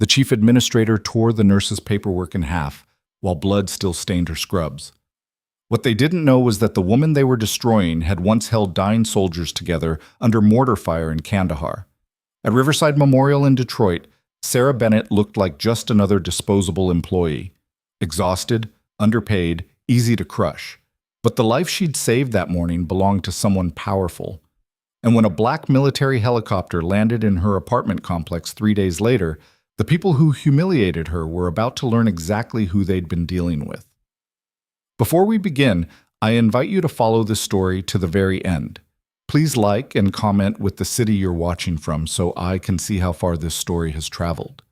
The chief administrator tore the nurse's paperwork in half, while blood still stained her scrubs. What they didn't know was that the woman they were destroying had once held dying soldiers together under mortar fire in Kandahar. At Riverside Memorial in Detroit, Sarah Bennett looked like just another disposable employee. Exhausted, underpaid, easy to crush. But the life she'd saved that morning belonged to someone powerful. And when a black military helicopter landed in her apartment complex 3 days later, the people who humiliated her were about to learn exactly who they'd been dealing with. Before we begin, I invite you to follow this story to the very end. Please like and comment with the city you're watching from so I can see how far this story has traveled.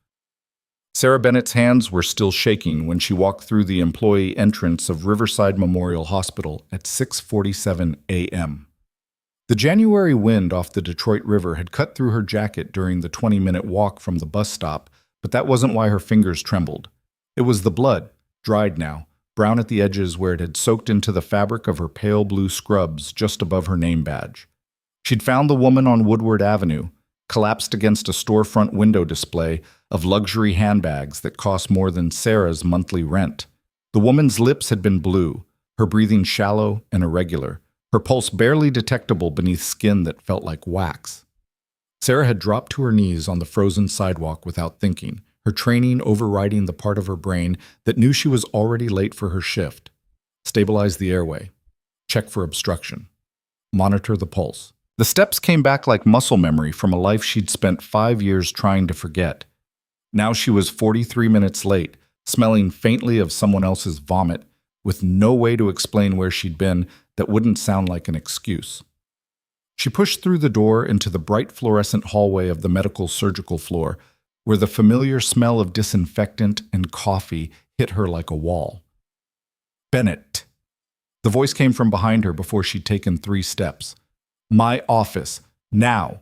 Sarah Bennett's hands were still shaking when she walked through the employee entrance of Riverside Memorial Hospital at 6:47 a.m. The January wind off the Detroit River had cut through her jacket during the 20-minute walk from the bus stop, but that wasn't why her fingers trembled. It was the blood, dried now, brown at the edges where it had soaked into the fabric of her pale blue scrubs just above her name badge. She'd found the woman on Woodward Avenue, collapsed against a storefront window display of luxury handbags that cost more than Sarah's monthly rent. The woman's lips had been blue, her breathing shallow and irregular, her pulse barely detectable beneath skin that felt like wax. Sarah had dropped to her knees on the frozen sidewalk without thinking, her training overriding the part of her brain that knew she was already late for her shift. Stabilize the airway. Check for obstruction. Monitor the pulse. The steps came back like muscle memory from a life she'd spent 5 years trying to forget. Now she was 43 minutes late, smelling faintly of someone else's vomit, with no way to explain where she'd been that wouldn't sound like an excuse. She pushed through the door into the bright fluorescent hallway of the medical surgical floor, where the familiar smell of disinfectant and coffee hit her like a wall. Bennett. The voice came from behind her before she'd taken 3 steps. My office. Now.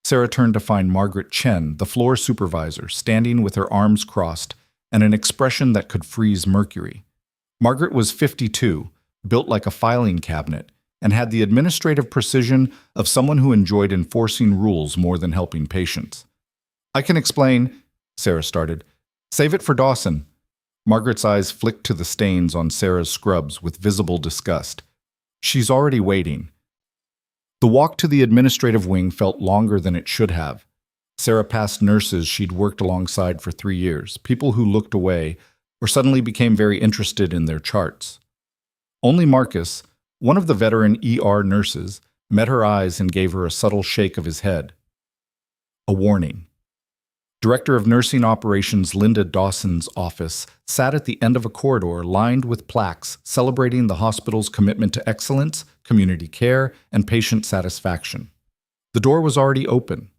Sarah turned to find Margaret Chen, the floor supervisor, standing with her arms crossed and an expression that could freeze mercury. Margaret was 52, built like a filing cabinet, and had the administrative precision of someone who enjoyed enforcing rules more than helping patients. I can explain, Sarah started. Save it for Dawson. Margaret's eyes flicked to the stains on Sarah's scrubs with visible disgust. She's already waiting. The walk to the administrative wing felt longer than it should have. Sarah passed nurses she'd worked alongside for 3 years, people who looked away or suddenly became very interested in their charts. Only Marcus, one of the veteran ER nurses, met her eyes and gave her a subtle shake of his head. A warning. Director of Nursing Operations Linda Dawson's office sat at the end of a corridor lined with plaques celebrating the hospital's commitment to excellence, community care, and patient satisfaction. The door was already open.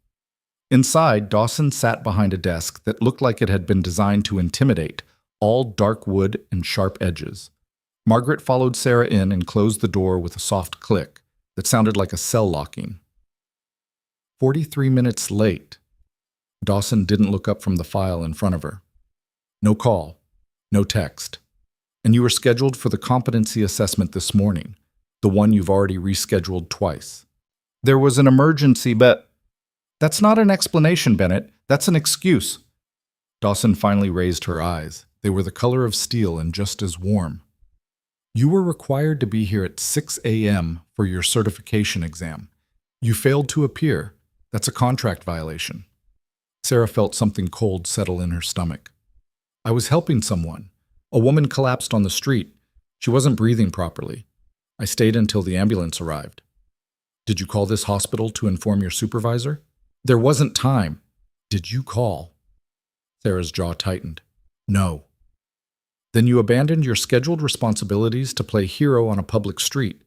Inside, Dawson sat behind a desk that looked like it had been designed to intimidate, all dark wood and sharp edges. Margaret followed Sarah in and closed the door with a soft click that sounded like a cell locking. 43 minutes late. Dawson didn't look up from the file in front of her. No call, no text. And you were scheduled for the competency assessment this morning, the one you've already rescheduled twice. There was an emergency, but that's not an explanation, Bennett. That's an excuse. Dawson finally raised her eyes. They were the color of steel and just as warm. You were required to be here at 6 a.m. for your certification exam. You failed to appear. That's a contract violation. Sarah felt something cold settle in her stomach. I was helping someone. A woman collapsed on the street. She wasn't breathing properly. I stayed until the ambulance arrived. Did you call this hospital to inform your supervisor? There wasn't time. Did you call? Sarah's jaw tightened. No. Then you abandoned your scheduled responsibilities to play hero on a public street.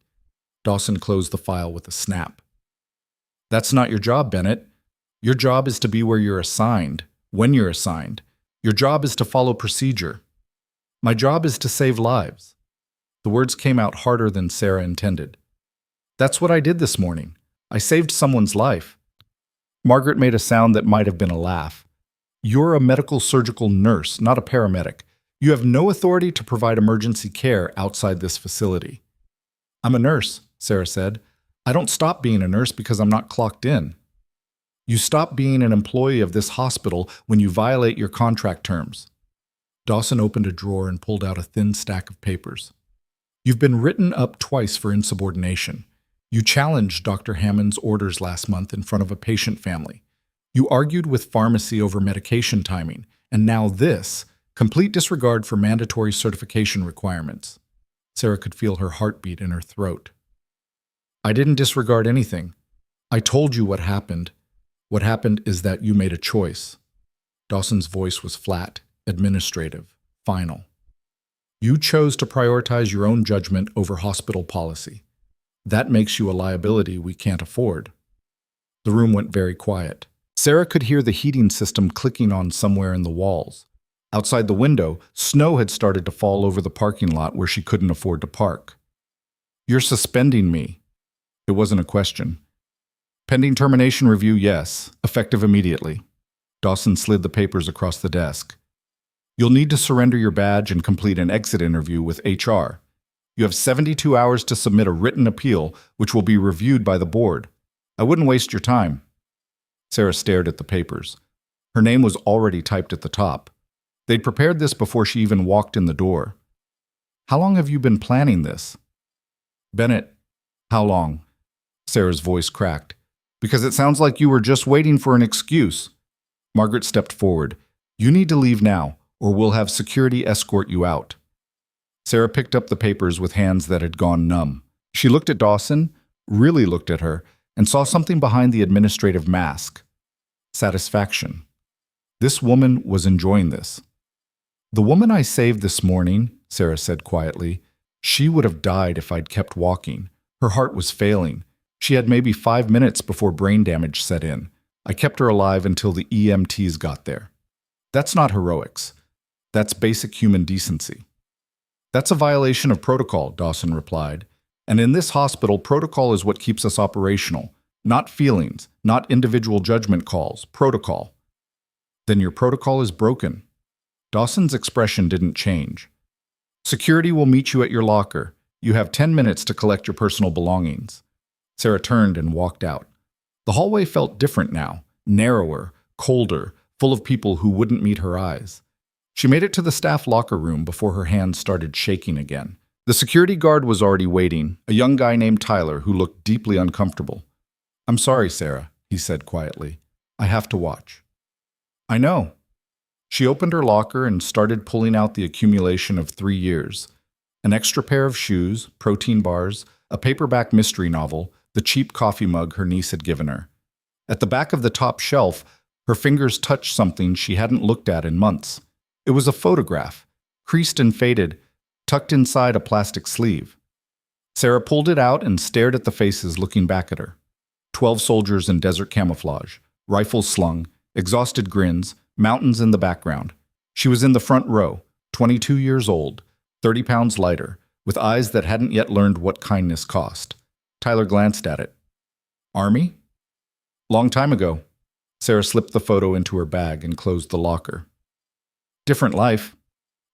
Dawson closed the file with a snap. That's not your job, Bennett. Your job is to be where you're assigned, when you're assigned. Your job is to follow procedure. My job is to save lives. The words came out harder than Sarah intended. That's what I did this morning. I saved someone's life. Margaret made a sound that might have been a laugh. You're a medical surgical nurse, not a paramedic. You have no authority to provide emergency care outside this facility. I'm a nurse, Sarah said. I don't stop being a nurse because I'm not clocked in. You stop being an employee of this hospital when you violate your contract terms. Dawson opened a drawer and pulled out a thin stack of papers. You've been written up twice for insubordination. You challenged Dr. Hammond's orders last month in front of a patient family. You argued with pharmacy over medication timing, and now this, complete disregard for mandatory certification requirements. Sarah could feel her heartbeat in her throat. I didn't disregard anything. I told you what happened. What happened is that you made a choice. Dawson's voice was flat, administrative, final. You chose to prioritize your own judgment over hospital policy. That makes you a liability we can't afford. The room went very quiet. Sarah could hear the heating system clicking on somewhere in the walls. Outside the window, snow had started to fall over the parking lot where she couldn't afford to park. You're suspending me. It wasn't a question. Pending termination review, yes. Effective immediately. Dawson slid the papers across the desk. You'll need to surrender your badge and complete an exit interview with HR. You have 72 hours to submit a written appeal, which will be reviewed by the board. I wouldn't waste your time. Sarah stared at the papers. Her name was already typed at the top. They'd prepared this before she even walked in the door. How long have you been planning this? Bennett, how long? Sarah's voice cracked. Because it sounds like you were just waiting for an excuse. Margaret stepped forward. You need to leave now, or we'll have security escort you out. Sarah picked up the papers with hands that had gone numb. She looked at Dawson, really looked at her, and saw something behind the administrative mask. Satisfaction. This woman was enjoying this. The woman I saved this morning, Sarah said quietly, she would have died if I'd kept walking. Her heart was failing. She had maybe 5 minutes before brain damage set in. I kept her alive until the EMTs got there. That's not heroics. That's basic human decency. That's a violation of protocol, Dawson replied. And in this hospital, protocol is what keeps us operational. Not feelings, not individual judgment calls, protocol. Then your protocol is broken. Dawson's expression didn't change. Security will meet you at your locker. You have 10 minutes to collect your personal belongings. Sarah turned and walked out. The hallway felt different now, narrower, colder, full of people who wouldn't meet her eyes. She made it to the staff locker room before her hands started shaking again. The security guard was already waiting, a young guy named Tyler who looked deeply uncomfortable. I'm sorry, Sarah, he said quietly. I have to watch. I know. She opened her locker and started pulling out the accumulation of 3 years. An extra pair of shoes, protein bars, a paperback mystery novel, the cheap coffee mug her niece had given her. At the back of the top shelf, her fingers touched something she hadn't looked at in months. It was a photograph, creased and faded, tucked inside a plastic sleeve. Sarah pulled it out and stared at the faces looking back at her. 12 soldiers in desert camouflage, rifles slung, exhausted grins, mountains in the background. She was in the front row, 22 years old, 30 pounds lighter, with eyes that hadn't yet learned what kindness cost. Tyler glanced at it. Army? Long time ago. Sarah slipped the photo into her bag and closed the locker. Different life.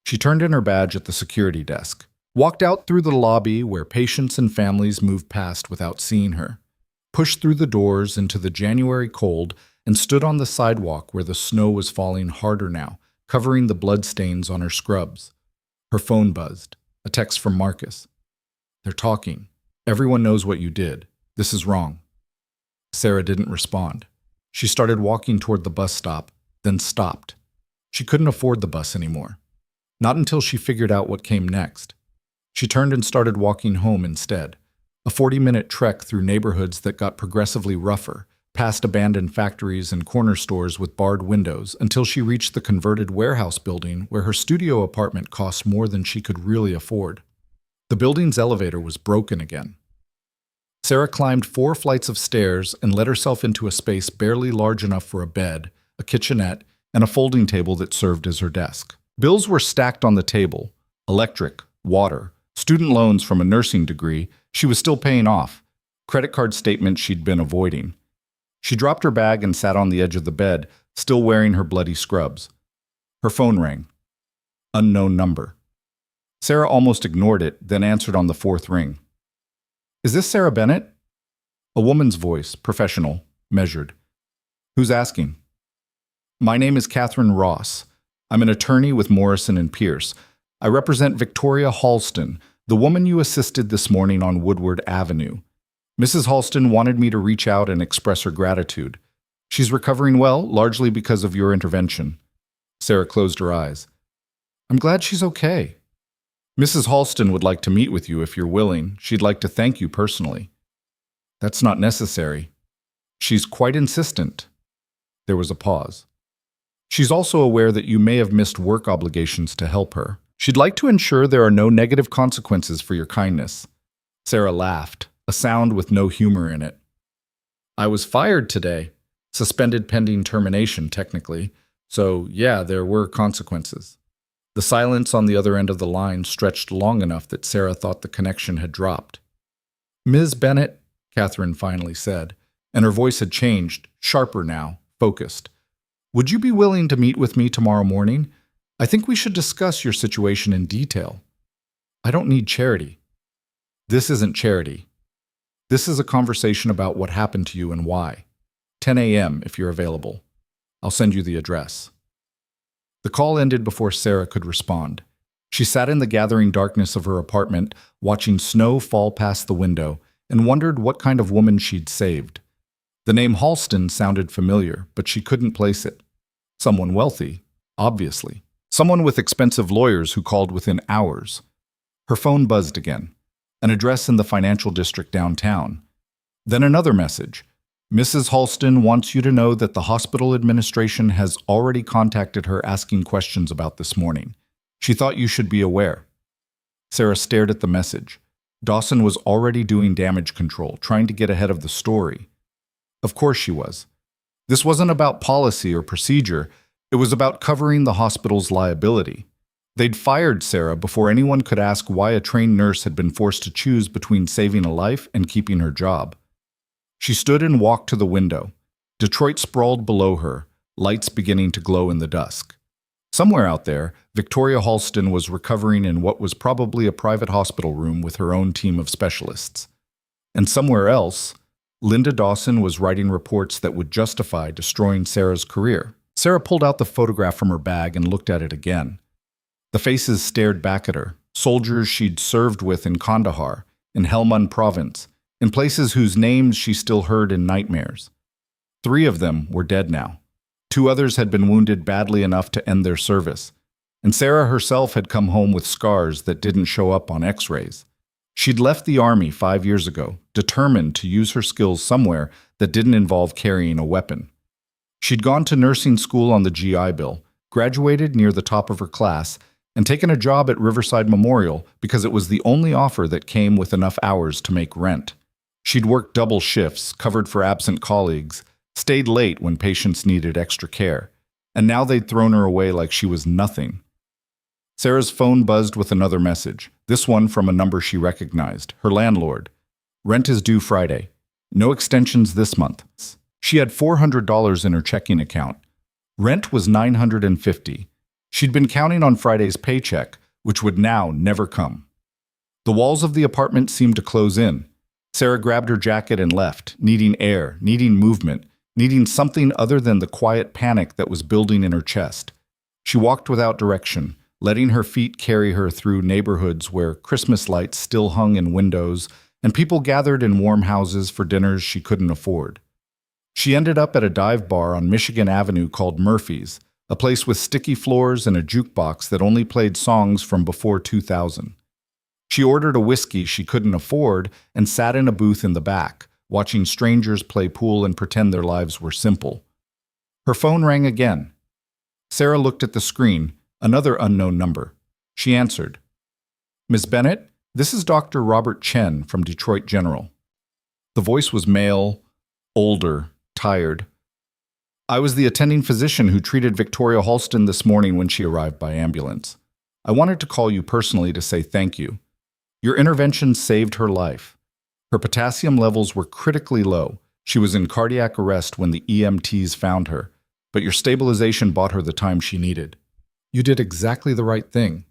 She turned in her badge at the security desk, walked out through the lobby where patients and families moved past without seeing her, pushed through the doors into the January cold, and stood on the sidewalk where the snow was falling harder now, covering the bloodstains on her scrubs. Her phone buzzed. A text from Marcus. They're talking. Everyone knows what you did. This is wrong. Sarah didn't respond. She started walking toward the bus stop, then stopped. She couldn't afford the bus anymore. Not until she figured out what came next. She turned and started walking home instead. A 40-minute trek through neighborhoods that got progressively rougher, past abandoned factories and corner stores with barred windows, until she reached the converted warehouse building where her studio apartment cost more than she could really afford. The building's elevator was broken again. Sarah climbed 4 flights of stairs and let herself into a space barely large enough for a bed, a kitchenette, and a folding table that served as her desk. Bills were stacked on the table: electric, water, student loans from a nursing degree she was still paying off, credit card statements she'd been avoiding. She dropped her bag and sat on the edge of the bed, still wearing her bloody scrubs. Her phone rang. Unknown number. Sarah almost ignored it, then answered on the 4th ring. Is this Sarah Bennett? A woman's voice, professional, measured. Who's asking? My name is Catherine Ross. I'm an attorney with Morrison and Pierce. I represent Victoria Halston, the woman you assisted this morning on Woodward Avenue. Mrs. Halston wanted me to reach out and express her gratitude. She's recovering well, largely because of your intervention. Sarah closed her eyes. I'm glad she's okay. Mrs. Halston would like to meet with you if you're willing. She'd like to thank you personally. That's not necessary. She's quite insistent. There was a pause. She's also aware that you may have missed work obligations to help her. She'd like to ensure there are no negative consequences for your kindness. Sarah laughed, a sound with no humor in it. I was fired today. Suspended pending termination, technically. So, yeah, there were consequences. The silence on the other end of the line stretched long enough that Sarah thought the connection had dropped. Ms. Bennett, Catherine finally said, and her voice had changed, sharper now, focused. Would you be willing to meet with me tomorrow morning? I think we should discuss your situation in detail. I don't need charity. This isn't charity. This is a conversation about what happened to you and why. 10 a.m. if you're available. I'll send you the address. The call ended before Sarah could respond. She sat in the gathering darkness of her apartment, watching snow fall past the window, and wondered what kind of woman she'd saved. The name Halston sounded familiar, but she couldn't place it. Someone wealthy, obviously. Someone with expensive lawyers who called within hours. Her phone buzzed again. An address in the financial district downtown. Then another message. Mrs. Halston wants you to know that the hospital administration has already contacted her asking questions about this morning. She thought you should be aware. Sarah stared at the message. Dawson was already doing damage control, trying to get ahead of the story. Of course she was. This wasn't about policy or procedure. It was about covering the hospital's liability. They'd fired Sarah before anyone could ask why a trained nurse had been forced to choose between saving a life and keeping her job. She stood and walked to the window. Detroit sprawled below her, lights beginning to glow in the dusk. Somewhere out there, Victoria Halston was recovering in what was probably a private hospital room with her own team of specialists. And somewhere else, Linda Dawson was writing reports that would justify destroying Sarah's career. Sarah pulled out the photograph from her bag and looked at it again. The faces stared back at her, soldiers she'd served with in Kandahar, in Helmand Province, in places whose names she still heard in nightmares. 3 of them were dead now. 2 others had been wounded badly enough to end their service, and Sarah herself had come home with scars that didn't show up on x-rays. She'd left the army 5 years ago, determined to use her skills somewhere that didn't involve carrying a weapon. She'd gone to nursing school on the GI Bill, graduated near the top of her class, and taken a job at Riverside Memorial because it was the only offer that came with enough hours to make rent. She'd worked double shifts, covered for absent colleagues, stayed late when patients needed extra care, and now they'd thrown her away like she was nothing. Sarah's phone buzzed with another message, this one from a number she recognized, her landlord. Rent is due Friday. No extensions this month. She had $400 in her checking account. Rent was $950. She'd been counting on Friday's paycheck, which would now never come. The walls of the apartment seemed to close in. Sarah grabbed her jacket and left, needing air, needing movement, needing something other than the quiet panic that was building in her chest. She walked without direction, letting her feet carry her through neighborhoods where Christmas lights still hung in windows and people gathered in warm houses for dinners she couldn't afford. She ended up at a dive bar on Michigan Avenue called Murphy's, a place with sticky floors and a jukebox that only played songs from before 2000. She ordered a whiskey she couldn't afford and sat in a booth in the back, watching strangers play pool and pretend their lives were simple. Her phone rang again. Sarah looked at the screen, another unknown number. She answered. Ms. Bennett, this is Dr. Robert Chen from Detroit General. The voice was male, older, tired. I was the attending physician who treated Victoria Halston this morning when she arrived by ambulance. I wanted to call you personally to say thank you. Your intervention saved her life. Her potassium levels were critically low. She was in cardiac arrest when the EMTs found her, but your stabilization bought her the time she needed. You did exactly the right thing.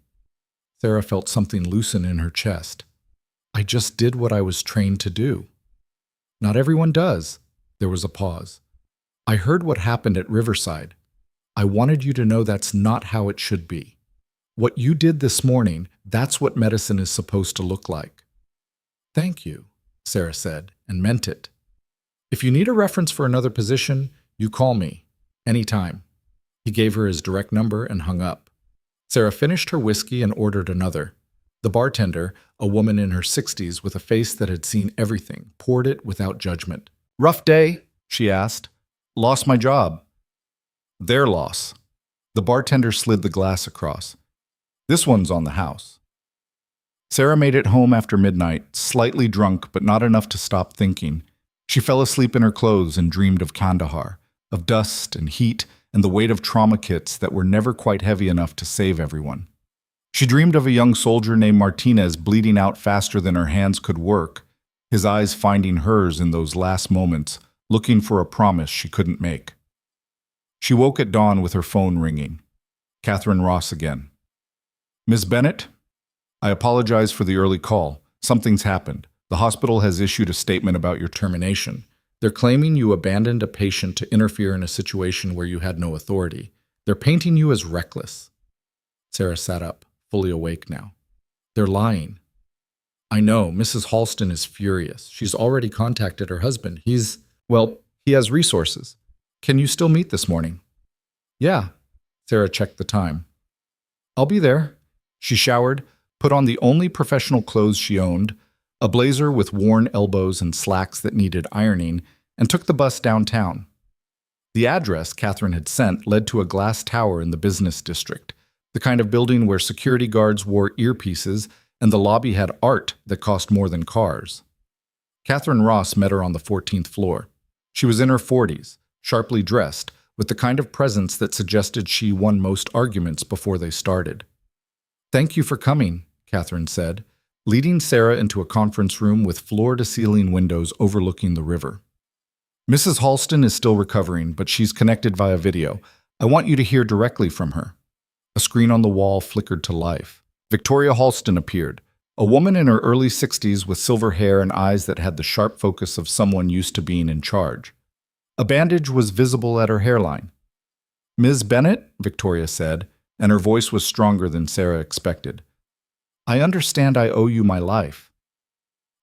Sarah felt something loosen in her chest. I just did what I was trained to do. Not everyone does. There was a pause. I heard what happened at Riverside. I wanted you to know that's not how it should be. What you did this morning, that's what medicine is supposed to look like." "Thank you," Sarah said, and meant it. "If you need a reference for another position, you call me. Anytime." He gave her his direct number and hung up. Sarah finished her whiskey and ordered another. The bartender, a woman in her 60s with a face that had seen everything, poured it without judgment. "Rough day?" she asked. "Lost my job." "Their loss." The bartender slid the glass across. "This one's on the house." Sarah made it home after midnight, slightly drunk but not enough to stop thinking. She fell asleep in her clothes and dreamed of Kandahar, of dust and heat and the weight of trauma kits that were never quite heavy enough to save everyone. She dreamed of a young soldier named Martinez bleeding out faster than her hands could work, his eyes finding hers in those last moments, looking for a promise she couldn't make. She woke at dawn with her phone ringing. Catherine Ross again. "Ms. Bennett? I apologize for the early call. Something's happened. The hospital has issued a statement about your termination. They're claiming you abandoned a patient to interfere in a situation where you had no authority. They're painting you as reckless." Sarah sat up, fully awake now. "They're lying." "I know. Mrs. Halston is furious. She's already contacted her husband. He has resources. Can you still meet this morning?" "Yeah." Sarah checked the time. "I'll be there." She showered, put on the only professional clothes she owned, a blazer with worn elbows and slacks that needed ironing, and took the bus downtown. The address Catherine had sent led to a glass tower in the business district, the kind of building where security guards wore earpieces and the lobby had art that cost more than cars. Catherine Ross met her on the 14th floor. She was in her 40s, sharply dressed, with the kind of presence that suggested she won most arguments before they started. "Thank you for coming," Catherine said, leading Sarah into a conference room with floor-to-ceiling windows overlooking the river. "Mrs. Halston is still recovering, but she's connected via video. I want you to hear directly from her." A screen on the wall flickered to life. Victoria Halston appeared, a woman in her early 60s with silver hair and eyes that had the sharp focus of someone used to being in charge. A bandage was visible at her hairline. "Ms. Bennett," Victoria said, and her voice was stronger than Sarah expected. "I understand I owe you my life."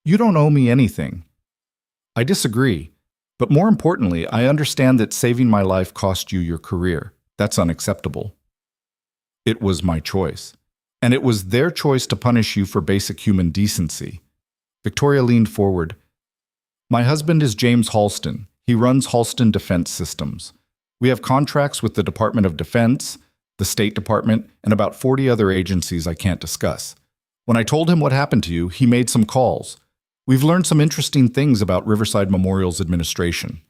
"You don't owe me anything." "I disagree. But more importantly, I understand that saving my life cost you your career. That's unacceptable." "It was my choice. And it was their choice to punish you for basic human decency." Victoria leaned forward. "My husband is James Halston. He runs Halston Defense Systems. We have contracts with the Department of Defense, the State Department, and about 40 other agencies I can't discuss. When I told him what happened to you, he made some calls. We've learned some interesting things about Riverside Memorial's administration."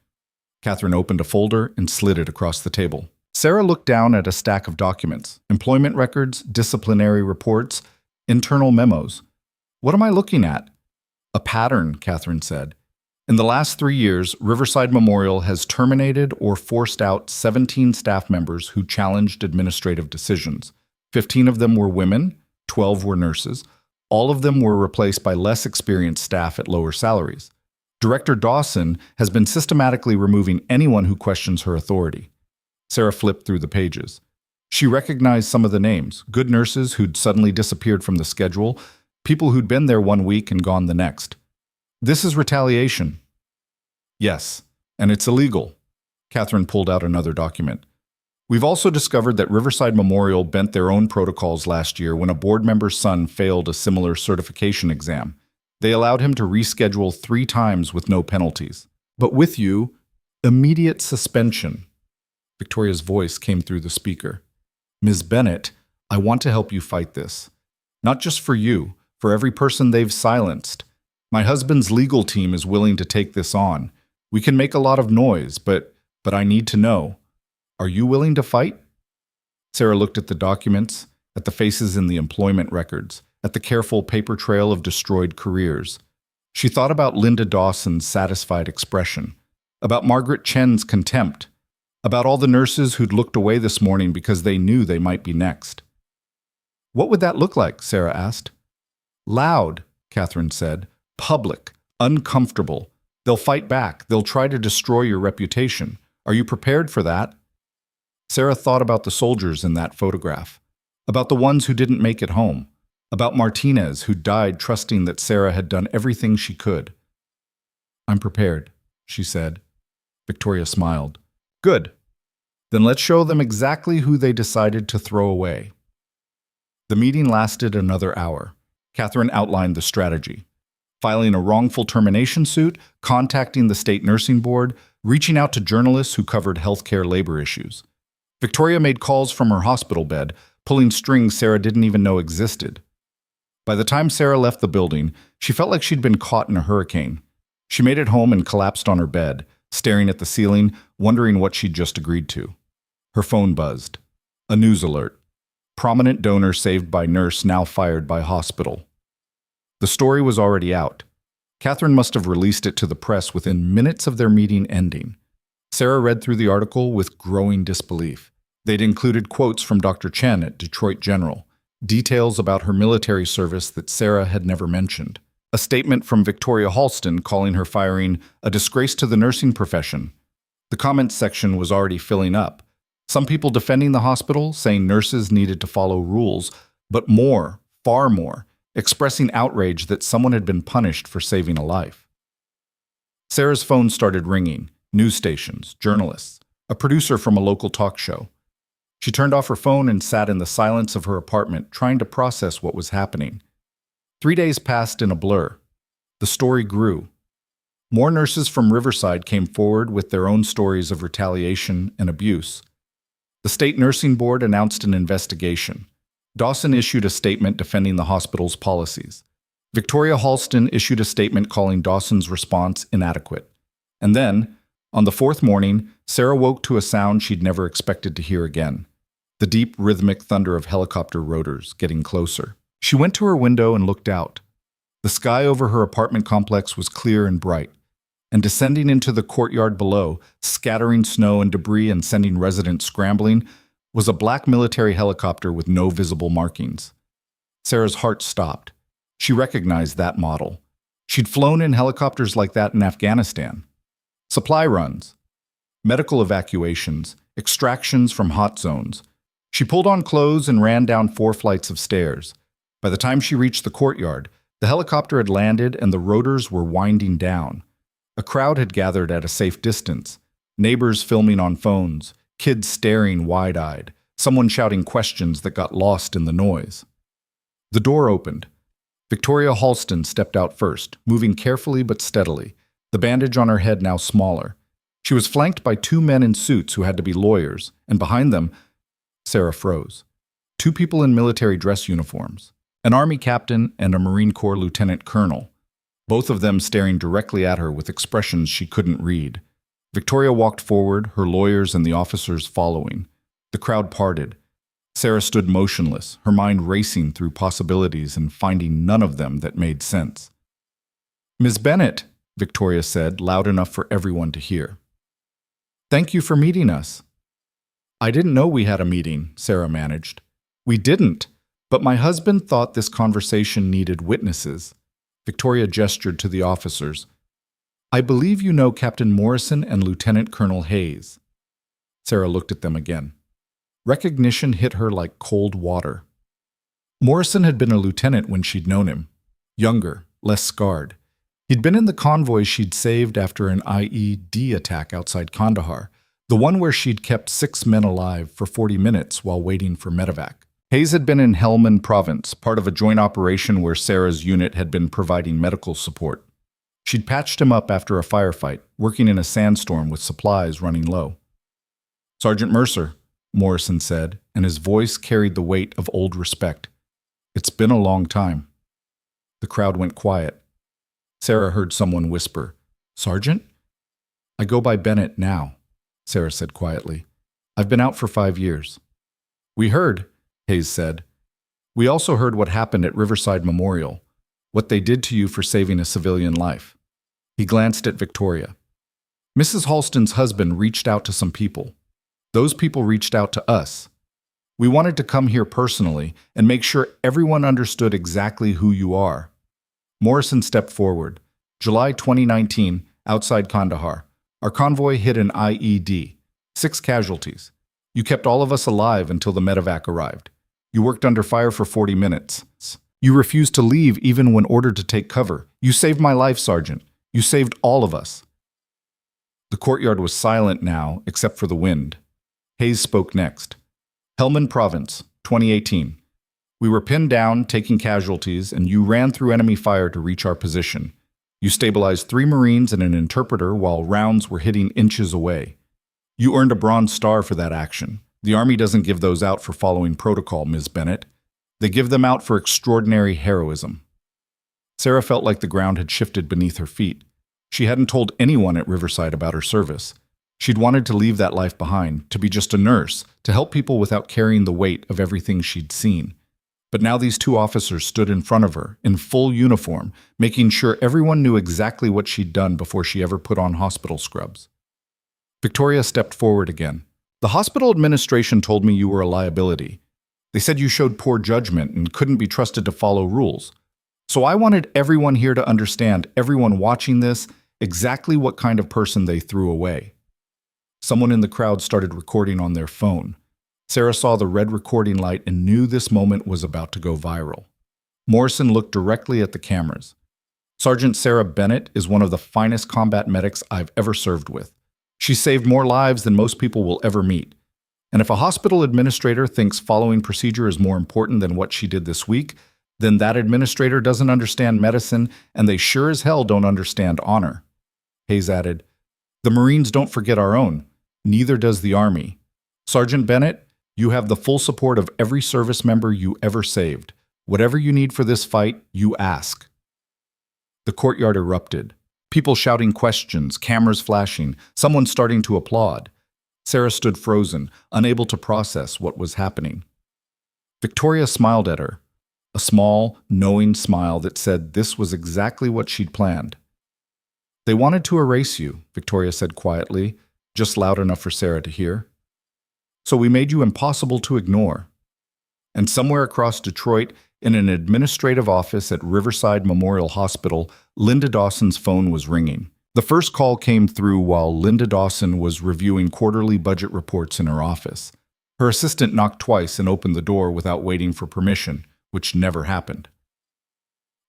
Catherine opened a folder and slid it across the table. Sarah looked down at a stack of documents, employment records, disciplinary reports, internal memos. "What am I looking at?" "A pattern," Catherine said. "In the last 3 years, Riverside Memorial has terminated or forced out 17 staff members who challenged administrative decisions. 15 of them were women, 12 were nurses. All of them were replaced by less experienced staff at lower salaries. Director Dawson has been systematically removing anyone who questions her authority." Sarah flipped through the pages. She recognized some of the names, good nurses who'd suddenly disappeared from the schedule, people who'd been there 1 week and gone the next. "This is retaliation." "Yes, and it's illegal." Catherine pulled out another document. "We've also discovered that Riverside Memorial bent their own protocols last year when a board member's son failed a similar certification exam. They allowed him to reschedule 3 times with no penalties. But with you, immediate suspension." Victoria's voice came through the speaker. "Ms. Bennett, I want to help you fight this. Not just for you, for every person they've silenced. My husband's legal team is willing to take this on. We can make a lot of noise, but I need to know. Are you willing to fight?" Sarah looked at the documents, at the faces in the employment records, at the careful paper trail of destroyed careers. She thought about Linda Dawson's satisfied expression, about Margaret Chen's contempt, about all the nurses who'd looked away this morning because they knew they might be next. "What would that look like?" Sarah asked. "Loud," Catherine said. "Public. Uncomfortable. They'll fight back. They'll try to destroy your reputation. Are you prepared for that? Sarah thought about the soldiers in that photograph, about the ones who didn't make it home, about Martinez, who died trusting that Sarah had done everything she could. I'm prepared, she said. Victoria smiled. Good. Then let's show them exactly who they decided to throw away. The meeting lasted another hour. Catherine outlined the strategy: filing a wrongful termination suit, contacting the state nursing board, reaching out to journalists who covered healthcare labor issues. Victoria made calls from her hospital bed, pulling strings Sarah didn't even know existed. By the time Sarah left the building, she felt like she'd been caught in a hurricane. She made it home and collapsed on her bed, staring at the ceiling, wondering what she'd just agreed to. Her phone buzzed. A news alert. Prominent donor saved by nurse now fired by hospital. The story was already out. Catherine must have released it to the press within minutes of their meeting ending. Sarah read through the article with growing disbelief. They'd included quotes from Dr. Chen at Detroit General, details about her military service that Sarah had never mentioned, a statement from Victoria Halston calling her firing a disgrace to the nursing profession. The comments section was already filling up. Some people defending the hospital, saying nurses needed to follow rules, but more, far more, expressing outrage that someone had been punished for saving a life. Sarah's phone started ringing. News stations, journalists, a producer from a local talk show. She turned off her phone and sat in the silence of her apartment, trying to process what was happening. 3 days passed in a blur. The story grew. More nurses from Riverside came forward with their own stories of retaliation and abuse. The state nursing board announced an investigation. Dawson issued a statement defending the hospital's policies. Victoria Halston issued a statement calling Dawson's response inadequate. And then, on the fourth morning, Sarah woke to a sound she'd never expected to hear again: the deep, rhythmic thunder of helicopter rotors getting closer. She went to her window and looked out. The sky over her apartment complex was clear and bright, and descending into the courtyard below, scattering snow and debris and sending residents scrambling, was a black military helicopter with no visible markings. Sarah's heart stopped. She recognized that model. She'd flown in helicopters like that in Afghanistan. Supply runs, medical evacuations, extractions from hot zones. She pulled on clothes and ran down 4 flights of stairs. By the time she reached the courtyard, the helicopter had landed and the rotors were winding down. A crowd had gathered at a safe distance, neighbors filming on phones, kids staring wide-eyed, someone shouting questions that got lost in the noise. The door opened. Victoria Halston stepped out first, moving carefully but steadily, the bandage on her head now smaller. She was flanked by 2 men in suits who had to be lawyers, and behind them, Sarah froze. 2 people in military dress uniforms, an Army captain and a Marine Corps lieutenant colonel, both of them staring directly at her with expressions she couldn't read. Victoria walked forward, her lawyers and the officers following. The crowd parted. Sarah stood motionless, her mind racing through possibilities and finding none of them that made sense. "Ms. Bennett," Victoria said, loud enough for everyone to hear. "Thank you for meeting us." "I didn't know we had a meeting," Sarah managed. "We didn't, but my husband thought this conversation needed witnesses." Victoria gestured to the officers. "I believe you know Captain Morrison and Lieutenant Colonel Hayes." Sarah looked at them again. Recognition hit her like cold water. Morrison had been a lieutenant when she'd known him. Younger, less scarred. He'd been in the convoy she'd saved after an IED attack outside Kandahar, the one where she'd kept 6 men alive for 40 minutes while waiting for medevac. Hayes had been in Helmand Province, part of a joint operation where Sarah's unit had been providing medical support. She'd patched him up after a firefight, working in a sandstorm with supplies running low. "Sergeant Mercer," Morrison said, and his voice carried the weight of old respect. "It's been a long time." The crowd went quiet. Sarah heard someone whisper, "Sergeant?" "I go by Bennett now," Sarah said quietly. "I've been out for 5 years." "We heard," Hayes said. "We also heard what happened at Riverside Memorial, what they did to you for saving a civilian life." He glanced at Victoria. "Mrs. Halston's husband reached out to some people. Those people reached out to us. We wanted to come here personally and make sure everyone understood exactly who you are." Morrison stepped forward. "July 2019, outside Kandahar. Our convoy hit an IED. 6 casualties. You kept all of us alive until the medevac arrived. You worked under fire for 40 minutes. You refused to leave even when ordered to take cover. You saved my life, Sergeant. You saved all of us." The courtyard was silent now, except for the wind. Hayes spoke next. "Helmand Province, 2018. We were pinned down, taking casualties, and you ran through enemy fire to reach our position. You stabilized 3 Marines and an interpreter while rounds were hitting inches away. You earned a Bronze Star for that action. The Army doesn't give those out for following protocol, Ms. Bennett. They give them out for extraordinary heroism." Sarah felt like the ground had shifted beneath her feet. She hadn't told anyone at Riverside about her service. She'd wanted to leave that life behind, to be just a nurse, to help people without carrying the weight of everything she'd seen. But now these 2 officers stood in front of her, in full uniform, making sure everyone knew exactly what she'd done before she ever put on hospital scrubs. Victoria stepped forward again. "The hospital administration told me you were a liability. They said you showed poor judgment and couldn't be trusted to follow rules. So I wanted everyone here to understand, everyone watching this, exactly what kind of person they threw away." Someone in the crowd started recording on their phone. Sarah saw the red recording light and knew this moment was about to go viral. Morrison looked directly at the cameras. "Sergeant Sarah Bennett is one of the finest combat medics I've ever served with. She saved more lives than most people will ever meet. And if a hospital administrator thinks following procedure is more important than what she did this week, then that administrator doesn't understand medicine, and they sure as hell don't understand honor." Hayes added, "The Marines don't forget our own. Neither does the Army. Sergeant Bennett, you have the full support of every service member you ever saved. Whatever you need for this fight, you ask." The courtyard erupted. People shouting questions, cameras flashing, someone starting to applaud. Sarah stood frozen, unable to process what was happening. Victoria smiled at her, a small, knowing smile that said this was exactly what she'd planned. "They wanted to erase you," Victoria said quietly, just loud enough for Sarah to hear. "So we made you impossible to ignore." And somewhere across Detroit, in an administrative office at Riverside Memorial Hospital, Linda Dawson's phone was ringing. The first call came through while Linda Dawson was reviewing quarterly budget reports in her office. Her assistant knocked twice and opened the door without waiting for permission, which never happened.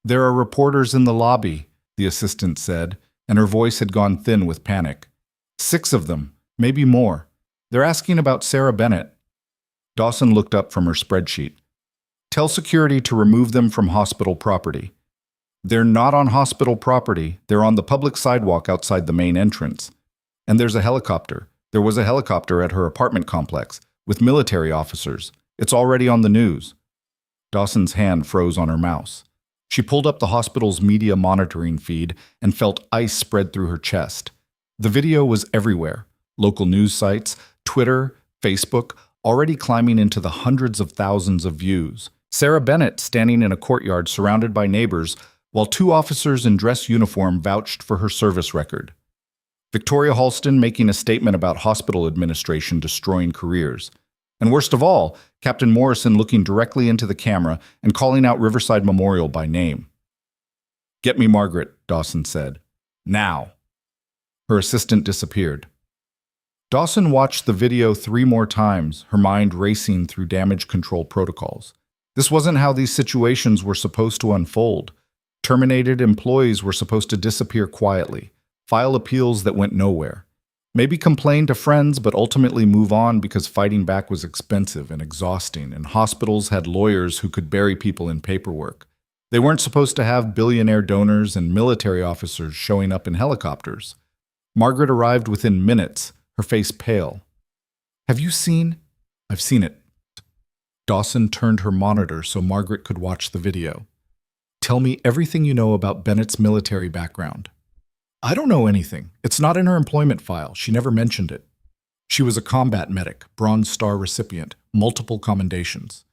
"There are reporters in the lobby," the assistant said, and her voice had gone thin with panic. 6 of them, maybe more. They're asking about Sarah Bennett." Dawson looked up from her spreadsheet. "Tell security to remove them from hospital property." "They're not on hospital property. They're on the public sidewalk outside the main entrance. And there's a helicopter. There was a helicopter at her apartment complex, with military officers. It's already on the news." Dawson's hand froze on her mouse. She pulled up the hospital's media monitoring feed and felt ice spread through her chest. The video was everywhere. Local news sites, Twitter, Facebook, already climbing into the hundreds of thousands of views. Sarah Bennett standing in a courtyard surrounded by neighbors, while 2 officers in dress uniform vouched for her service record. Victoria Halston making a statement about hospital administration destroying careers. And worst of all, Captain Morrison looking directly into the camera and calling out Riverside Memorial by name. "Get me Margaret," Dawson said. "Now." Her assistant disappeared. Dawson watched the video 3 more times, her mind racing through damage control protocols. This wasn't how these situations were supposed to unfold. Terminated employees were supposed to disappear quietly, file appeals that went nowhere. Maybe complain to friends, but ultimately move on because fighting back was expensive and exhausting, and hospitals had lawyers who could bury people in paperwork. They weren't supposed to have billionaire donors and military officers showing up in helicopters. Margaret arrived within minutes, her face pale. "Have you seen?" "I've seen it." Dawson turned her monitor so Margaret could watch the video. "Tell me everything you know about Bennett's military background." "I don't know anything. It's not in her employment file. She never mentioned it." "She was a combat medic, Bronze Star recipient, multiple commendations."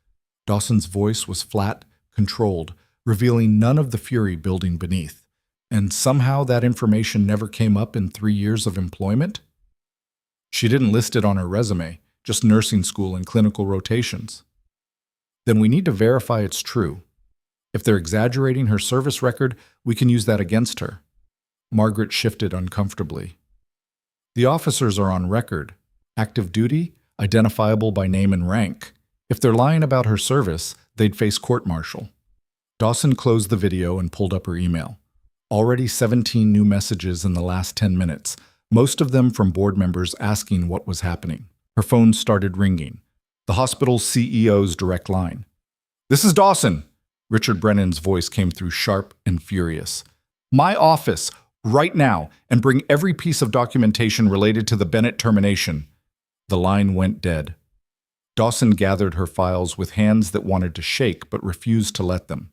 Dawson's voice was flat, controlled, revealing none of the fury building beneath. And somehow that information never came up in 3 years of employment? She didn't list it on her resume, just nursing school and clinical rotations. Then we need to verify it's true. If they're exaggerating her service record, we can use that against her. Margaret shifted uncomfortably. "The officers are on record. Active duty, identifiable by name and rank. If they're lying about her service, they'd face court-martial. Dawson closed the video and pulled up her email. Already 17 new messages in the last 10 minutes, most of them from board members asking what was happening. Her phone started ringing. The hospital's CEO's direct line. "This is Dawson." Richard Brennan's voice came through sharp and furious. "My office, right now, and bring every piece of documentation related to the Bennett termination." The line went dead. Dawson gathered her files with hands that wanted to shake but refused to let them.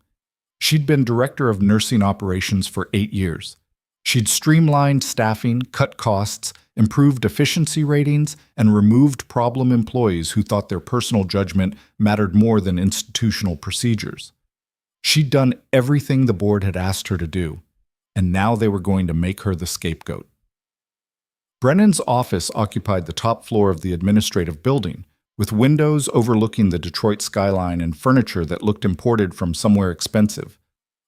She'd been director of nursing operations for 8 years. She'd streamlined staffing, cut costs, improved efficiency ratings, and removed problem employees who thought their personal judgment mattered more than institutional procedures. She'd done everything the board had asked her to do, and now they were going to make her the scapegoat. Brennan's office occupied the top floor of the administrative building, with windows overlooking the Detroit skyline and furniture that looked imported from somewhere expensive.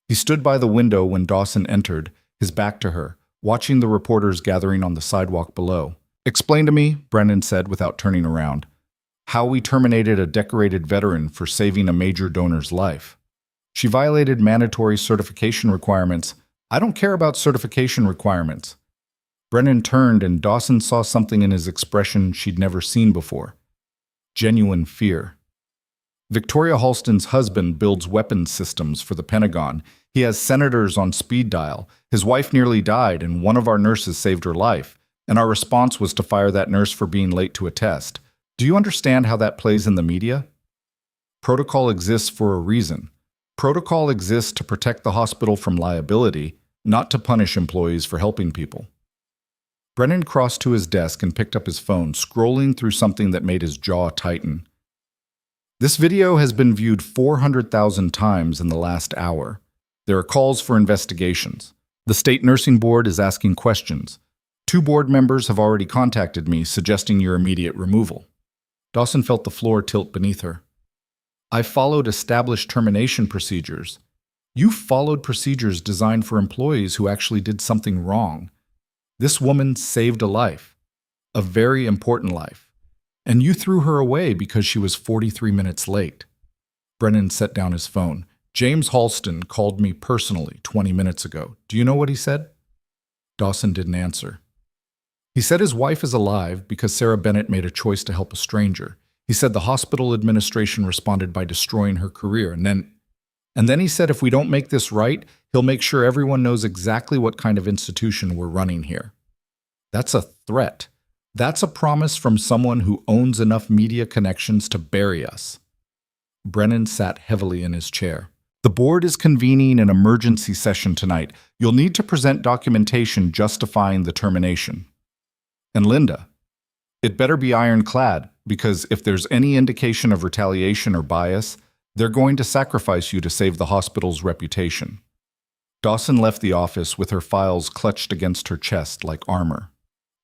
He stood by the window when Dawson entered, his back to her, watching the reporters gathering on the sidewalk below. "Explain to me," Brennan said without turning around, "how we terminated a decorated veteran for saving a major donor's life. She violated mandatory certification requirements." "I don't care about certification requirements." Brennan turned and Dawson saw something in his expression she'd never seen before. Genuine fear. Victoria Halston's husband builds weapons systems for the Pentagon. He has senators on speed dial. His wife nearly died, and one of our nurses saved her life. And our response was to fire that nurse for being late to a test. Do you understand how that plays in the media? Protocol exists for a reason. Protocol exists to protect the hospital from liability, not to punish employees for helping people. Brennan crossed to his desk and picked up his phone, scrolling through something that made his jaw tighten. This video has been viewed 400,000 times in the last hour. There are calls for investigations. The state nursing board is asking questions. 2 board members have already contacted me, suggesting your immediate removal. Dawson felt the floor tilt beneath her. "I followed established termination procedures." "You followed procedures designed for employees who actually did something wrong. This woman saved a life, a very important life, and you threw her away because she was 43 minutes late." Brennan set down his phone. "James Halston called me personally 20 minutes ago. Do you know what he said?" Dawson didn't answer. "He said his wife is alive because Sarah Bennett made a choice to help a stranger. He said the hospital administration responded by destroying her career, and then he said if we don't make this right, he'll make sure everyone knows exactly what kind of institution we're running here." That's a threat. That's a promise from someone who owns enough media connections to bury us. Brennan sat heavily in his chair. "The board is convening an emergency session tonight. You'll need to present documentation justifying the termination. And Linda, it better be ironclad, because if there's any indication of retaliation or bias, they're going to sacrifice you to save the hospital's reputation." Dawson left the office with her files clutched against her chest like armor.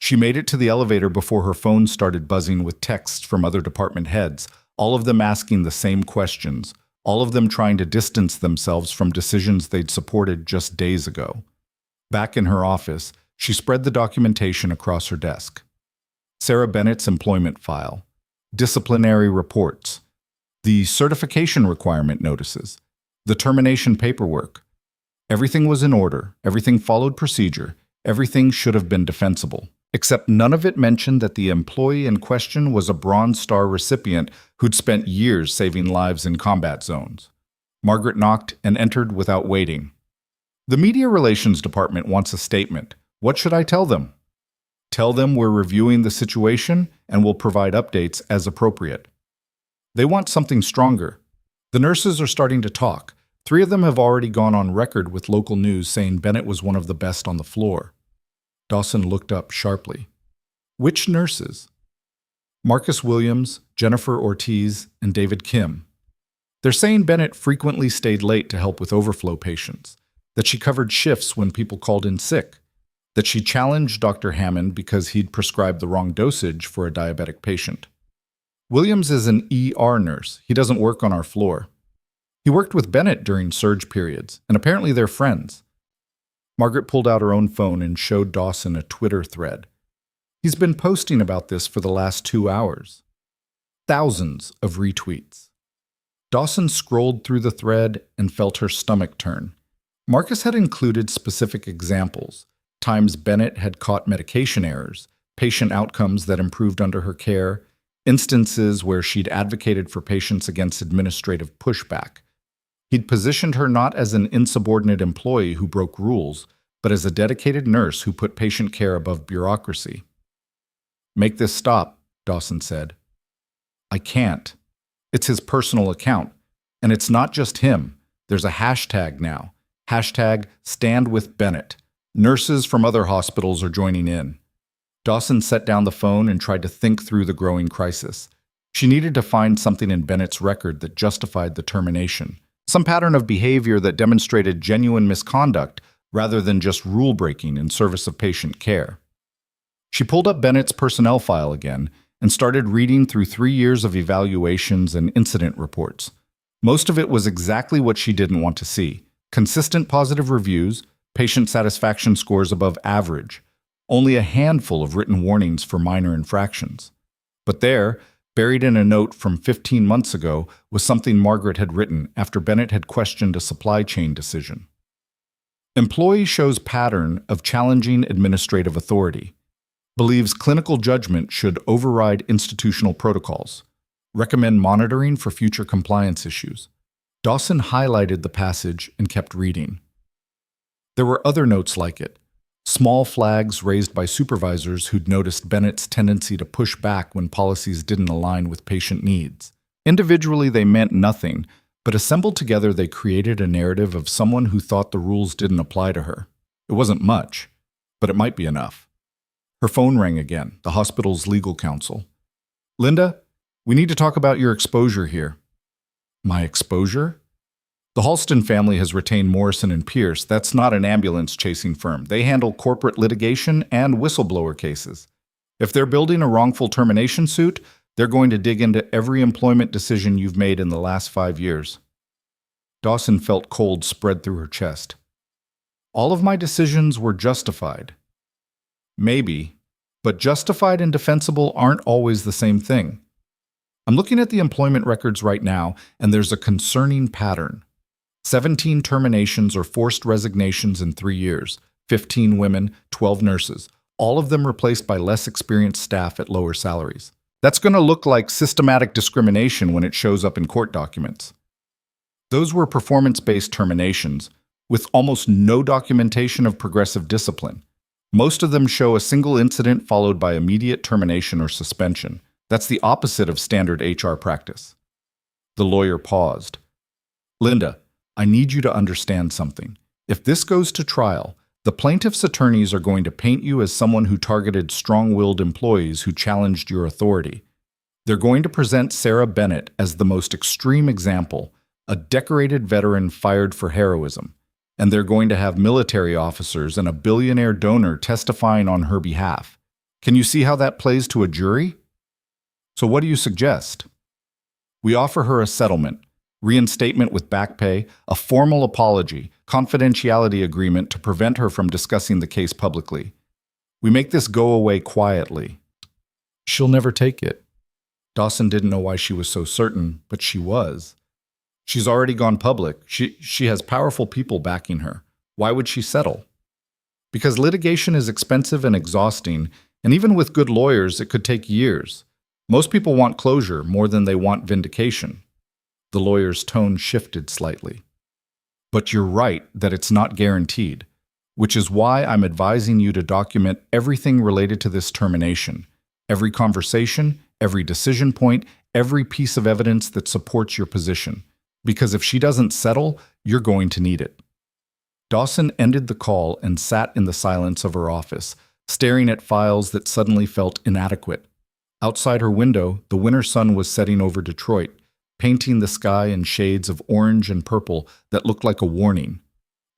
She made it to the elevator before her phone started buzzing with texts from other department heads, all of them asking the same questions, all of them trying to distance themselves from decisions they'd supported just days ago. Back in her office, she spread the documentation across her desk. Sarah Bennett's employment file, disciplinary reports, the certification requirement notices, the termination paperwork. Everything was in order, everything followed procedure, everything should have been defensible. Except none of it mentioned that the employee in question was a Bronze Star recipient who'd spent years saving lives in combat zones. Margaret knocked and entered without waiting. "The Media Relations Department wants a statement. What should I tell them?" "Tell them we're reviewing the situation and will provide updates as appropriate." They want something stronger. The nurses are starting to talk. 3 of them have already gone on record with local news saying Bennett was one of the best on the floor. Dawson looked up sharply. "Which nurses?" "Marcus Williams, Jennifer Ortiz, and David Kim. They're saying Bennett frequently stayed late to help with overflow patients, that she covered shifts when people called in sick, that she challenged Dr. Hammond because he'd prescribed the wrong dosage for a diabetic patient. Williams is an ER nurse. He doesn't work on our floor. He worked with Bennett during surge periods, and apparently they're friends." Margaret pulled out her own phone and showed Dawson a Twitter thread. He's been posting about this for the last 2 hours. Thousands of retweets. Dawson scrolled through the thread and felt her stomach turn. Marcus had included specific examples, times Bennett had caught medication errors, patient outcomes that improved under her care, instances where she'd advocated for patients against administrative pushback. He'd positioned her not as an insubordinate employee who broke rules, but as a dedicated nurse who put patient care above bureaucracy. "Make this stop," Dawson said. "I can't. It's his personal account. And it's not just him. There's a hashtag now. Hashtag #StandWithBennett. Nurses from other hospitals are joining in." Dawson set down the phone and tried to think through the growing crisis. She needed to find something in Bennett's record that justified the termination, some pattern of behavior that demonstrated genuine misconduct rather than just rule-breaking in service of patient care. She pulled up Bennett's personnel file again and started reading through 3 years of evaluations and incident reports. Most of it was exactly what she didn't want to see. Consistent positive reviews, patient satisfaction scores above average, only a handful of written warnings for minor infractions. But there, buried in a note from 15 months ago, was something Margaret had written after Bennett had questioned a supply chain decision. Employee shows pattern of challenging administrative authority. Believes clinical judgment should override institutional protocols. Recommend monitoring for future compliance issues. Dawson highlighted the passage and kept reading. There were other notes like it. Small flags raised by supervisors who'd noticed Bennett's tendency to push back when policies didn't align with patient needs. Individually, they meant nothing, but assembled together they created a narrative of someone who thought the rules didn't apply to her. It wasn't much, but it might be enough. Her phone rang again, the hospital's legal counsel. "Linda, we need to talk about your exposure here." "My exposure?" "The Halston family has retained Morrison and Pierce. That's not an ambulance-chasing firm. They handle corporate litigation and whistleblower cases. If they're building a wrongful termination suit, they're going to dig into every employment decision you've made in the last 5 years. Dawson felt cold spread through her chest. "All of my decisions were justified." "Maybe, but justified and defensible aren't always the same thing. I'm looking at the employment records right now, and there's a concerning pattern. 17 terminations or forced resignations in 3 years, 15 women, 12 nurses, all of them replaced by less experienced staff at lower salaries. That's going to look like systematic discrimination when it shows up in court documents. Those were performance-based terminations, with almost no documentation of progressive discipline. Most of them show a single incident followed by immediate termination or suspension. That's the opposite of standard HR practice." The lawyer paused. "Linda, I need you to understand something. If this goes to trial, the plaintiff's attorneys are going to paint you as someone who targeted strong-willed employees who challenged your authority. They're going to present Sarah Bennett as the most extreme example, a decorated veteran fired for heroism. And they're going to have military officers and a billionaire donor testifying on her behalf. Can you see how that plays to a jury? So what do you suggest?" "We offer her a settlement, reinstatement with back pay, a formal apology, confidentiality agreement to prevent her from discussing the case publicly. We make this go away quietly." "She'll never take it." Dawson didn't know why she was so certain, but she was. She's already gone public. She has powerful people backing her. Why would she settle? Because litigation is expensive and exhausting, and even with good lawyers, it could take years. Most people want closure more than they want vindication. The lawyer's tone shifted slightly. "But you're right that it's not guaranteed, which is why I'm advising you to document everything related to this termination. Every conversation, every decision point, every piece of evidence that supports your position. Because if she doesn't settle, you're going to need it." Dawson ended the call and sat in the silence of her office, staring at files that suddenly felt inadequate. Outside her window, the winter sun was setting over Detroit, painting the sky in shades of orange and purple that looked like a warning.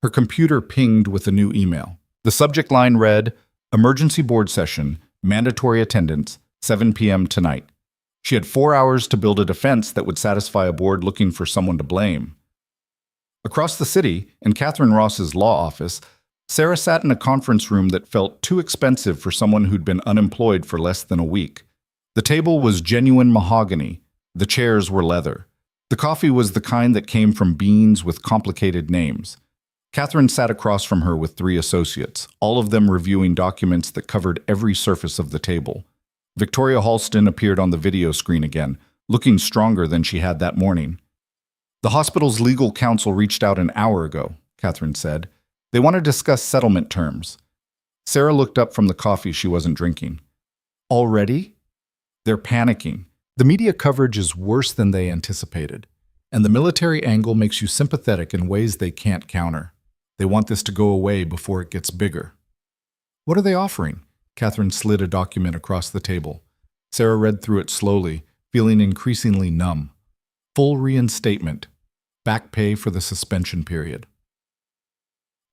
Her computer pinged with a new email. The subject line read, "Emergency board session, mandatory attendance, 7 p.m. tonight." She had 4 hours to build a defense that would satisfy a board looking for someone to blame. Across the city, in Catherine Ross's law office, Sarah sat in a conference room that felt too expensive for someone who'd been unemployed for less than a week. The table was genuine mahogany. The chairs were leather. The coffee was the kind that came from beans with complicated names. Catherine sat across from her with 3 associates, all of them reviewing documents that covered every surface of the table. Victoria Halston appeared on the video screen again, looking stronger than she had that morning. "The hospital's legal counsel reached out an hour ago," Catherine said. "They want to discuss settlement terms." Sarah looked up from the coffee she wasn't drinking. "Already?" "They're panicking. The media coverage is worse than they anticipated, and the military angle makes you sympathetic in ways they can't counter. They want this to go away before it gets bigger." "What are they offering?" Catherine slid a document across the table. Sarah read through it slowly, feeling increasingly numb. Full reinstatement. Back pay for the suspension period.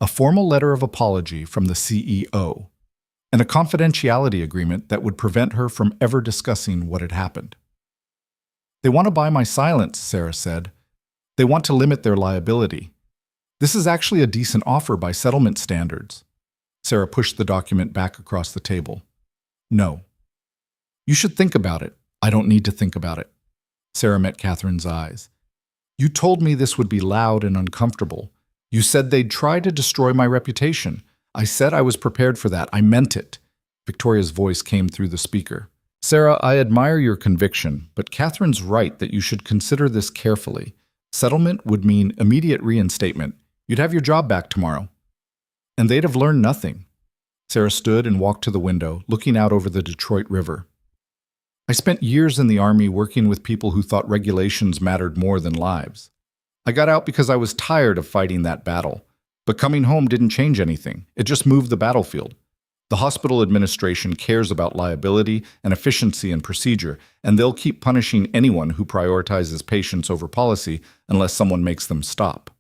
A formal letter of apology from the CEO, and a confidentiality agreement that would prevent her from ever discussing what had happened. "They want to buy my silence," Sarah said. "They want to limit their liability. This is actually a decent offer by settlement standards." Sarah pushed the document back across the table. "No. You should think about it." "I don't need to think about it." Sarah met Catherine's eyes. "You told me this would be loud and uncomfortable. You said they'd try to destroy my reputation. I said I was prepared for that. I meant it." Victoria's voice came through the speaker. "Sarah, I admire your conviction, but Catherine's right that you should consider this carefully. Settlement would mean immediate reinstatement. You'd have your job back tomorrow. And they'd have learned nothing." Sarah stood and walked to the window, looking out over the Detroit River. "I spent years in the Army working with people who thought regulations mattered more than lives. I got out because I was tired of fighting that battle. But coming home didn't change anything. It just moved the battlefield. The hospital administration cares about liability and efficiency and procedure, and they'll keep punishing anyone who prioritizes patients over policy unless someone makes them stop."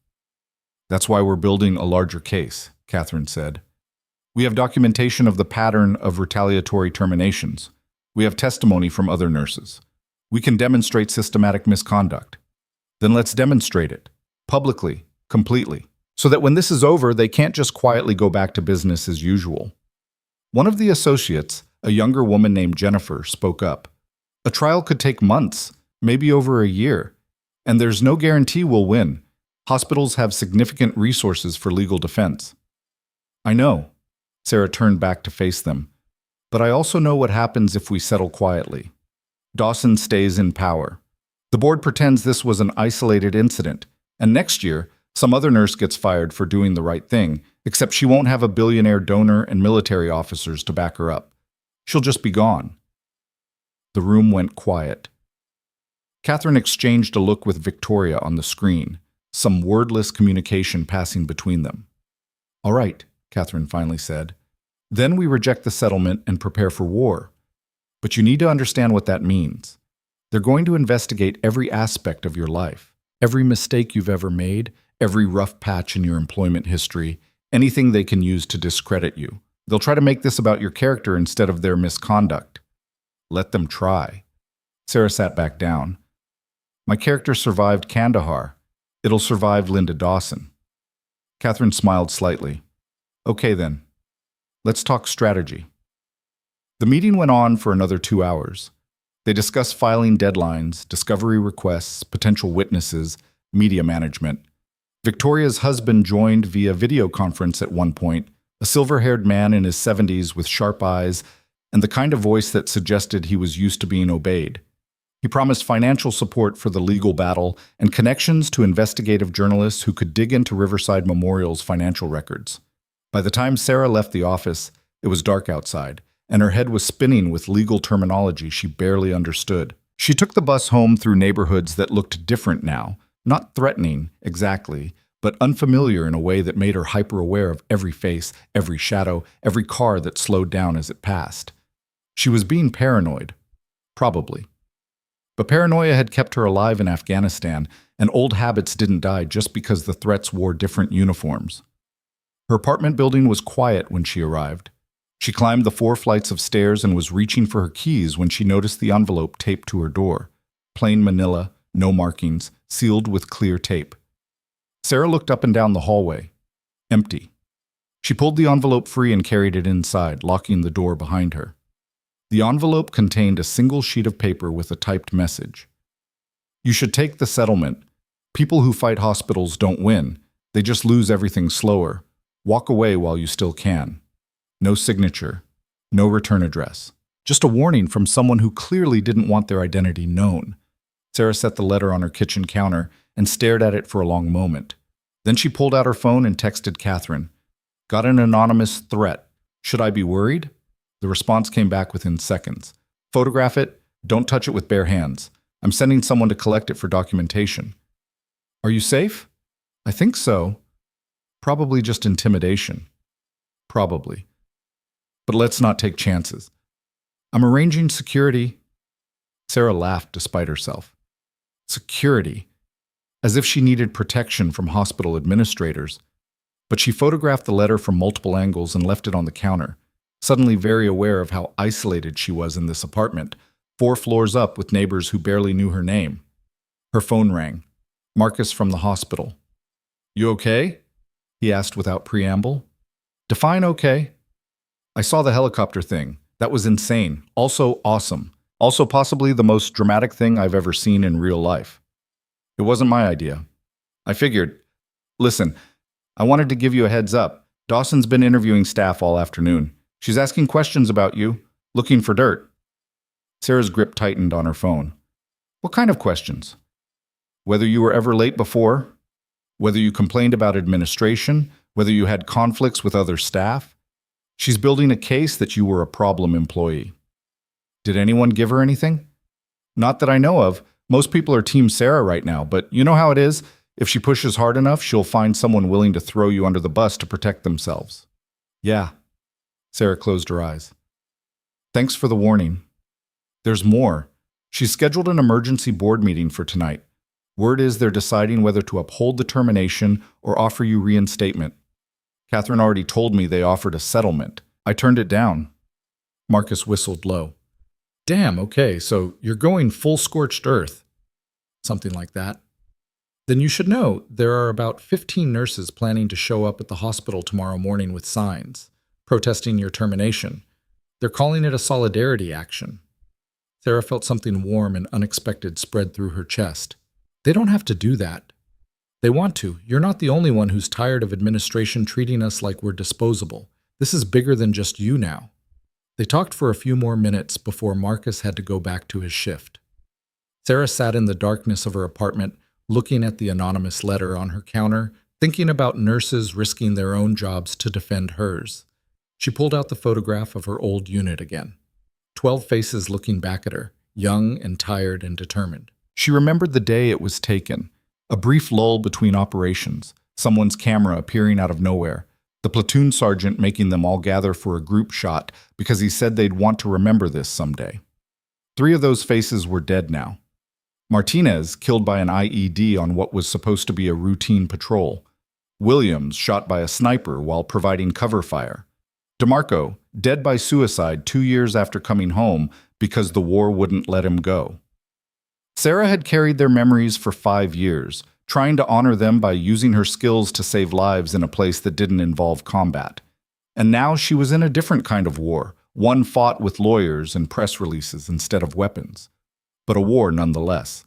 "That's why we're building a larger case," Catherine said. "We have documentation of the pattern of retaliatory terminations. We have testimony from other nurses. We can demonstrate systematic misconduct. Then let's demonstrate it, publicly, completely, so that when this is over, they can't just quietly go back to business as usual." One of the associates, a younger woman named Jennifer, spoke up. "A trial could take months, maybe over a year, and there's no guarantee we'll win. Hospitals have significant resources for legal defense." "I know." Sarah turned back to face them. "But I also know what happens if we settle quietly. Dawson stays in power. The board pretends this was an isolated incident, and next year, some other nurse gets fired for doing the right thing, except she won't have a billionaire donor and military officers to back her up. She'll just be gone." The room went quiet. Catherine exchanged a look with Victoria on the screen, some wordless communication passing between them. "All right," Catherine finally said. "Then we reject the settlement and prepare for war. But you need to understand what that means. They're going to investigate every aspect of your life, every mistake you've ever made, every rough patch in your employment history, anything they can use to discredit you. They'll try to make this about your character instead of their misconduct." "Let them try." Sarah sat back down. "My character survived Kandahar. It'll survive Linda Dawson." Catherine smiled slightly. "Okay then. Let's talk strategy." The meeting went on for another 2 hours. They discussed filing deadlines, discovery requests, potential witnesses, media management. Victoria's husband joined via video conference at one point, a silver-haired man in his 70s with sharp eyes and the kind of voice that suggested he was used to being obeyed. He promised financial support for the legal battle and connections to investigative journalists who could dig into Riverside Memorial's financial records. By the time Sarah left the office, it was dark outside, and her head was spinning with legal terminology she barely understood. She took the bus home through neighborhoods that looked different now, not threatening, exactly, but unfamiliar in a way that made her hyper-aware of every face, every shadow, every car that slowed down as it passed. She was being paranoid. Probably. But paranoia had kept her alive in Afghanistan, and old habits didn't die just because the threats wore different uniforms. Her apartment building was quiet when she arrived. She climbed the 4 flights of stairs and was reaching for her keys when she noticed the envelope taped to her door. Plain manila, no markings, sealed with clear tape. Sarah looked up and down the hallway. Empty. She pulled the envelope free and carried it inside, locking the door behind her. The envelope contained a single sheet of paper with a typed message. You should take the settlement. People who fight hospitals don't win. They just lose everything slower. Walk away while you still can. No signature. No return address. Just a warning from someone who clearly didn't want their identity known. Sarah set the letter on her kitchen counter and stared at it for a long moment. Then she pulled out her phone and texted Catherine. Got an anonymous threat. Should I be worried? The response came back within seconds. Photograph it. Don't touch it with bare hands. I'm sending someone to collect it for documentation. Are you safe? I think so. Probably just intimidation. Probably. But let's not take chances. I'm arranging security. Sarah laughed despite herself. Security. As if she needed protection from hospital administrators. But she photographed the letter from multiple angles and left it on the counter, suddenly very aware of how isolated she was in this apartment, 4 floors up with neighbors who barely knew her name. Her phone rang. Marcus from the hospital. You okay? He asked without preamble. Define okay. I saw the helicopter thing. That was insane. Also awesome. Also possibly the most dramatic thing I've ever seen in real life. It wasn't my idea. I figured, listen, I wanted to give you a heads up. Dawson's been interviewing staff all afternoon. She's asking questions about you, looking for dirt. Sarah's grip tightened on her phone. What kind of questions? Whether you were ever late before, whether you complained about administration, whether you had conflicts with other staff. She's building a case that you were a problem employee. Did anyone give her anything? Not that I know of. Most people are Team Sarah right now, but you know how it is. If she pushes hard enough, she'll find someone willing to throw you under the bus to protect themselves. Yeah. Sarah closed her eyes. Thanks for the warning. There's more. She's scheduled an emergency board meeting for tonight. Word is they're deciding whether to uphold the termination or offer you reinstatement. Catherine already told me they offered a settlement. I turned it down. Marcus whistled low. Damn, okay, so you're going full scorched earth. Something like that. Then you should know there are about 15 nurses planning to show up at the hospital tomorrow morning with signs, protesting your termination. They're calling it a solidarity action. Sarah felt something warm and unexpected spread through her chest. They don't have to do that. They want to. You're not the only one who's tired of administration treating us like we're disposable. This is bigger than just you now. They talked for a few more minutes before Marcus had to go back to his shift. Sarah sat in the darkness of her apartment, looking at the anonymous letter on her counter, thinking about nurses risking their own jobs to defend hers. She pulled out the photograph of her old unit again. 12 faces looking back at her, young and tired and determined. She remembered the day it was taken, a brief lull between operations, someone's camera appearing out of nowhere, the platoon sergeant making them all gather for a group shot because he said they'd want to remember this someday. 3 of those faces were dead now. Martinez, killed by an IED on what was supposed to be a routine patrol. Williams, shot by a sniper while providing cover fire. DeMarco, dead by suicide 2 years after coming home because the war wouldn't let him go. Sarah had carried their memories for 5 years, trying to honor them by using her skills to save lives in a place that didn't involve combat. And now she was in a different kind of war, one fought with lawyers and press releases instead of weapons. But a war nonetheless.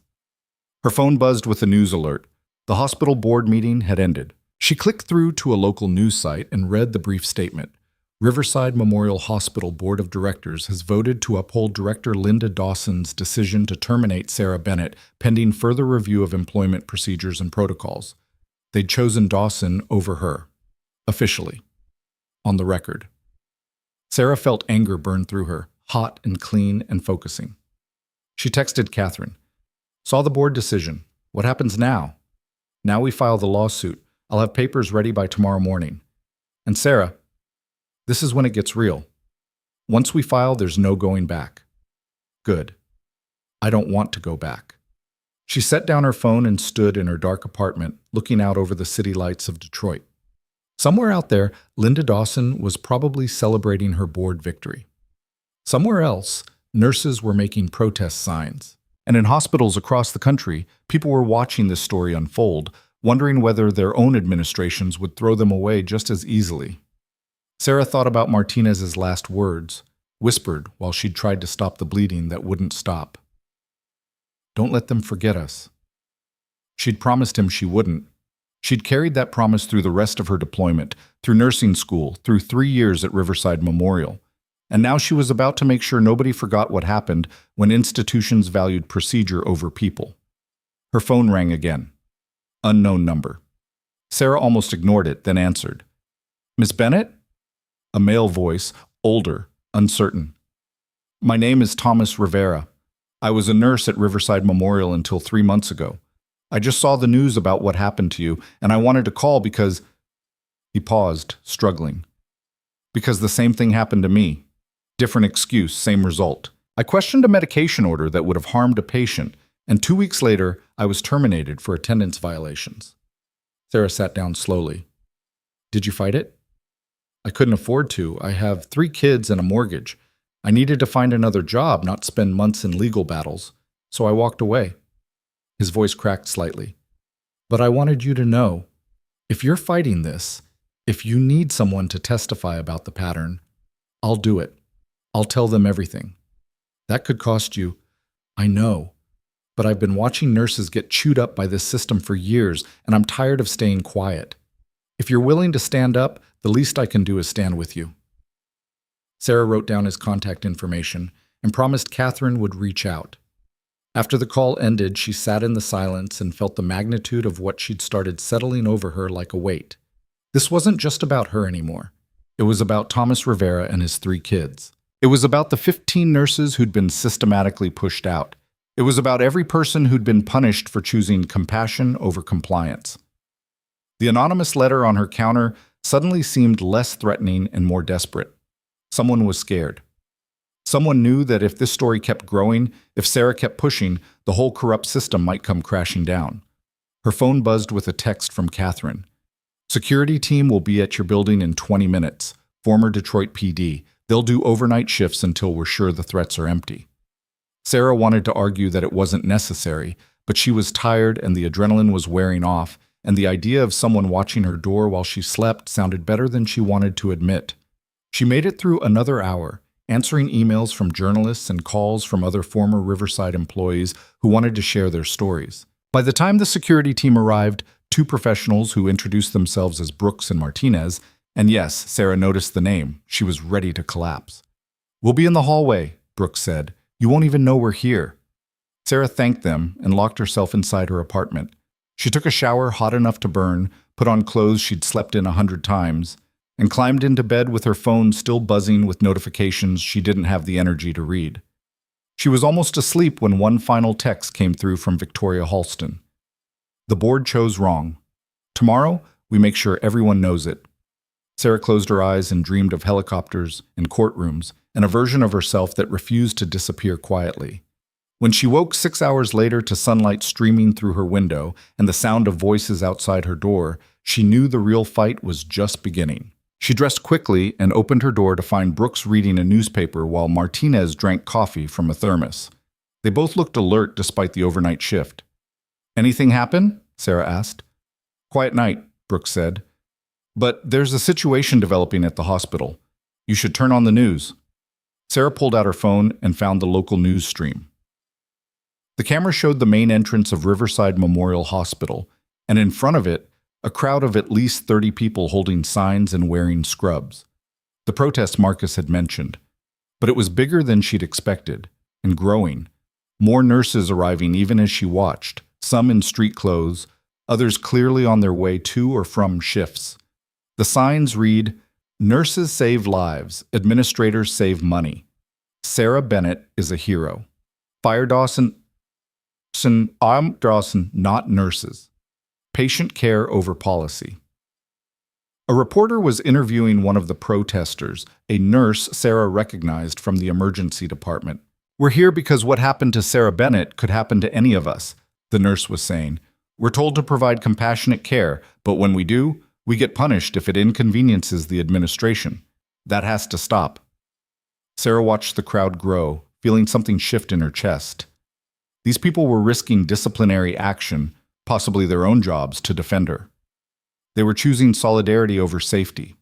Her phone buzzed with a news alert. The hospital board meeting had ended. She clicked through to a local news site and read the brief statement. Riverside Memorial Hospital Board of Directors has voted to uphold Director Linda Dawson's decision to terminate Sarah Bennett pending further review of employment procedures and protocols. They'd chosen Dawson over her. Officially. On the record. Sarah felt anger burn through her, hot and clean and focusing. She texted Catherine. Saw the board decision. What happens now? Now we file the lawsuit. I'll have papers ready by tomorrow morning. And Sarah, this is when it gets real. Once we file, there's no going back. Good. I don't want to go back. She set down her phone and stood in her dark apartment, looking out over the city lights of Detroit. Somewhere out there, Linda Dawson was probably celebrating her board victory. Somewhere else, nurses were making protest signs. And in hospitals across the country, people were watching this story unfold, wondering whether their own administrations would throw them away just as easily. Sarah thought about Martinez's last words, whispered while she'd tried to stop the bleeding that wouldn't stop. Don't let them forget us. She'd promised him she wouldn't. She'd carried that promise through the rest of her deployment, through nursing school, through 3 years at Riverside Memorial. And now she was about to make sure nobody forgot what happened when institutions valued procedure over people. Her phone rang again. Unknown number. Sarah almost ignored it, then answered. Miss Bennett? A male voice, older, uncertain. My name is Thomas Rivera. I was a nurse at Riverside Memorial until 3 months ago. I just saw the news about what happened to you, and I wanted to call because... He paused, struggling. Because the same thing happened to me. Different excuse, same result. I questioned a medication order that would have harmed a patient, and 2 weeks later, I was terminated for attendance violations. Sarah sat down slowly. Did you fight it? I couldn't afford to. I have 3 kids and a mortgage. I needed to find another job, not spend months in legal battles. So I walked away. His voice cracked slightly. But I wanted you to know, if you're fighting this, if you need someone to testify about the pattern, I'll do it. I'll tell them everything. That could cost you. I know. But I've been watching nurses get chewed up by this system for years, and I'm tired of staying quiet. If you're willing to stand up, the least I can do is stand with you. Sarah wrote down his contact information and promised Catherine would reach out. After the call ended, she sat in the silence and felt the magnitude of what she'd started settling over her like a weight. This wasn't just about her anymore. It was about Thomas Rivera and his 3 kids. It was about the 15 nurses who'd been systematically pushed out. It was about every person who'd been punished for choosing compassion over compliance. The anonymous letter on her counter suddenly seemed less threatening and more desperate. Someone was scared. Someone knew that if this story kept growing, if Sarah kept pushing, the whole corrupt system might come crashing down. Her phone buzzed with a text from Catherine. Security team will be at your building in 20 minutes. Former Detroit PD. They'll do overnight shifts until we're sure the threats are empty. Sarah wanted to argue that it wasn't necessary, but she was tired and the adrenaline was wearing off, and the idea of someone watching her door while she slept sounded better than she wanted to admit. She made it through another hour, answering emails from journalists and calls from other former Riverside employees who wanted to share their stories. By the time the security team arrived, 2 professionals who introduced themselves as Brooks and Martinez, and yes, Sarah noticed the name. She was ready to collapse. We'll be in the hallway, Brooks said. You won't even know we're here. Sarah thanked them and locked herself inside her apartment. She took a shower hot enough to burn, put on clothes she'd slept in 100 times, and climbed into bed with her phone still buzzing with notifications she didn't have the energy to read. She was almost asleep when one final text came through from Victoria Halston. The board chose wrong. Tomorrow, we make sure everyone knows it. Sarah closed her eyes and dreamed of helicopters and courtrooms and a version of herself that refused to disappear quietly. When she woke 6 hours later to sunlight streaming through her window and the sound of voices outside her door, she knew the real fight was just beginning. She dressed quickly and opened her door to find Brooks reading a newspaper while Martinez drank coffee from a thermos. They both looked alert despite the overnight shift. Anything happen? Sarah asked. Quiet night, Brooks said. But there's a situation developing at the hospital. You should turn on the news. Sarah pulled out her phone and found the local news stream. The camera showed the main entrance of Riverside Memorial Hospital, and in front of it, a crowd of at least 30 people holding signs and wearing scrubs. The protest Marcus had mentioned. But it was bigger than she'd expected, and growing. More nurses arriving even as she watched, some in street clothes, others clearly on their way to or from shifts. The signs read, Nurses save lives, administrators save money. Sarah Bennett is a hero. Fire Dawson, I'm Dawson, not nurses. Patient care over policy. A reporter was interviewing one of the protesters, a nurse Sarah recognized from the emergency department. We're here because what happened to Sarah Bennett could happen to any of us, the nurse was saying. We're told to provide compassionate care, but when we do, we get punished if it inconveniences the administration. That has to stop. Sarah watched the crowd grow, feeling something shift in her chest. These people were risking disciplinary action, possibly their own jobs, to defend her. They were choosing solidarity over safety.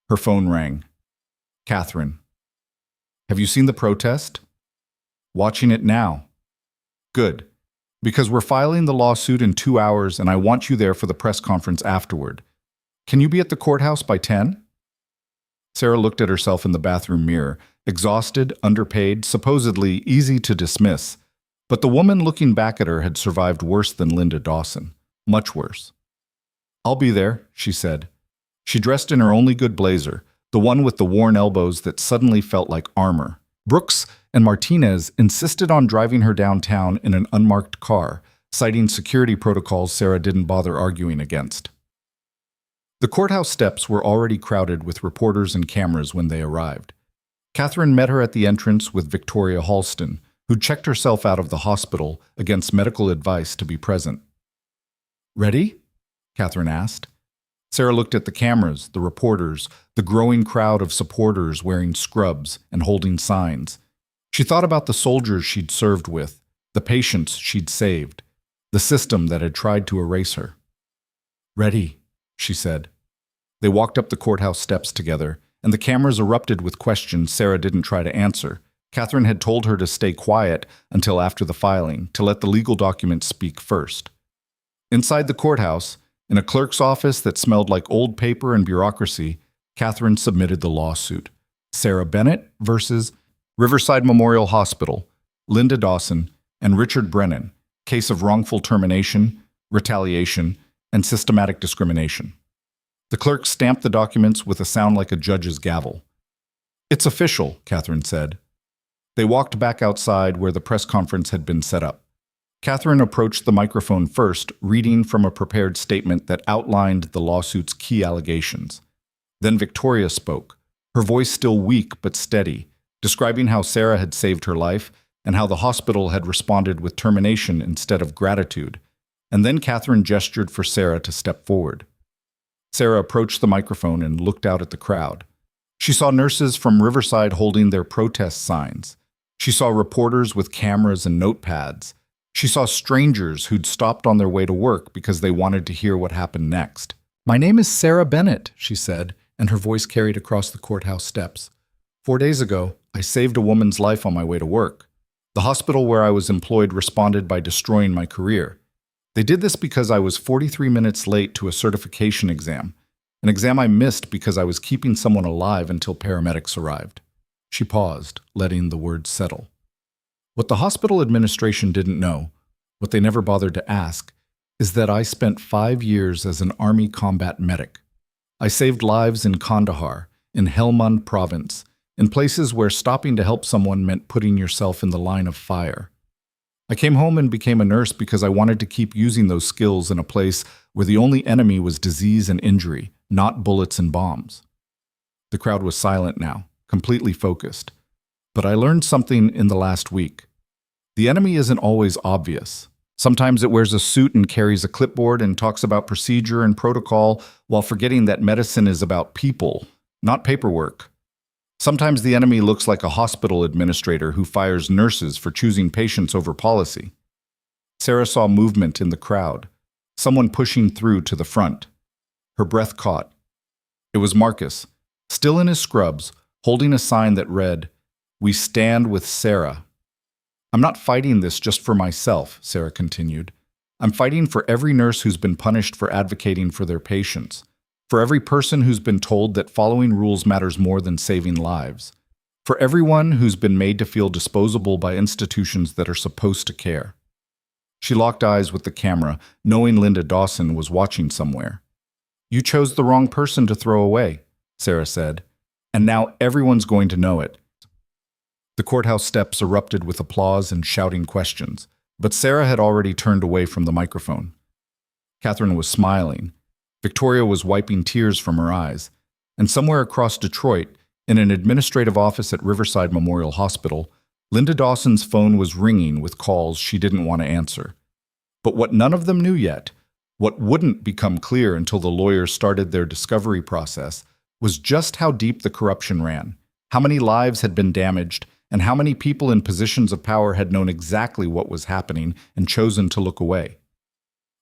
Her phone rang. Catherine. Have you seen the protest? Watching it now. Good. Because we're filing the lawsuit in 2 hours and I want you there for the press conference afterward. Can you be at the courthouse by 10? Sarah looked at herself in the bathroom mirror, exhausted, underpaid, supposedly easy to dismiss. But the woman looking back at her had survived worse than Linda Dawson. Much worse. I'll be there, she said. She dressed in her only good blazer, the one with the worn elbows that suddenly felt like armor. Brooks and Martinez insisted on driving her downtown in an unmarked car, citing security protocols Sarah didn't bother arguing against. The courthouse steps were already crowded with reporters and cameras when they arrived. Catherine met her at the entrance with Victoria Halston, who checked herself out of the hospital against medical advice to be present. Ready? Catherine asked. Sarah looked at the cameras, the reporters, the growing crowd of supporters wearing scrubs and holding signs. She thought about the soldiers she'd served with, the patients she'd saved, the system that had tried to erase her. Ready, she said. They walked up the courthouse steps together, and the cameras erupted with questions Sarah didn't try to answer. Catherine had told her to stay quiet until after the filing, to let the legal documents speak first. Inside the courthouse, in a clerk's office that smelled like old paper and bureaucracy, Catherine submitted the lawsuit. Sarah Bennett versus Riverside Memorial Hospital, Linda Dawson, and Richard Brennan, case of wrongful termination, retaliation, and systematic discrimination. The clerk stamped the documents with a sound like a judge's gavel. It's official, Catherine said. They walked back outside where the press conference had been set up. Catherine approached the microphone first, reading from a prepared statement that outlined the lawsuit's key allegations. Then Victoria spoke, her voice still weak but steady, describing how Sarah had saved her life and how the hospital had responded with termination instead of gratitude. And then Catherine gestured for Sarah to step forward. Sarah approached the microphone and looked out at the crowd. She saw nurses from Riverside holding their protest signs. She saw reporters with cameras and notepads. She saw strangers who'd stopped on their way to work because they wanted to hear what happened next. "My name is Sarah Bennett," she said, and her voice carried across the courthouse steps. 4 days ago, I saved a woman's life on my way to work. The hospital where I was employed responded by destroying my career. They did this because I was 43 minutes late to a certification exam, an exam I missed because I was keeping someone alive until paramedics arrived. She paused, letting the words settle. What the hospital administration didn't know, what they never bothered to ask, is that I spent 5 years as an army combat medic. I saved lives in Kandahar, in Helmand province, in places where stopping to help someone meant putting yourself in the line of fire. I came home and became a nurse because I wanted to keep using those skills in a place where the only enemy was disease and injury, not bullets and bombs. The crowd was silent now, completely focused. But I learned something in the last week. The enemy isn't always obvious. Sometimes it wears a suit and carries a clipboard and talks about procedure and protocol while forgetting that medicine is about people, not paperwork. Sometimes the enemy looks like a hospital administrator who fires nurses for choosing patients over policy. Sarah saw movement in the crowd, someone pushing through to the front. Her breath caught. It was Marcus, still in his scrubs, holding a sign that read, "We stand with Sarah." "I'm not fighting this just for myself," Sarah continued. "I'm fighting for every nurse who's been punished for advocating for their patients, for every person who's been told that following rules matters more than saving lives, for everyone who's been made to feel disposable by institutions that are supposed to care." She locked eyes with the camera, knowing Linda Dawson was watching somewhere. "You chose the wrong person to throw away," Sarah said, "and now everyone's going to know it." The courthouse steps erupted with applause and shouting questions, but Sarah had already turned away from the microphone. Catherine was smiling. Victoria was wiping tears from her eyes. And somewhere across Detroit, in an administrative office at Riverside Memorial Hospital, Linda Dawson's phone was ringing with calls she didn't want to answer. But what none of them knew yet, what wouldn't become clear until the lawyers started their discovery process, was just how deep the corruption ran, how many lives had been damaged, and how many people in positions of power had known exactly what was happening and chosen to look away.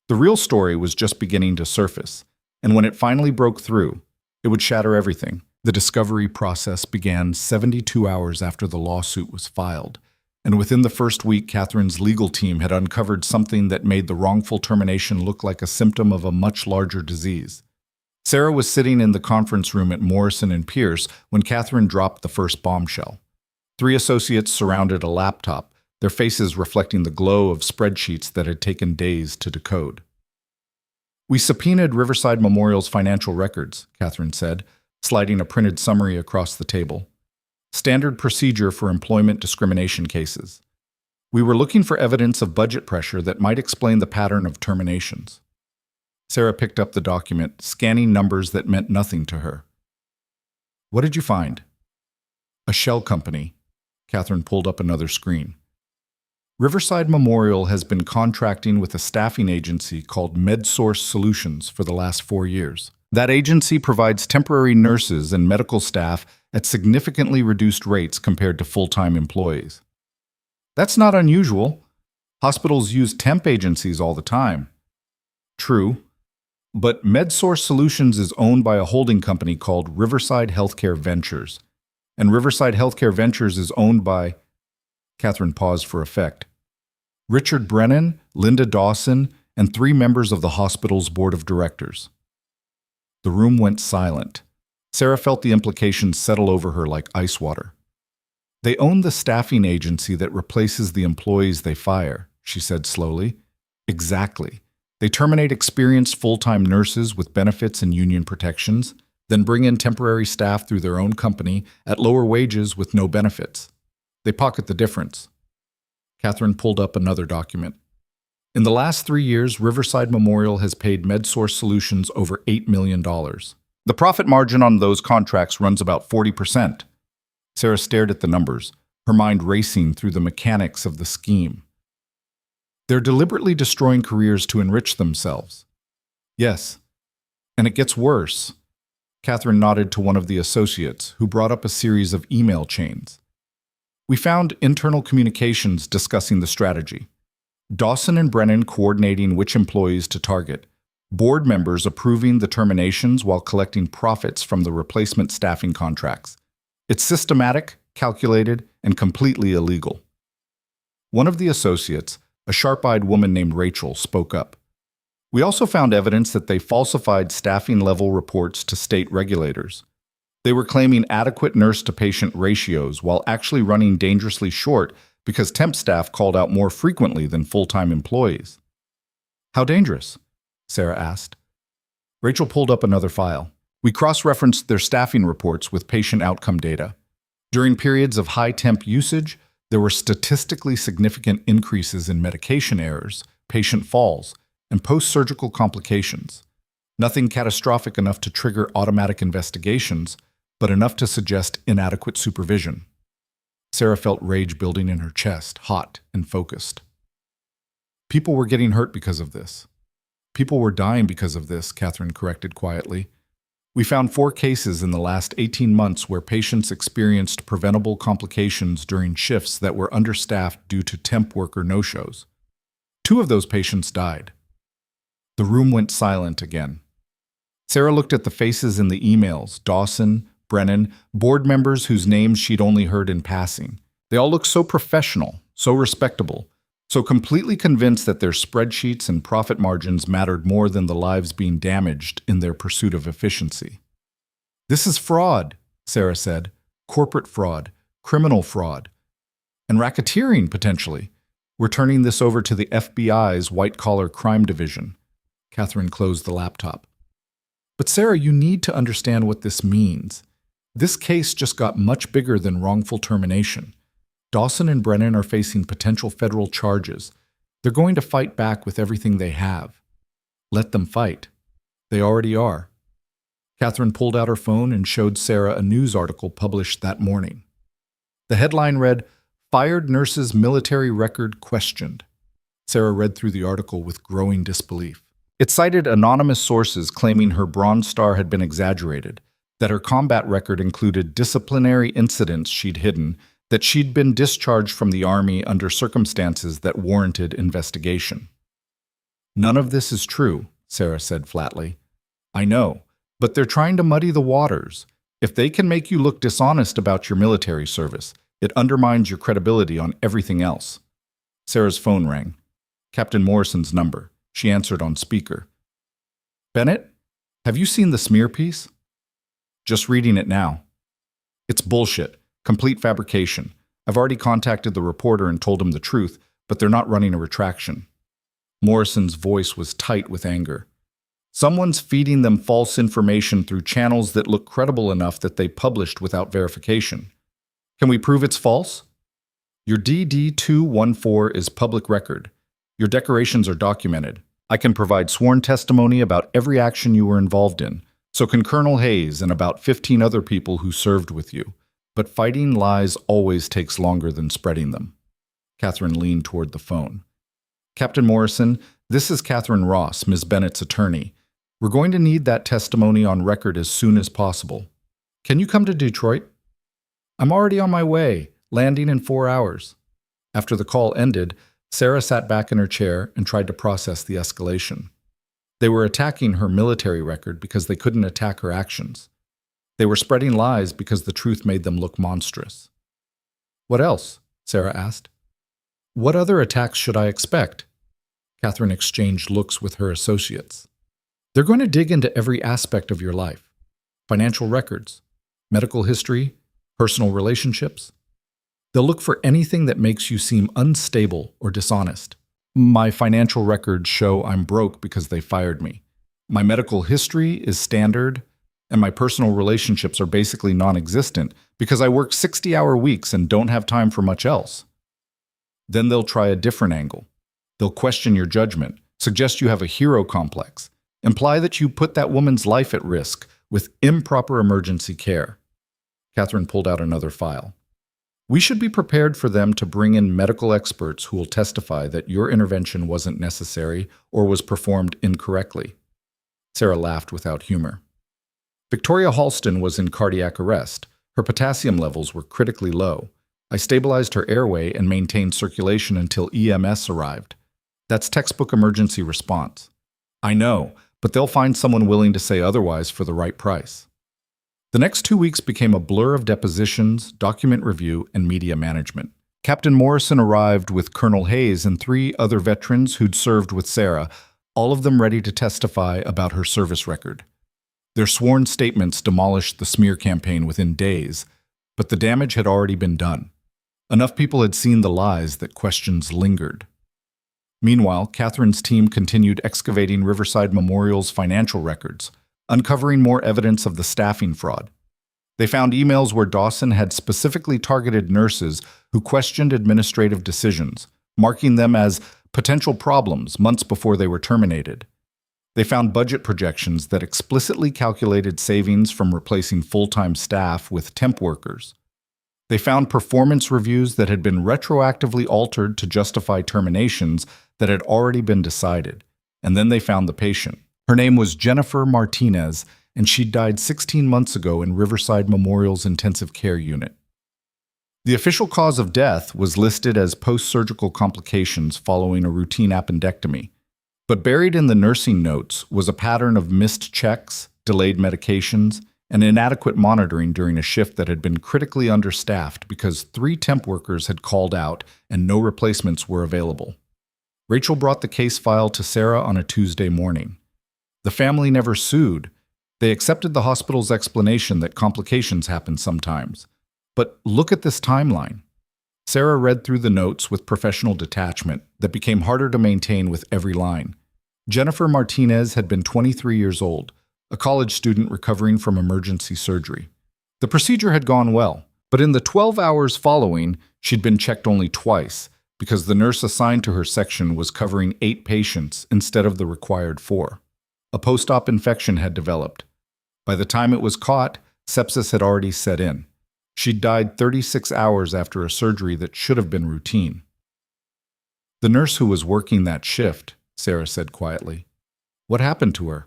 The real story was just beginning to surface, and when it finally broke through, it would shatter everything. The discovery process began 72 hours after the lawsuit was filed, and within the first week, Catherine's legal team had uncovered something that made the wrongful termination look like a symptom of a much larger disease. Sarah was sitting in the conference room at Morrison and Pierce when Catherine dropped the first bombshell. 3 associates surrounded a laptop, their faces reflecting the glow of spreadsheets that had taken days to decode. "We subpoenaed Riverside Memorial's financial records," Catherine said, sliding a printed summary across the table. "Standard procedure for employment discrimination cases. We were looking for evidence of budget pressure that might explain the pattern of terminations." Sarah picked up the document, scanning numbers that meant nothing to her. "What did you find?" "A shell company." Catherine pulled up another screen. "Riverside Memorial has been contracting with a staffing agency called MedSource Solutions for the last 4 years. That agency provides temporary nurses and medical staff at significantly reduced rates compared to full-time employees." "That's not unusual. Hospitals use temp agencies all the time." "True. But MedSource Solutions is owned by a holding company called Riverside Healthcare Ventures. And Riverside Healthcare Ventures is owned by—" Catherine paused for effect. "Richard Brennan, Linda Dawson, and 3 members of the hospital's board of directors." The room went silent. Sarah felt the implications settle over her like ice water. "They own the staffing agency that replaces the employees they fire," she said slowly. "Exactly. They terminate experienced full-time nurses with benefits and union protections, then bring in temporary staff through their own company at lower wages with no benefits. They pocket the difference." Catherine pulled up another document. "In the last 3 years, Riverside Memorial has paid MedSource Solutions over $8 million. The profit margin on those contracts runs about 40%. Sarah stared at the numbers, her mind racing through the mechanics of the scheme. "They're deliberately destroying careers to enrich themselves." "Yes. And it gets worse." Catherine nodded to one of the associates, who brought up a series of email chains. "We found internal communications discussing the strategy. Dawson and Brennan coordinating which employees to target. Board members approving the terminations while collecting profits from the replacement staffing contracts. It's systematic, calculated, and completely illegal." One of the associates, a sharp-eyed woman named Rachel, spoke up. "We also found evidence that they falsified staffing-level reports to state regulators. They were claiming adequate nurse-to-patient ratios while actually running dangerously short because temp staff called out more frequently than full-time employees." "How dangerous?" Sarah asked. Rachel pulled up another file. "We cross-referenced their staffing reports with patient outcome data. During periods of high temp usage, there were statistically significant increases in medication errors, patient falls, and post-surgical complications. Nothing catastrophic enough to trigger automatic investigations, but enough to suggest inadequate supervision." Sarah felt rage building in her chest, hot and focused. "People were getting hurt because of this." "People were dying because of this," Catherine corrected quietly. "We found 4 cases in the last 18 months where patients experienced preventable complications during shifts that were understaffed due to temp worker no-shows. 2 of those patients died." The room went silent again. Sarah looked at the faces in the emails, Dawson, Brennan, board members whose names she'd only heard in passing. They all looked so professional, so respectable, so completely convinced that their spreadsheets and profit margins mattered more than the lives being damaged in their pursuit of efficiency. "This is fraud," Sarah said. "Corporate fraud, criminal fraud, and racketeering, potentially. We're turning this over to the FBI's white-collar crime division." Catherine closed the laptop. "But Sarah, you need to understand what this means. This case just got much bigger than wrongful termination. Dawson and Brennan are facing potential federal charges. They're going to fight back with everything they have. Let them fight. They already are." Catherine pulled out her phone and showed Sarah a news article published that morning. The headline read, "Fired Nurses' Military Record Questioned." Sarah read through the article with growing disbelief. It cited anonymous sources claiming her Bronze Star had been exaggerated, that her combat record included disciplinary incidents she'd hidden, that she'd been discharged from the Army under circumstances that warranted investigation. "None of this is true," Sarah said flatly. "I know, but they're trying to muddy the waters. If they can make you look dishonest about your military service, it undermines your credibility on everything else. Sarah's phone rang. Captain Morrison's number. She answered on speaker. Bennett, have you seen the smear piece? Just reading it now. It's bullshit. Complete fabrication. I've already contacted the reporter and told him the truth, but they're not running a retraction. Morrison's voice was tight with anger. Someone's feeding them false information through channels that look credible enough that they published without verification. Can we prove it's false? Your DD-214 is public record. Your decorations are documented. I can provide sworn testimony about every action you were involved in. So can Colonel Hayes and about 15 other people who served with you. But fighting lies always takes longer than spreading them. Catherine leaned toward the phone. Captain Morrison, this is Catherine Ross, Ms. Bennett's attorney. We're going to need that testimony on record as soon as possible. Can you come to Detroit? I'm already on my way, landing in 4 hours. After the call ended, Sarah sat back in her chair and tried to process the escalation. They were attacking her military record because they couldn't attack her actions. They were spreading lies because the truth made them look monstrous. What else? Sarah asked. What other attacks should I expect? Catherine exchanged looks with her associates. They're going to dig into every aspect of your life. Financial records, medical history, personal relationships. They'll look for anything that makes you seem unstable or dishonest. My financial records show I'm broke because they fired me. My medical history is standard, and my personal relationships are basically non-existent because I work 60-hour weeks and don't have time for much else. Then they'll try a different angle. They'll question your judgment, suggest you have a hero complex, imply that you put that woman's life at risk with improper emergency care. Catherine pulled out another file. We should be prepared for them to bring in medical experts who will testify that your intervention wasn't necessary or was performed incorrectly. Sarah laughed without humor. Victoria Halston was in cardiac arrest. Her potassium levels were critically low. I stabilized her airway and maintained circulation until EMS arrived. That's textbook emergency response. I know, but they'll find someone willing to say otherwise for the right price. The next 2 weeks became a blur of depositions, document review, and media management. Captain Morrison arrived with Colonel Hayes and 3 other veterans who'd served with Sarah, all of them ready to testify about her service record. Their sworn statements demolished the smear campaign within days, but the damage had already been done. Enough people had seen the lies that questions lingered. Meanwhile, Catherine's team continued excavating Riverside Memorial's financial records, uncovering more evidence of the staffing fraud. They found emails where Dawson had specifically targeted nurses who questioned administrative decisions, marking them as potential problems months before they were terminated. They found budget projections that explicitly calculated savings from replacing full-time staff with temp workers. They found performance reviews that had been retroactively altered to justify terminations that had already been decided. And then they found the patient. Her name was Jennifer Martinez, and she died 16 months ago in Riverside Memorial's intensive care unit. The official cause of death was listed as post-surgical complications following a routine appendectomy. But buried in the nursing notes was a pattern of missed checks, delayed medications, and inadequate monitoring during a shift that had been critically understaffed because 3 temp workers had called out and no replacements were available. Rachel brought the case file to Sarah on a Tuesday morning. The family never sued. They accepted the hospital's explanation that complications happen sometimes. But look at this timeline. Sarah read through the notes with professional detachment that became harder to maintain with every line. Jennifer Martinez had been 23 years old, a college student recovering from emergency surgery. The procedure had gone well, but in the 12 hours following, she'd been checked only twice because the nurse assigned to her section was covering 8 patients instead of the required 4. A post-op infection had developed. By the time it was caught, sepsis had already set in. She'd died 36 hours after a surgery that should have been routine. The nurse who was working that shift, Sarah said quietly. What happened to her?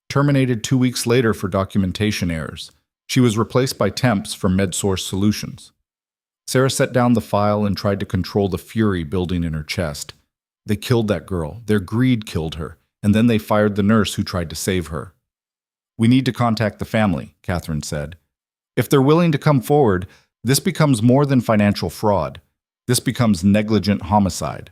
Terminated 2 weeks later for documentation errors. She was replaced by temps from MedSource Solutions. Sarah set down the file and tried to control the fury building in her chest. They killed that girl. Their greed killed her. And then they fired the nurse who tried to save her. We need to contact the family, Catherine said. If they're willing to come forward, this becomes more than financial fraud. This becomes negligent homicide.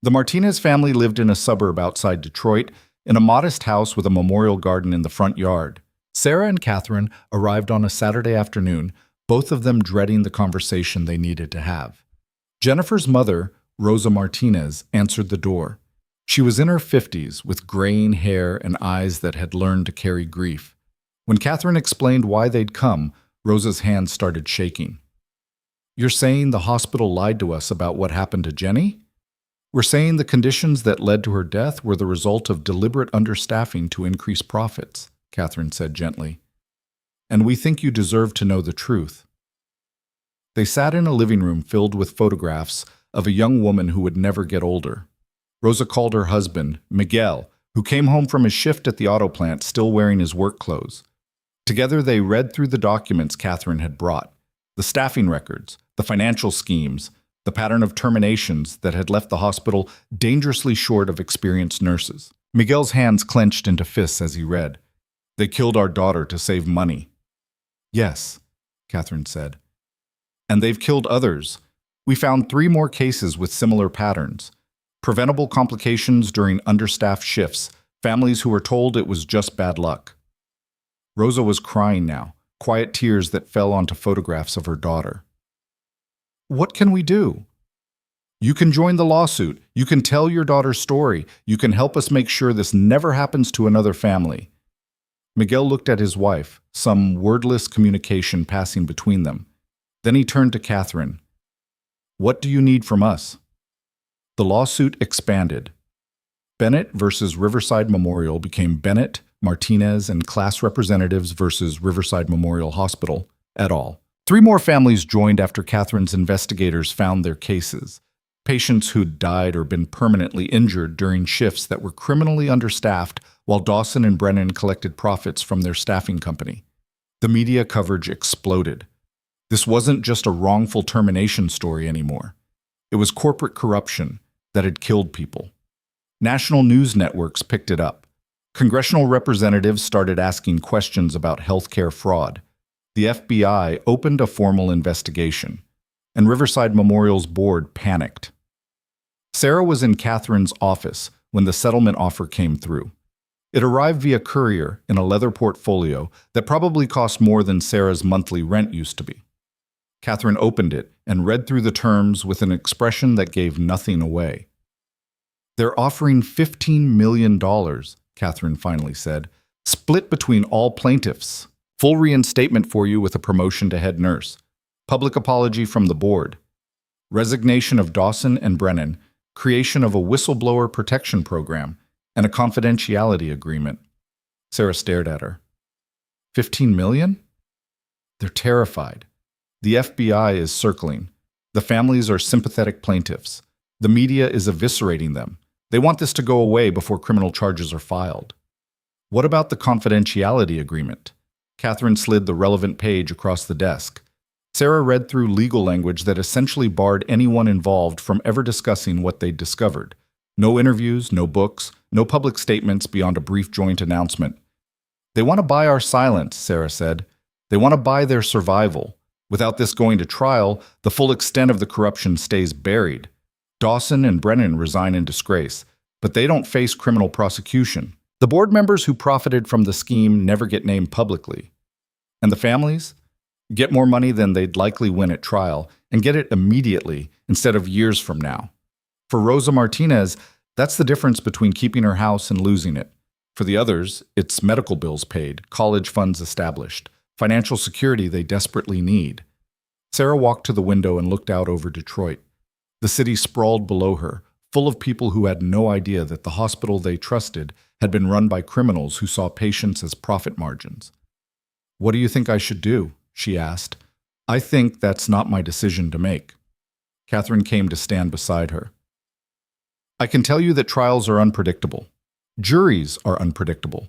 The Martinez family lived in a suburb outside Detroit, in a modest house with a memorial garden in the front yard. Sarah and Catherine arrived on a Saturday afternoon, both of them dreading the conversation they needed to have. Jennifer's mother, Rosa Martinez, answered the door. She was in her 50s, with graying hair and eyes that had learned to carry grief. When Catherine explained why they'd come, Rosa's hands started shaking. "You're saying the hospital lied to us about what happened to Jenny? We're saying the conditions that led to her death were the result of deliberate understaffing to increase profits," Catherine said gently. "And we think you deserve to know the truth." They sat in a living room filled with photographs of a young woman who would never get older. Rosa called her husband, Miguel, who came home from his shift at the auto plant still wearing his work clothes. Together they read through the documents Catherine had brought, the staffing records, the financial schemes, the pattern of terminations that had left the hospital dangerously short of experienced nurses. Miguel's hands clenched into fists as he read. "They killed our daughter to save money." "Yes," Catherine said. "And they've killed others. We found 3 more cases with similar patterns. Preventable complications during understaffed shifts, families who were told it was just bad luck." Rosa was crying now, quiet tears that fell onto photographs of her daughter. "What can we do?" "You can join the lawsuit. You can tell your daughter's story. You can help us make sure this never happens to another family." Miguel looked at his wife, some wordless communication passing between them. Then he turned to Catherine. "What do you need from us?" The lawsuit expanded. Bennett versus Riverside Memorial became Bennett, Martinez, and class representatives versus Riverside Memorial Hospital, et al. 3 more families joined after Catherine's investigators found their cases. Patients who'd died or been permanently injured during shifts that were criminally understaffed while Dawson and Brennan collected profits from their staffing company. The media coverage exploded. This wasn't just a wrongful termination story anymore. It was corporate corruption that had killed people. National news networks picked it up. Congressional representatives started asking questions about healthcare fraud. The FBI opened a formal investigation, and Riverside Memorial's board panicked. Sarah was in Catherine's office when the settlement offer came through. It arrived via courier in a leather portfolio that probably cost more than Sarah's monthly rent used to be. Catherine opened it and read through the terms with an expression that gave nothing away. "They're offering $15 million, Catherine finally said, "split between all plaintiffs. Full reinstatement for you with a promotion to head nurse. Public apology from the board. Resignation of Dawson and Brennan, creation of a whistleblower protection program, and a confidentiality agreement." Sarah stared at her. $15 million? They're terrified. The FBI is circling. The families are sympathetic plaintiffs. The media is eviscerating them. They want this to go away before criminal charges are filed. What about the confidentiality agreement? Catherine slid the relevant page across the desk. Sarah read through legal language that essentially barred anyone involved from ever discussing what they'd discovered. No interviews, no books, no public statements beyond a brief joint announcement. "They want to buy our silence," Sarah said. "They want to buy their survival. Without this going to trial, the full extent of the corruption stays buried. Dawson and Brennan resign in disgrace, but they don't face criminal prosecution. The board members who profited from the scheme never get named publicly. And the families? Get more money than they'd likely win at trial, and get it immediately instead of years from now. For Rosa Martinez, that's the difference between keeping her house and losing it. For the others, it's medical bills paid, college funds established, financial security they desperately need." Sarah walked to the window and looked out over Detroit. The city sprawled below her, full of people who had no idea that the hospital they trusted had been run by criminals who saw patients as profit margins. "What do you think I should do?" she asked. "I think that's not my decision to make." Catherine came to stand beside her. "I can tell you that trials are unpredictable. Juries are unpredictable.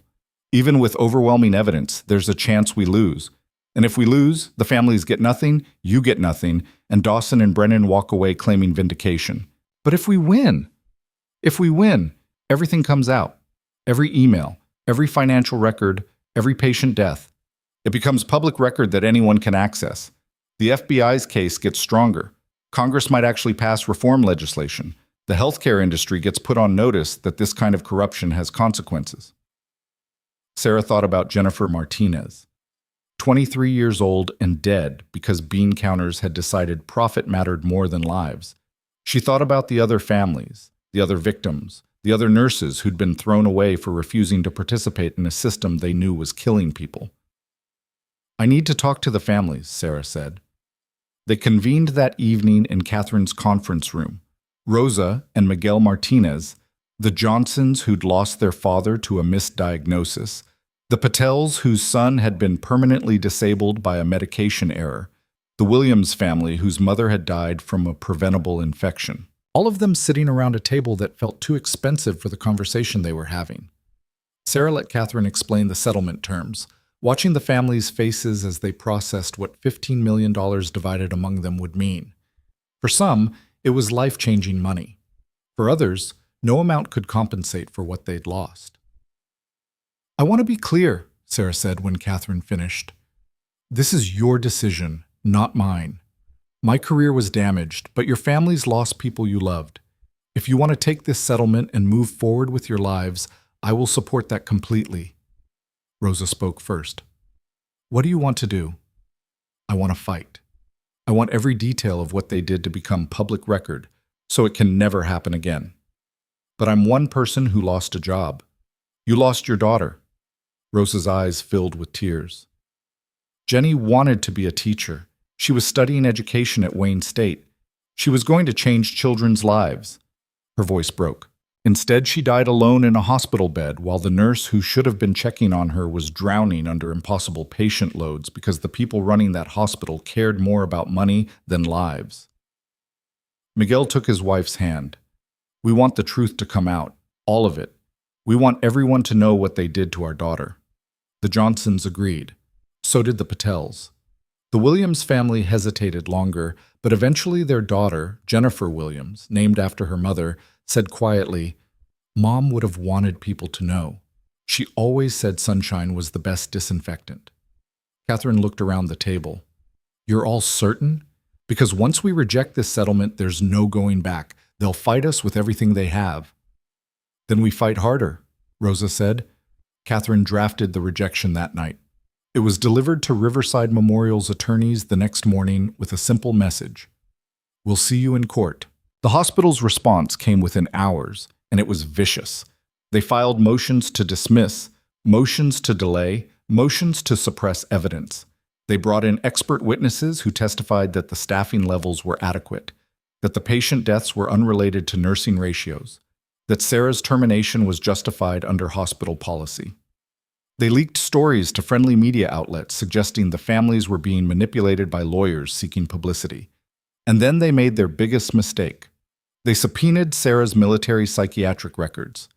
Even with overwhelming evidence, there's a chance we lose. And if we lose, the families get nothing, you get nothing, and Dawson and Brennan walk away claiming vindication. But if we win, everything comes out. Every email, every financial record, every patient death. It becomes public record that anyone can access. The FBI's case gets stronger. Congress might actually pass reform legislation. The healthcare industry gets put on notice that this kind of corruption has consequences. Sarah thought about Jennifer Martinez, 23 years old and dead because bean counters had decided profit mattered more than lives. She thought about the other families, the other victims, the other nurses who'd been thrown away for refusing to participate in a system they knew was killing people. "I need to talk to the families," Sarah said. They convened that evening in Catherine's conference room. Rosa and Miguel Martinez, the Johnsons who'd lost their father to a misdiagnosis, the Patels whose son had been permanently disabled by a medication error, the Williams family whose mother had died from a preventable infection. All of them sitting around a table that felt too expensive for the conversation they were having. Sarah let Catherine explain the settlement terms, watching the families' faces as they processed what $15 million divided among them would mean. For some, it was life-changing money. For others, no amount could compensate for what they'd lost. "I want to be clear," Sarah said when Catherine finished. "This is your decision, not mine. My career was damaged, but your families lost people you loved. If you want to take this settlement and move forward with your lives, I will support that completely." Rosa spoke first. "What do you want to do?" "I want to fight. I want every detail of what they did to become public record, so it can never happen again. But I'm one person who lost a job. You lost your daughter." Rosa's eyes filled with tears. "Jenny wanted to be a teacher. She was studying education at Wayne State. She was going to change children's lives." Her voice broke. Instead, she died alone in a hospital bed while the nurse who should have been checking on her was drowning under impossible patient loads because the people running that hospital cared more about money than lives. Miguel took his wife's hand. "We want the truth to come out, all of it. We want everyone to know what they did to our daughter." The Johnsons agreed. So did the Patels. The Williams family hesitated longer, but eventually their daughter, Jennifer Williams, named after her mother, said quietly, "Mom would have wanted people to know. She always said sunshine was the best disinfectant." Catherine looked around the table. "You're all certain? Because once we reject this settlement, there's no going back. They'll fight us with everything they have." "Then we fight harder," Rosa said. Catherine drafted the rejection that night. It was delivered to Riverside Memorial's attorneys the next morning with a simple message: "We'll see you in court." The hospital's response came within hours, and it was vicious. They filed motions to dismiss, motions to delay, motions to suppress evidence. They brought in expert witnesses who testified that the staffing levels were adequate, that the patient deaths were unrelated to nursing ratios, that Sarah's termination was justified under hospital policy. They leaked stories to friendly media outlets suggesting the families were being manipulated by lawyers seeking publicity. And then they made their biggest mistake. They subpoenaed Sarah's military psychiatric records.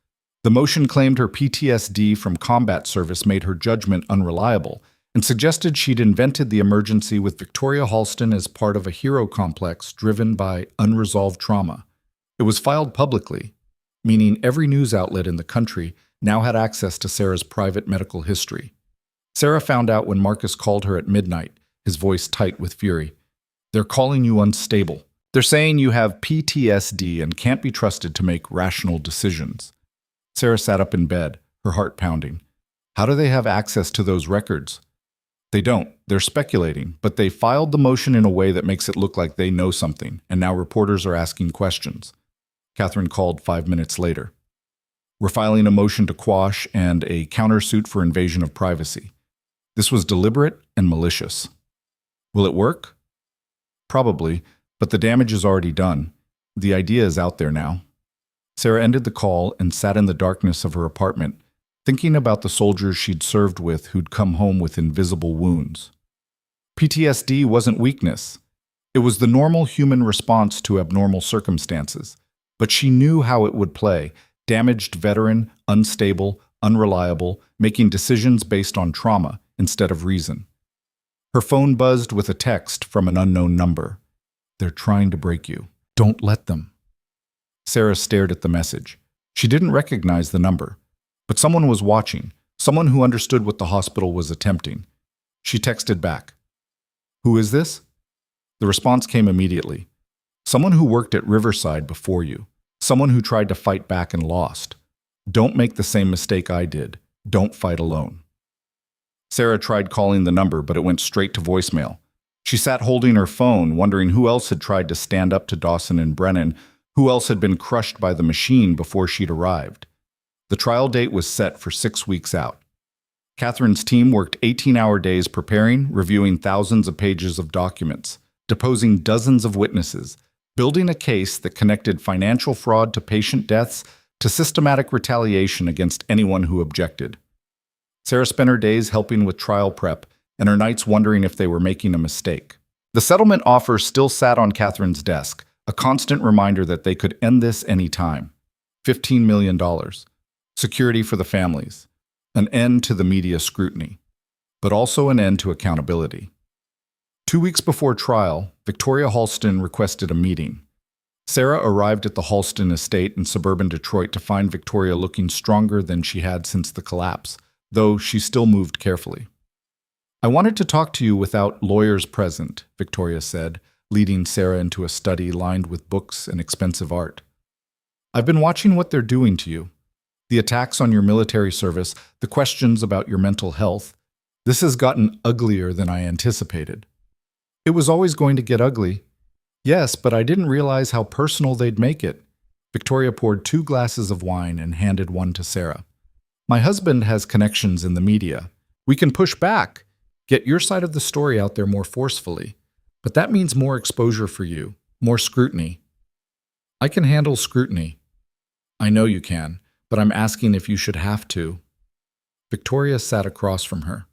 The motion claimed her PTSD from combat service made her judgment unreliable and suggested she'd invented the emergency with Victoria Halston as part of a hero complex driven by unresolved trauma. It was filed publicly, meaning every news outlet in the country now had access to Sarah's private medical history. Sarah found out when Marcus called her at midnight, his voice tight with fury. "They're calling you unstable. They're saying you have PTSD and can't be trusted to make rational decisions." Sarah sat up in bed, her heart pounding. "How do they have access to those records?" "They don't. They're speculating, but they filed the motion in a way that makes it look like they know something, and now reporters are asking questions." Catherine called 5 minutes later. "We're filing a motion to quash and a countersuit for invasion of privacy. This was deliberate and malicious." "Will it work?" "Probably, but the damage is already done. The idea is out there now." Sarah ended the call and sat in the darkness of her apartment, thinking about the soldiers she'd served with who'd come home with invisible wounds. PTSD wasn't weakness. It was the normal human response to abnormal circumstances. But she knew how it would play: damaged veteran, unstable, unreliable, making decisions based on trauma instead of reason. Her phone buzzed with a text from an unknown number. "They're trying to break you. Don't let them." Sarah stared at the message. She didn't recognize the number, but someone was watching, someone who understood what the hospital was attempting. She texted back, "Who is this?" The response came immediately. "Someone who worked at Riverside before you. Someone who tried to fight back and lost. Don't make the same mistake I did. Don't fight alone." Sarah tried calling the number, but it went straight to voicemail. She sat holding her phone, wondering who else had tried to stand up to Dawson and Brennan, who else had been crushed by the machine before she'd arrived. The trial date was set for 6 weeks out. Catherine's team worked 18-hour days preparing, reviewing thousands of pages of documents, deposing dozens of witnesses, building a case that connected financial fraud to patient deaths to systematic retaliation against anyone who objected. Sarah spent her days helping with trial prep and her nights wondering if they were making a mistake. The settlement offer still sat on Catherine's desk, a constant reminder that they could end this any time. $15 million. Security for the families. An end to the media scrutiny. But also an end to accountability. 2 weeks before trial, Victoria Halston requested a meeting. Sarah arrived at the Halston estate in suburban Detroit to find Victoria looking stronger than she had since the collapse, though she still moved carefully. "I wanted to talk to you without lawyers present," Victoria said, leading Sarah into a study lined with books and expensive art. "I've been watching what they're doing to you. The attacks on your military service, the questions about your mental health. This has gotten uglier than I anticipated." "It was always going to get ugly." "Yes, but I didn't realize how personal they'd make it." Victoria poured 2 glasses of wine and handed one to Sarah. "My husband has connections in the media. We can push back, get your side of the story out there more forcefully. But that means more exposure for you, more scrutiny." "I can handle scrutiny." "I know you can, but I'm asking if you should have to." Victoria sat across from her.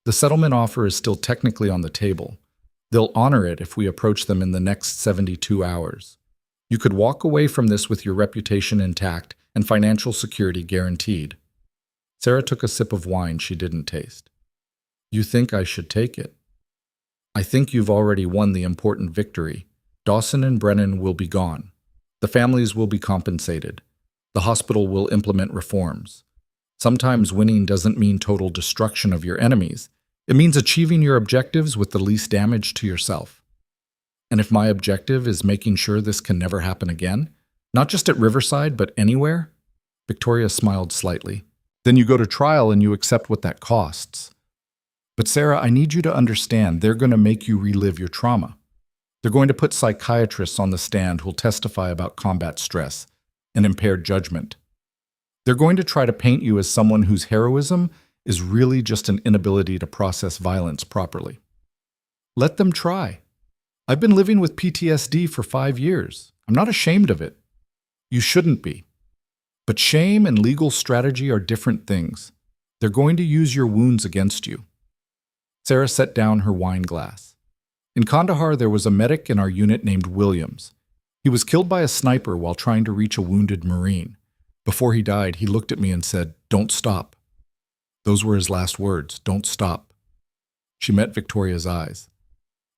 "The settlement offer is still technically on the table. They'll honor it if we approach them in the next 72 hours. You could walk away from this with your reputation intact and financial security guaranteed." Sarah took a sip of wine she didn't taste. "You think I should take it?" "I think you've already won the important victory. Dawson and Brennan will be gone. The families will be compensated. The hospital will implement reforms. Sometimes winning doesn't mean total destruction of your enemies. It means achieving your objectives with the least damage to yourself. And if my objective is making sure this can never happen again, not just at Riverside, but anywhere?" Victoria smiled slightly. "Then you go to trial and you accept what that costs." "But Sarah, I need you to understand they're going to make you relive your trauma. They're going to put psychiatrists on the stand who'll testify about combat stress and impaired judgment. They're going to try to paint you as someone whose heroism is really just an inability to process violence properly. Let them try. I've been living with PTSD for 5 years. I'm not ashamed of it. You shouldn't be. But shame and legal strategy are different things. They're going to use your wounds against you." Sarah set down her wine glass. "In Kandahar, there was a medic in our unit named Williams. He was killed by a sniper while trying to reach a wounded Marine. Before he died, he looked at me and said, 'Don't stop.' Those were his last words, 'Don't stop.'" She met Victoria's eyes.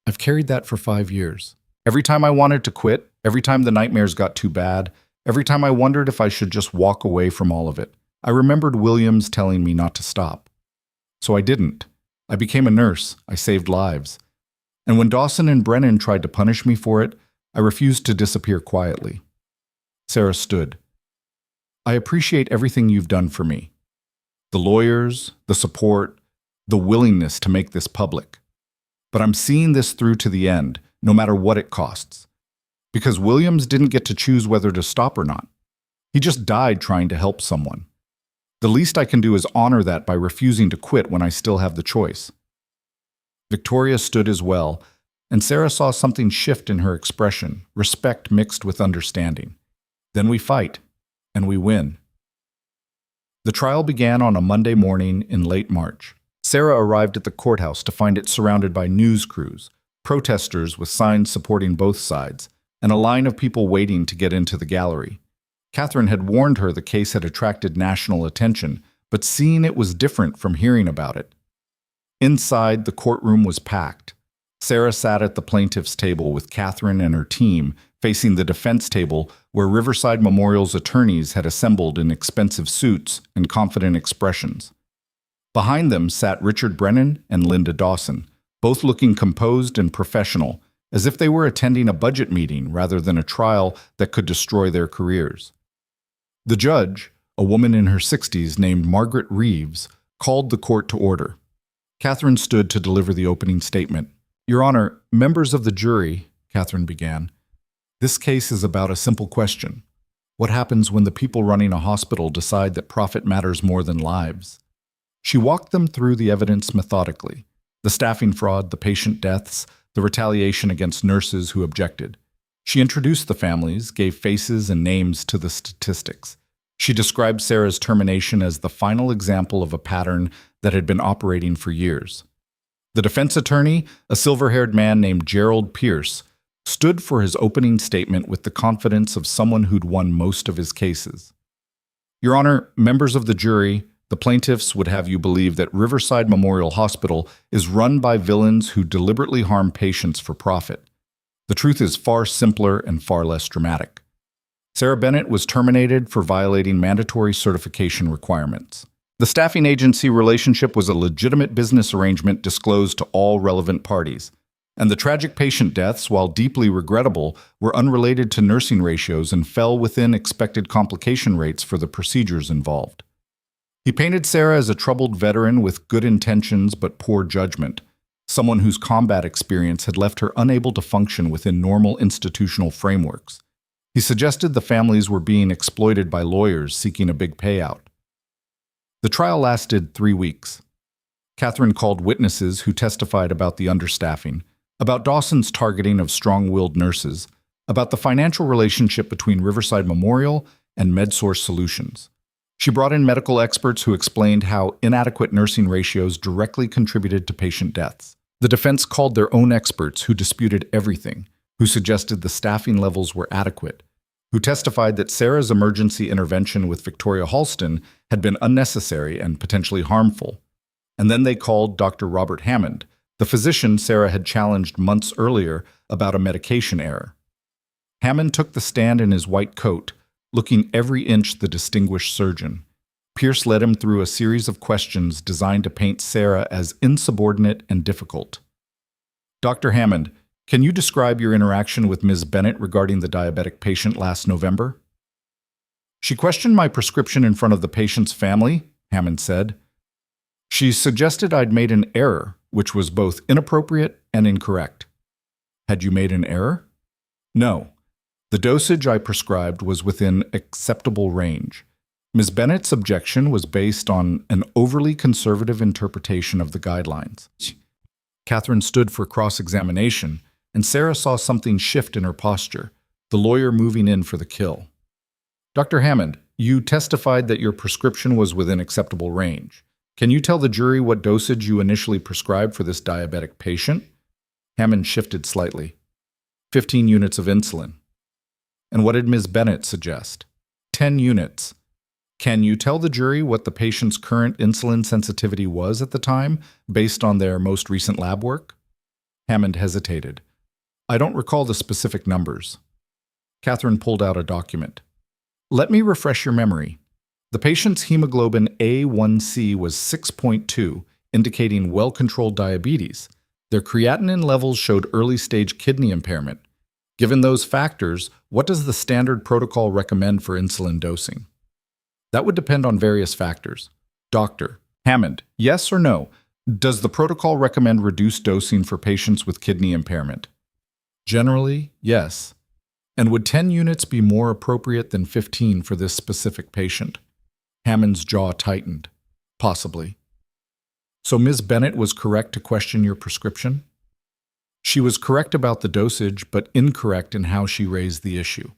"I've carried that for 5 years. Every time I wanted to quit, every time the nightmares got too bad, every time I wondered if I should just walk away from all of it, I remembered Williams telling me not to stop. So I didn't. I became a nurse. I saved lives. And when Dawson and Brennan tried to punish me for it, I refused to disappear quietly." Sarah stood. "I appreciate everything you've done for me. The lawyers, the support, the willingness to make this public. But I'm seeing this through to the end, no matter what it costs. Because Williams didn't get to choose whether to stop or not. He just died trying to help someone. The least I can do is honor that by refusing to quit when I still have the choice." Victoria stood as well, and Sarah saw something shift in her expression, respect mixed with understanding. "Then we fight, and we win." The trial began on a Monday morning in late March. Sarah arrived at the courthouse to find it surrounded by news crews, protesters with signs supporting both sides, and a line of people waiting to get into the gallery. Catherine had warned her the case had attracted national attention, but seeing it was different from hearing about it. Inside, the courtroom was packed. Sarah sat at the plaintiff's table with Catherine and her team, facing the defense table where Riverside Memorial's attorneys had assembled in expensive suits and confident expressions. Behind them sat Richard Brennan and Linda Dawson, both looking composed and professional, as if they were attending a budget meeting rather than a trial that could destroy their careers. The judge, a woman in her 60s named Margaret Reeves, called the court to order. Catherine stood to deliver the opening statement. "Your Honor, members of the jury," Catherine began, "this case is about a simple question. What happens when the people running a hospital decide that profit matters more than lives?" She walked them through the evidence methodically: the staffing fraud, the patient deaths, the retaliation against nurses who objected. She introduced the families, gave faces and names to the statistics. She described Sarah's termination as the final example of a pattern that had been operating for years. The defense attorney, a silver-haired man named Gerald Pierce, stood for his opening statement with the confidence of someone who'd won most of his cases. "Your Honor, members of the jury, the plaintiffs would have you believe that Riverside Memorial Hospital is run by villains who deliberately harm patients for profit. The truth is far simpler and far less dramatic. Sarah Bennett was terminated for violating mandatory certification requirements. The staffing agency relationship was a legitimate business arrangement disclosed to all relevant parties, and the tragic patient deaths, while deeply regrettable, were unrelated to nursing ratios and fell within expected complication rates for the procedures involved." He painted Sarah as a troubled veteran with good intentions but poor judgment, someone whose combat experience had left her unable to function within normal institutional frameworks. He suggested the families were being exploited by lawyers seeking a big payout. The trial lasted 3 weeks. Catherine called witnesses who testified about the understaffing, about Dawson's targeting of strong-willed nurses, about the financial relationship between Riverside Memorial and MedSource Solutions. She brought in medical experts who explained how inadequate nursing ratios directly contributed to patient deaths. The defense called their own experts who disputed everything, who suggested the staffing levels were adequate, who testified that Sarah's emergency intervention with Victoria Halston had been unnecessary and potentially harmful. And then they called Dr. Robert Hammond, the physician Sarah had challenged months earlier about a medication error. Hammond took the stand in his white coat, looking every inch the distinguished surgeon. Pierce led him through a series of questions designed to paint Sarah as insubordinate and difficult. "Dr. Hammond, can you describe your interaction with Ms. Bennett regarding the diabetic patient last November?" "She questioned my prescription in front of the patient's family," Hammond said. "She suggested I'd made an error, which was both inappropriate and incorrect." "Had you made an error?" "No. The dosage I prescribed was within acceptable range. Ms. Bennett's objection was based on an overly conservative interpretation of the guidelines." Catherine stood for cross-examination, and Sarah saw something shift in her posture, the lawyer moving in for the kill. "Dr. Hammond, you testified that your prescription was within acceptable range. Can you tell the jury what dosage you initially prescribed for this diabetic patient?" Hammond shifted slightly. 15 units of insulin." "And what did Ms. Bennett suggest?" 10 units. "Can you tell the jury what the patient's current insulin sensitivity was at the time, based on their most recent lab work?" Hammond hesitated. "I don't recall the specific numbers." Catherine pulled out a document. "Let me refresh your memory. The patient's hemoglobin A1C was 6.2, indicating well-controlled diabetes. Their creatinine levels showed early-stage kidney impairment. Given those factors, what does the standard protocol recommend for insulin dosing?" "That would depend on various factors." "Dr. Hammond, yes or no? Does the protocol recommend reduced dosing for patients with kidney impairment?" "Generally, yes." "And would 10 units be more appropriate than 15 for this specific patient?" Hammond's jaw tightened. "Possibly." "So Ms. Bennett was correct to question your prescription?" "She was correct about the dosage, but incorrect in how she raised the issue."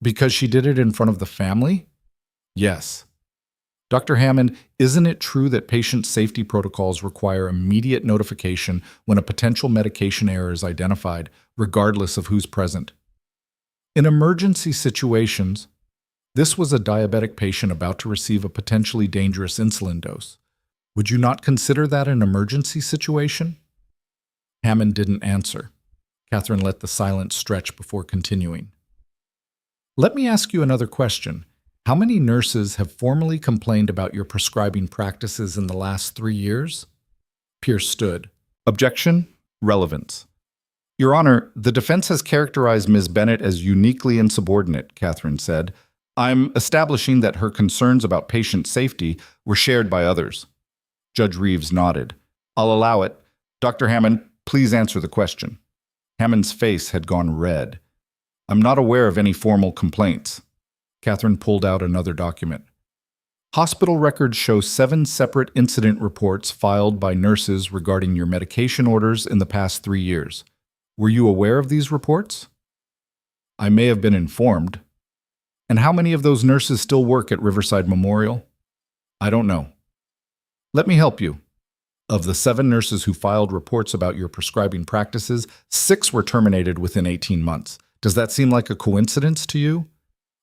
"Because she did it in front of the family?" "Yes." "Dr. Hammond, isn't it true that patient safety protocols require immediate notification when a potential medication error is identified, regardless of who's present?" "In emergency situations, this was a diabetic patient about to receive a potentially dangerous insulin dose. Would you not consider that an emergency situation?" Hammond didn't answer. Catherine let the silence stretch before continuing. "Let me ask you another question. How many nurses have formally complained about your prescribing practices in the last 3 years? Pierce stood. Objection. Relevance. Your Honor, the defense has characterized Ms. Bennett as uniquely insubordinate, Catherine said. I'm establishing that her concerns about patient safety were shared by others. Judge Reeves nodded. I'll allow it. Dr. Hammond, please answer the question. Hammond's face had gone red. I'm not aware of any formal complaints. Catherine pulled out another document. Hospital records show 7 separate incident reports filed by nurses regarding your medication orders in the past 3 years. Were you aware of these reports? I may have been informed. And how many of those nurses still work at Riverside Memorial? I don't know. Let me help you. Of the 7 nurses who filed reports about your prescribing practices, 6 were terminated within 18 months. Does that seem like a coincidence to you?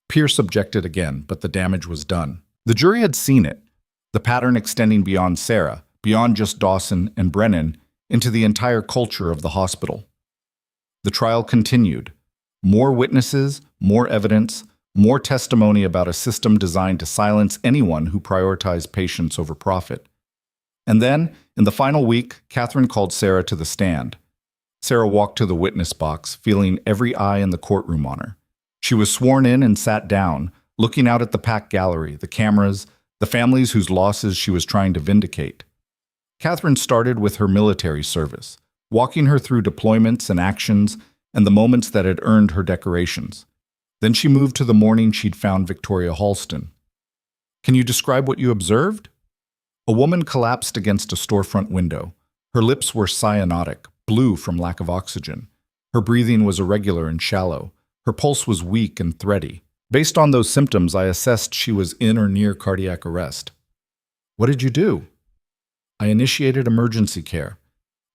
Pierce objected again, but the damage was done. The jury had seen it, the pattern extending beyond Sarah, beyond just Dawson and Brennan, into the entire culture of the hospital. The trial continued. More witnesses, more evidence, more testimony about a system designed to silence anyone who prioritized patients over profit. And then, in the final week, Catherine called Sarah to the stand. Sarah walked to the witness box, feeling every eye in the courtroom on her. She was sworn in and sat down, looking out at the packed gallery, the cameras, the families whose losses she was trying to vindicate. Catherine started with her military service, walking her through deployments and actions and the moments that had earned her decorations. Then she moved to the morning she'd found Victoria Halston. Can you describe what you observed? A woman collapsed against a storefront window. Her lips were cyanotic, blue from lack of oxygen. Her breathing was irregular and shallow. Her pulse was weak and thready. Based on those symptoms, I assessed she was in or near cardiac arrest. What did you do? I initiated emergency care,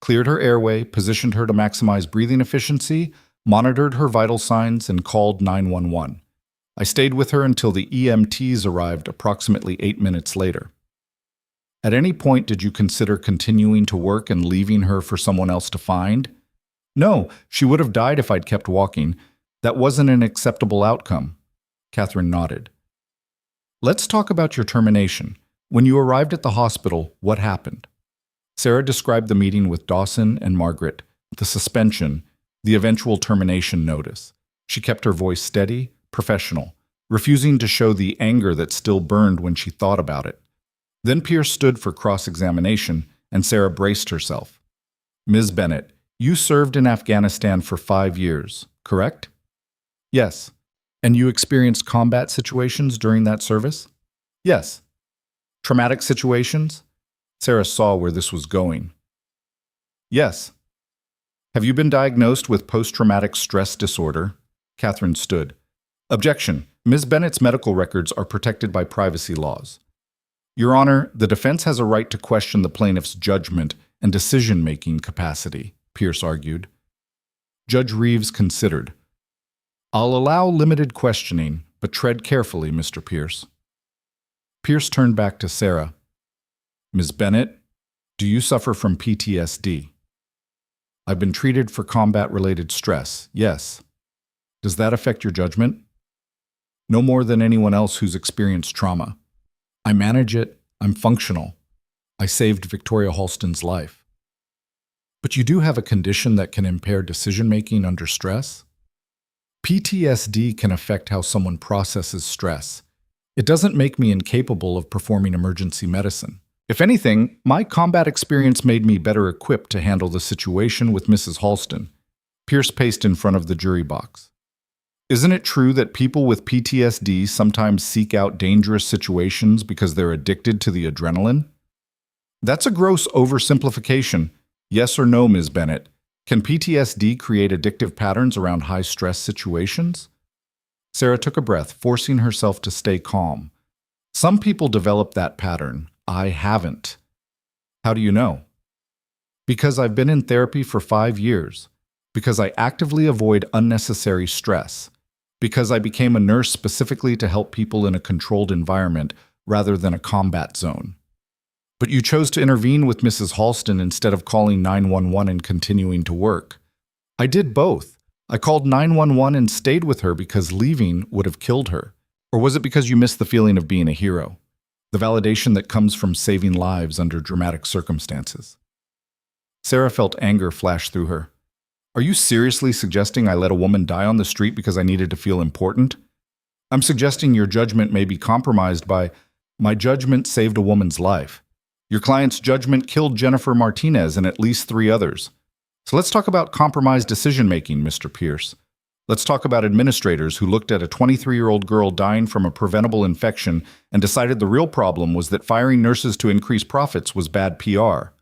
cleared her airway, positioned her to maximize breathing efficiency, monitored her vital signs, and called 911. I stayed with her until the EMTs arrived approximately 8 minutes later. At any point, did you consider continuing to work and leaving her for someone else to find? No, she would have died if I'd kept walking. That wasn't an acceptable outcome. Catherine nodded. Let's talk about your termination. When you arrived at the hospital, what happened? Sarah described the meeting with Dawson and Margaret, the suspension, the eventual termination notice. She kept her voice steady, professional, refusing to show the anger that still burned when she thought about it. Then Pierce stood for cross-examination, and Sarah braced herself. Ms. Bennett, you served in Afghanistan for 5 years, correct? Yes. And you experienced combat situations during that service? Yes. Traumatic situations? Sarah saw where this was going. Yes. Have you been diagnosed with post-traumatic stress disorder? Catherine stood. Objection. Ms. Bennett's medical records are protected by privacy laws. Your Honor, the defense has a right to question the plaintiff's judgment and decision-making capacity, Pierce argued. Judge Reeves considered. I'll allow limited questioning, but tread carefully, Mr. Pierce. Pierce turned back to Sarah. Ms. Bennett, do you suffer from PTSD? I've been treated for combat-related stress, yes. Does that affect your judgment? No more than anyone else who's experienced trauma. I manage it, I'm functional. I saved Victoria Halston's life. But you do have a condition that can impair decision-making under stress? PTSD can affect how someone processes stress. It doesn't make me incapable of performing emergency medicine. If anything, my combat experience made me better equipped to handle the situation with Mrs. Halston. Pierce paced in front of the jury box. Isn't it true that people with PTSD sometimes seek out dangerous situations because they're addicted to the adrenaline? That's a gross oversimplification. Yes or no, Ms. Bennett? Can PTSD create addictive patterns around high-stress situations? Sarah took a breath, forcing herself to stay calm. Some people develop that pattern. I haven't. How do you know? Because I've been in therapy for 5 years. Because I actively avoid unnecessary stress. Because I became a nurse specifically to help people in a controlled environment rather than a combat zone. But you chose to intervene with Mrs. Halston instead of calling 911 and continuing to work. I did both. I called 911 and stayed with her because leaving would have killed her. Or was it because you missed the feeling of being a hero? The validation that comes from saving lives under dramatic circumstances. Sarah felt anger flash through her. Are you seriously suggesting I let a woman die on the street because I needed to feel important? I'm suggesting your judgment may be compromised by my judgment saved a woman's life. Your client's judgment killed Jennifer Martinez and at least 3 others. So let's talk about compromised decision-making, Mr. Pierce. Let's talk about administrators who looked at a 23-year-old girl dying from a preventable infection and decided the real problem was that firing nurses to increase profits was bad PR.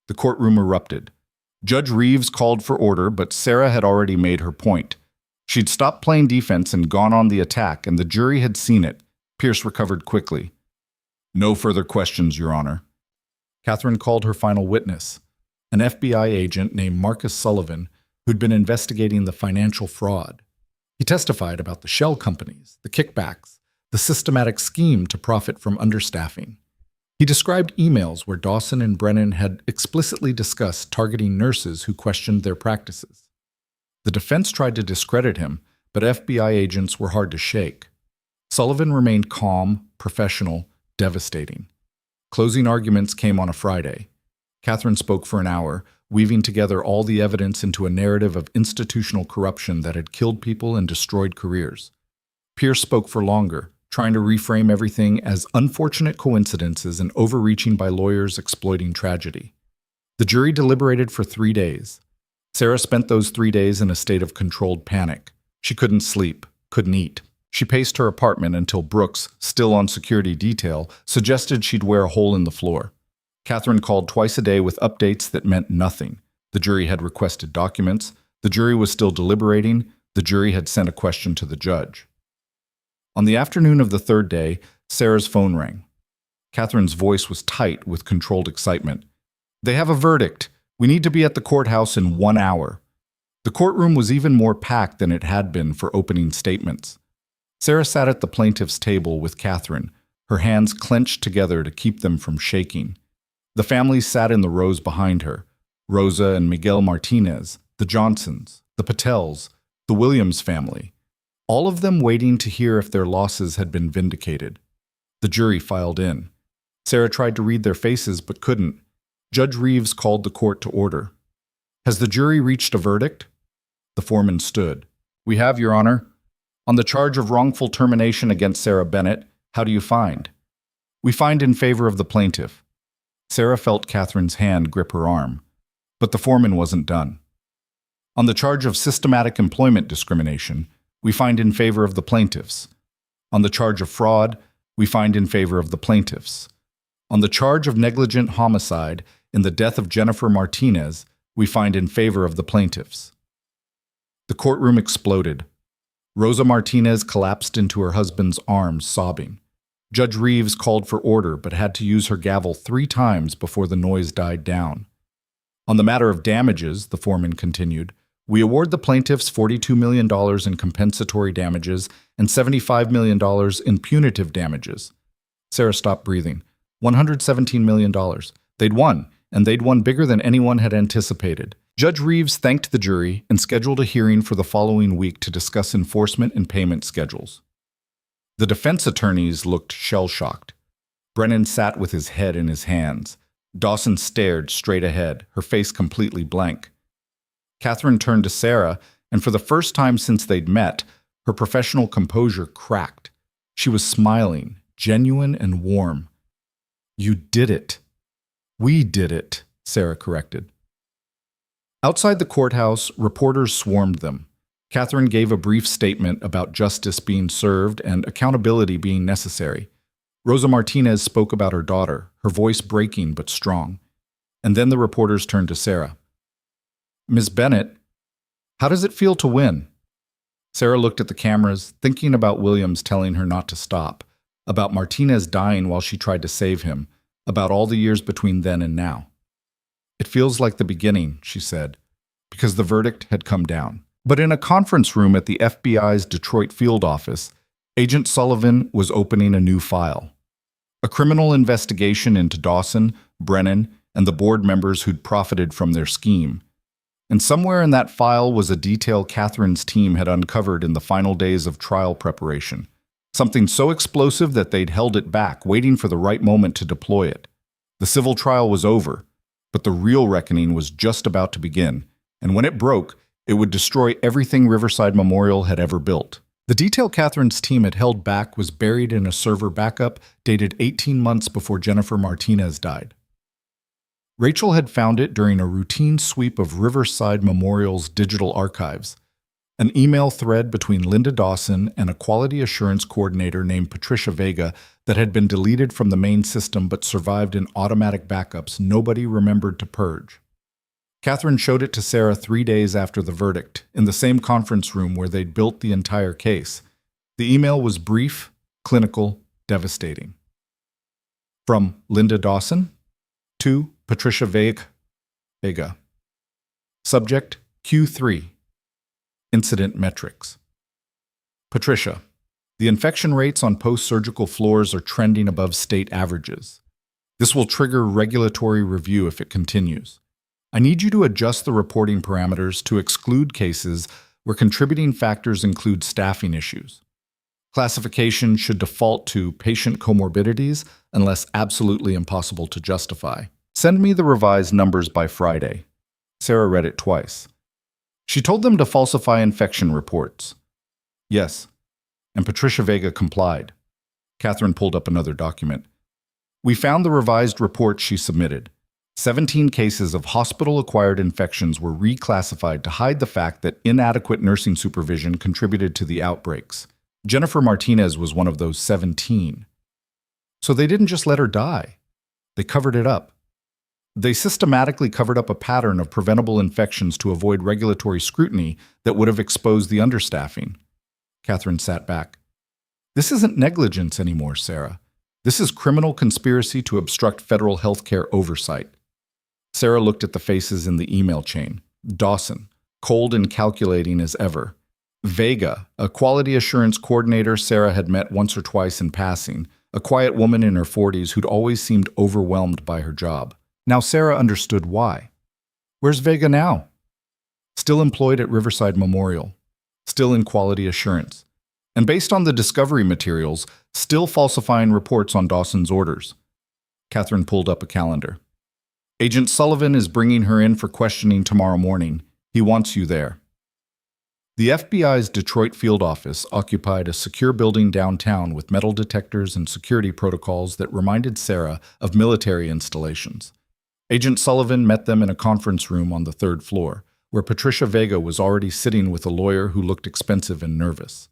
The courtroom erupted. Judge Reeves called for order, but Sarah had already made her point. She'd stopped playing defense and gone on the attack, and the jury had seen it. Pierce recovered quickly. No further questions, Your Honor. Catherine called her final witness, an FBI agent named Marcus Sullivan, who'd been investigating the financial fraud. He testified about the shell companies, the kickbacks, the systematic scheme to profit from understaffing. He described emails where Dawson and Brennan had explicitly discussed targeting nurses who questioned their practices. The defense tried to discredit him, but FBI agents were hard to shake. Sullivan remained calm, professional, devastating. Closing arguments came on a Friday. Catherine spoke for an hour, weaving together all the evidence into a narrative of institutional corruption that had killed people and destroyed careers. Pierce spoke for longer, trying to reframe everything as unfortunate coincidences and overreaching by lawyers exploiting tragedy. The jury deliberated for 3 days. Sarah spent those 3 days in a state of controlled panic. She couldn't sleep, couldn't eat. She paced her apartment until Brooks, still on security detail, suggested she'd wear a hole in the floor. Catherine called twice a day with updates that meant nothing. The jury had requested documents. The jury was still deliberating. The jury had sent a question to the judge. On the afternoon of the 3rd day, Sarah's phone rang. Catherine's voice was tight with controlled excitement. They have a verdict. We need to be at the courthouse in 1 hour. The courtroom was even more packed than it had been for opening statements. Sarah sat at the plaintiff's table with Catherine, her hands clenched together to keep them from shaking. The families sat in the rows behind her: Rosa and Miguel Martinez, the Johnsons, the Patels, the Williams family, all of them waiting to hear if their losses had been vindicated. The jury filed in. Sarah tried to read their faces but couldn't. Judge Reeves called the court to order. Has the jury reached a verdict? The foreman stood. We have, Your Honor. On the charge of wrongful termination against Sarah Bennett, how do you find? We find in favor of the plaintiff. Sarah felt Catherine's hand grip her arm, but the foreman wasn't done. On the charge of systematic employment discrimination, we find in favor of the plaintiffs. On the charge of fraud, we find in favor of the plaintiffs. On the charge of negligent homicide in the death of Jennifer Martinez, we find in favor of the plaintiffs. The courtroom exploded. Rosa Martinez collapsed into her husband's arms, sobbing. Judge Reeves called for order but had to use her gavel 3 times before the noise died down. On the matter of damages, the foreman continued, we award the plaintiffs $42 million in compensatory damages and $75 million in punitive damages. Sarah stopped breathing. $117 million. They'd won, and they'd won bigger than anyone had anticipated. Judge Reeves thanked the jury and scheduled a hearing for the following week to discuss enforcement and payment schedules. The defense attorneys looked shell-shocked. Brennan sat with his head in his hands. Dawson stared straight ahead, her face completely blank. Catherine turned to Sarah, and for the first time since they'd met, her professional composure cracked. She was smiling, genuine and warm. You did it. We did it, Sarah corrected. Outside the courthouse, reporters swarmed them. Catherine gave a brief statement about justice being served and accountability being necessary. Rosa Martinez spoke about her daughter, her voice breaking but strong. And then the reporters turned to Sarah. Ms. Bennett, how does it feel to win? Sarah looked at the cameras, thinking about Williams telling her not to stop, about Martinez dying while she tried to save him, about all the years between then and now. It feels like the beginning, she said, because the verdict had come down. But in a conference room at the FBI's Detroit field office, Agent Sullivan was opening a new file. A criminal investigation into Dawson, Brennan, and the board members who'd profited from their scheme. And somewhere in that file was a detail Catherine's team had uncovered in the final days of trial preparation. Something so explosive that they'd held it back, waiting for the right moment to deploy it. The civil trial was over, but the real reckoning was just about to begin, and when it broke, it would destroy everything Riverside Memorial had ever built. The detail Catherine's team had held back was buried in a server backup dated 18 months before Jennifer Martinez died. Rachel had found it during a routine sweep of Riverside Memorial's digital archives, an email thread between Linda Dawson and a quality assurance coordinator named Patricia Vega that had been deleted from the main system but survived in automatic backups nobody remembered to purge. Catherine showed it to Sarah 3 days after the verdict, in the same conference room where they'd built the entire case. The email was brief, clinical, devastating. From Linda Dawson to Patricia Vega. Subject Q3. Incident metrics. Patricia, the infection rates on post-surgical floors are trending above state averages. This will trigger regulatory review if it continues. I need you to adjust the reporting parameters to exclude cases where contributing factors include staffing issues. Classification should default to patient comorbidities unless absolutely impossible to justify. Send me the revised numbers by Friday. Sarah read it twice. She told them to falsify infection reports. Yes, and Patricia Vega complied. Catherine pulled up another document. We found the revised report she submitted. 17 cases of hospital-acquired infections were reclassified to hide the fact that inadequate nursing supervision contributed to the outbreaks. Jennifer Martinez was one of those 17. So they didn't just let her die. They covered it up. They systematically covered up a pattern of preventable infections to avoid regulatory scrutiny that would have exposed the understaffing. Catherine sat back. This isn't negligence anymore, Sarah. This is criminal conspiracy to obstruct federal healthcare oversight. Sarah looked at the faces in the email chain. Dawson, cold and calculating as ever. Vega, a quality assurance coordinator Sarah had met once or twice in passing, a quiet woman in her 40s who'd always seemed overwhelmed by her job. Now Sarah understood why. Where's Vega now? Still employed at Riverside Memorial. Still in quality assurance. And based on the discovery materials, still falsifying reports on Dawson's orders. Catherine pulled up a calendar. Agent Sullivan is bringing her in for questioning tomorrow morning. He wants you there. The FBI's Detroit field office occupied a secure building downtown with metal detectors and security protocols that reminded Sarah of military installations. Agent Sullivan met them in a conference room on the 3rd floor, where Patricia Vega was already sitting with a lawyer who looked expensive and nervous.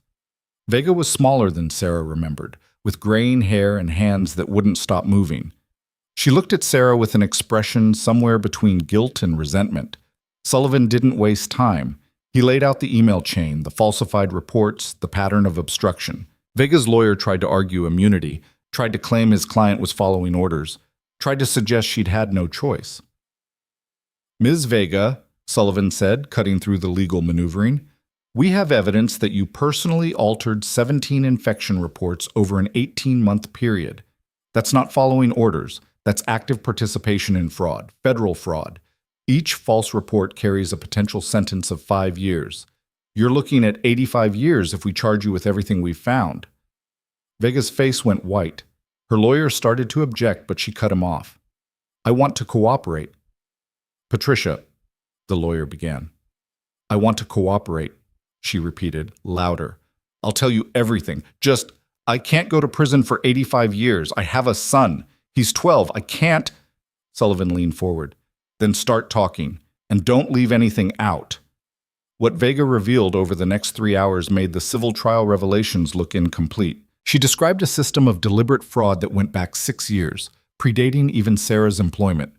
Vega was smaller than Sarah remembered, with graying hair and hands that wouldn't stop moving. She looked at Sarah with an expression somewhere between guilt and resentment. Sullivan didn't waste time. He laid out the email chain, the falsified reports, the pattern of obstruction. Vega's lawyer tried to argue immunity, tried to claim his client was following orders, tried to suggest she'd had no choice. Ms. Vega, Sullivan said, cutting through the legal maneuvering, we have evidence that you personally altered 17 infection reports over an 18-month period. That's not following orders. That's active participation in fraud, federal fraud. Each false report carries a potential sentence of 5 years. You're looking at 85 years if we charge you with everything we've found. Vega's face went white. Her lawyer started to object, but she cut him off. I want to cooperate. Patricia, the lawyer began. I want to cooperate, she repeated, louder. I'll tell you everything. Just, I can't go to prison for 85 years. I have a son. He's 12. I can't. Sullivan leaned forward. Then start talking, and don't leave anything out. What Vega revealed over the next 3 hours made the civil trial revelations look incomplete. She described a system of deliberate fraud that went back 6 years, predating even Sarah's employment.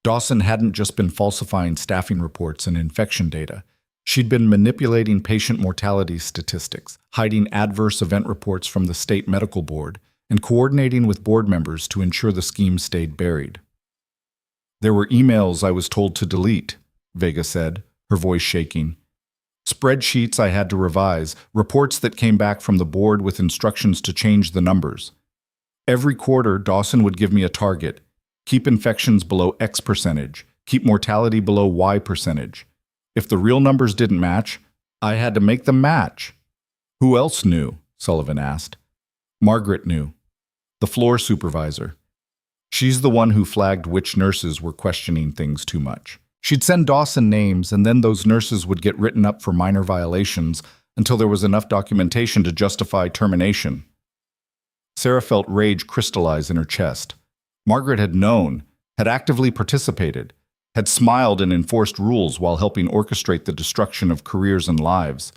Dawson hadn't just been falsifying staffing reports and infection data. She'd been manipulating patient mortality statistics, hiding adverse event reports from the state medical board, and coordinating with board members to ensure the scheme stayed buried. There were emails I was told to delete, Vega said, her voice shaking. Spreadsheets I had to revise, reports that came back from the board with instructions to change the numbers. Every quarter, Dawson would give me a target. Keep infections below X percentage. Keep mortality below Y percentage. If the real numbers didn't match, I had to make them match. Who else knew? Sullivan asked. Margaret knew, the floor supervisor. She's the one who flagged which nurses were questioning things too much. She'd send Dawson names, and then those nurses would get written up for minor violations until there was enough documentation to justify termination. Sarah felt rage crystallize in her chest. Margaret had known, had actively participated, had smiled and enforced rules while helping orchestrate the destruction of careers and lives.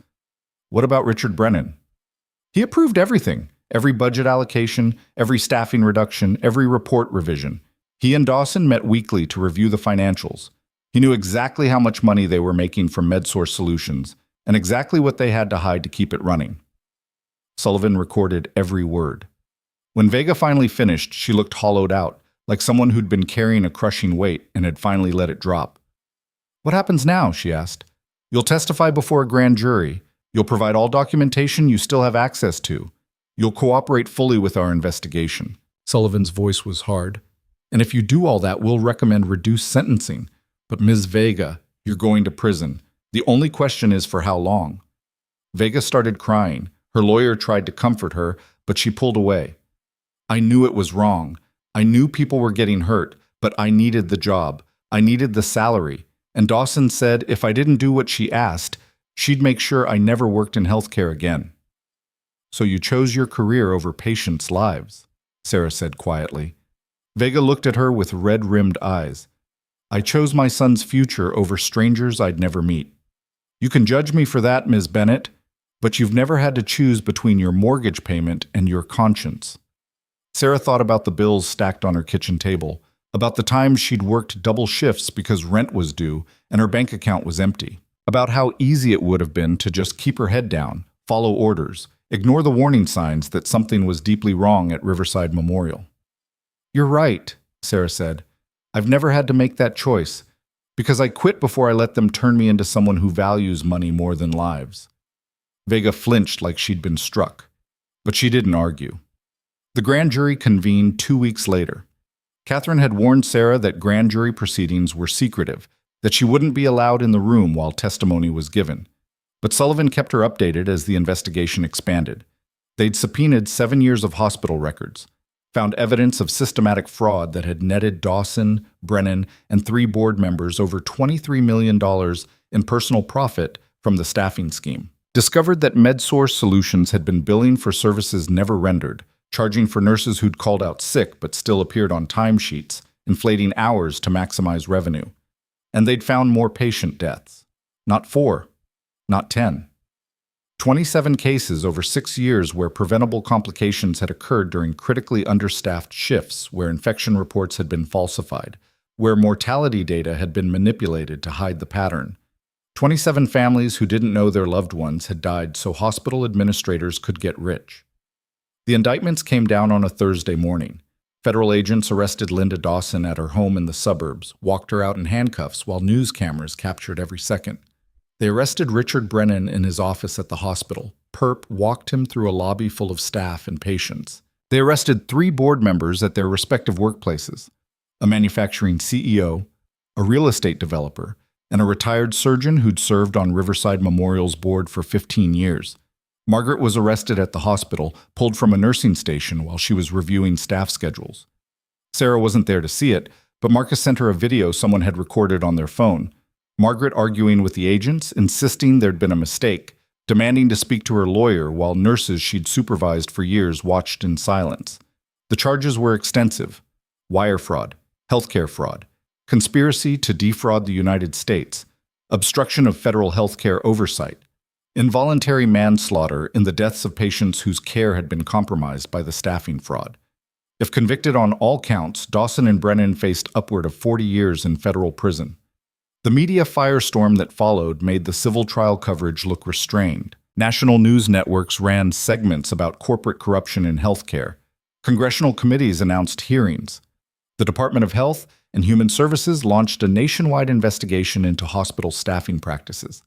What about Richard Brennan? He approved everything, every budget allocation, every staffing reduction, every report revision. He and Dawson met weekly to review the financials. He knew exactly how much money they were making from MedSource Solutions and exactly what they had to hide to keep it running. Sullivan recorded every word. When Vega finally finished, she looked hollowed out, like someone who'd been carrying a crushing weight and had finally let it drop. "What happens now?" she asked. "You'll testify before a grand jury. You'll provide all documentation you still have access to. You'll cooperate fully with our investigation." Sullivan's voice was hard. "And if you do all that, we'll recommend reduced sentencing. But Ms. Vega, you're going to prison. The only question is for how long?" Vega started crying. Her lawyer tried to comfort her, but she pulled away. "I knew it was wrong. I knew people were getting hurt, but I needed the job. I needed the salary. And Dawson said if I didn't do what she asked, she'd make sure I never worked in healthcare again." "So you chose your career over patients' lives," Sarah said quietly. Vega looked at her with red-rimmed eyes. "I chose my son's future over strangers I'd never meet. You can judge me for that, Ms. Bennett, but you've never had to choose between your mortgage payment and your conscience." Sarah thought about the bills stacked on her kitchen table, about the times she'd worked double shifts because rent was due and her bank account was empty, about how easy it would have been to just keep her head down, follow orders, ignore the warning signs that something was deeply wrong at Riverside Memorial. "You're right," Sarah said. "I've never had to make that choice, because I quit before I let them turn me into someone who values money more than lives." Vega flinched like she'd been struck, but she didn't argue. The grand jury convened 2 weeks later. Catherine had warned Sarah that grand jury proceedings were secretive, that she wouldn't be allowed in the room while testimony was given. But Sullivan kept her updated as the investigation expanded. They'd subpoenaed 7 years of hospital records, found evidence of systematic fraud that had netted Dawson, Brennan, and 3 board members over $23 million in personal profit from the staffing scheme. Discovered that MedSource Solutions had been billing for services never rendered, charging for nurses who'd called out sick but still appeared on timesheets, inflating hours to maximize revenue. And they'd found more patient deaths. Not 4, not 10. 27 cases over 6 years where preventable complications had occurred during critically understaffed shifts, where infection reports had been falsified, where mortality data had been manipulated to hide the pattern. 27 families who didn't know their loved ones had died so hospital administrators could get rich. The indictments came down on a Thursday morning. Federal agents arrested Linda Dawson at her home in the suburbs, walked her out in handcuffs while news cameras captured every second. They arrested Richard Brennan in his office at the hospital. Perp walked him through a lobby full of staff and patients. They arrested 3 board members at their respective workplaces: a manufacturing CEO, a real estate developer, and a retired surgeon who'd served on Riverside Memorial's board for 15 years. Margaret was arrested at the hospital, pulled from a nursing station while she was reviewing staff schedules. Sarah wasn't there to see it, but Marcus sent her a video someone had recorded on their phone. Margaret arguing with the agents, insisting there'd been a mistake, demanding to speak to her lawyer while nurses she'd supervised for years watched in silence. The charges were extensive: wire fraud, healthcare fraud, conspiracy to defraud the United States, obstruction of federal healthcare oversight, involuntary manslaughter in the deaths of patients whose care had been compromised by the staffing fraud. If convicted on all counts, Dawson and Brennan faced upward of 40 years in federal prison. The media firestorm that followed made the civil trial coverage look restrained. National news networks ran segments about corporate corruption in healthcare. Congressional committees announced hearings. The Department of Health and Human Services launched a nationwide investigation into hospital staffing practices.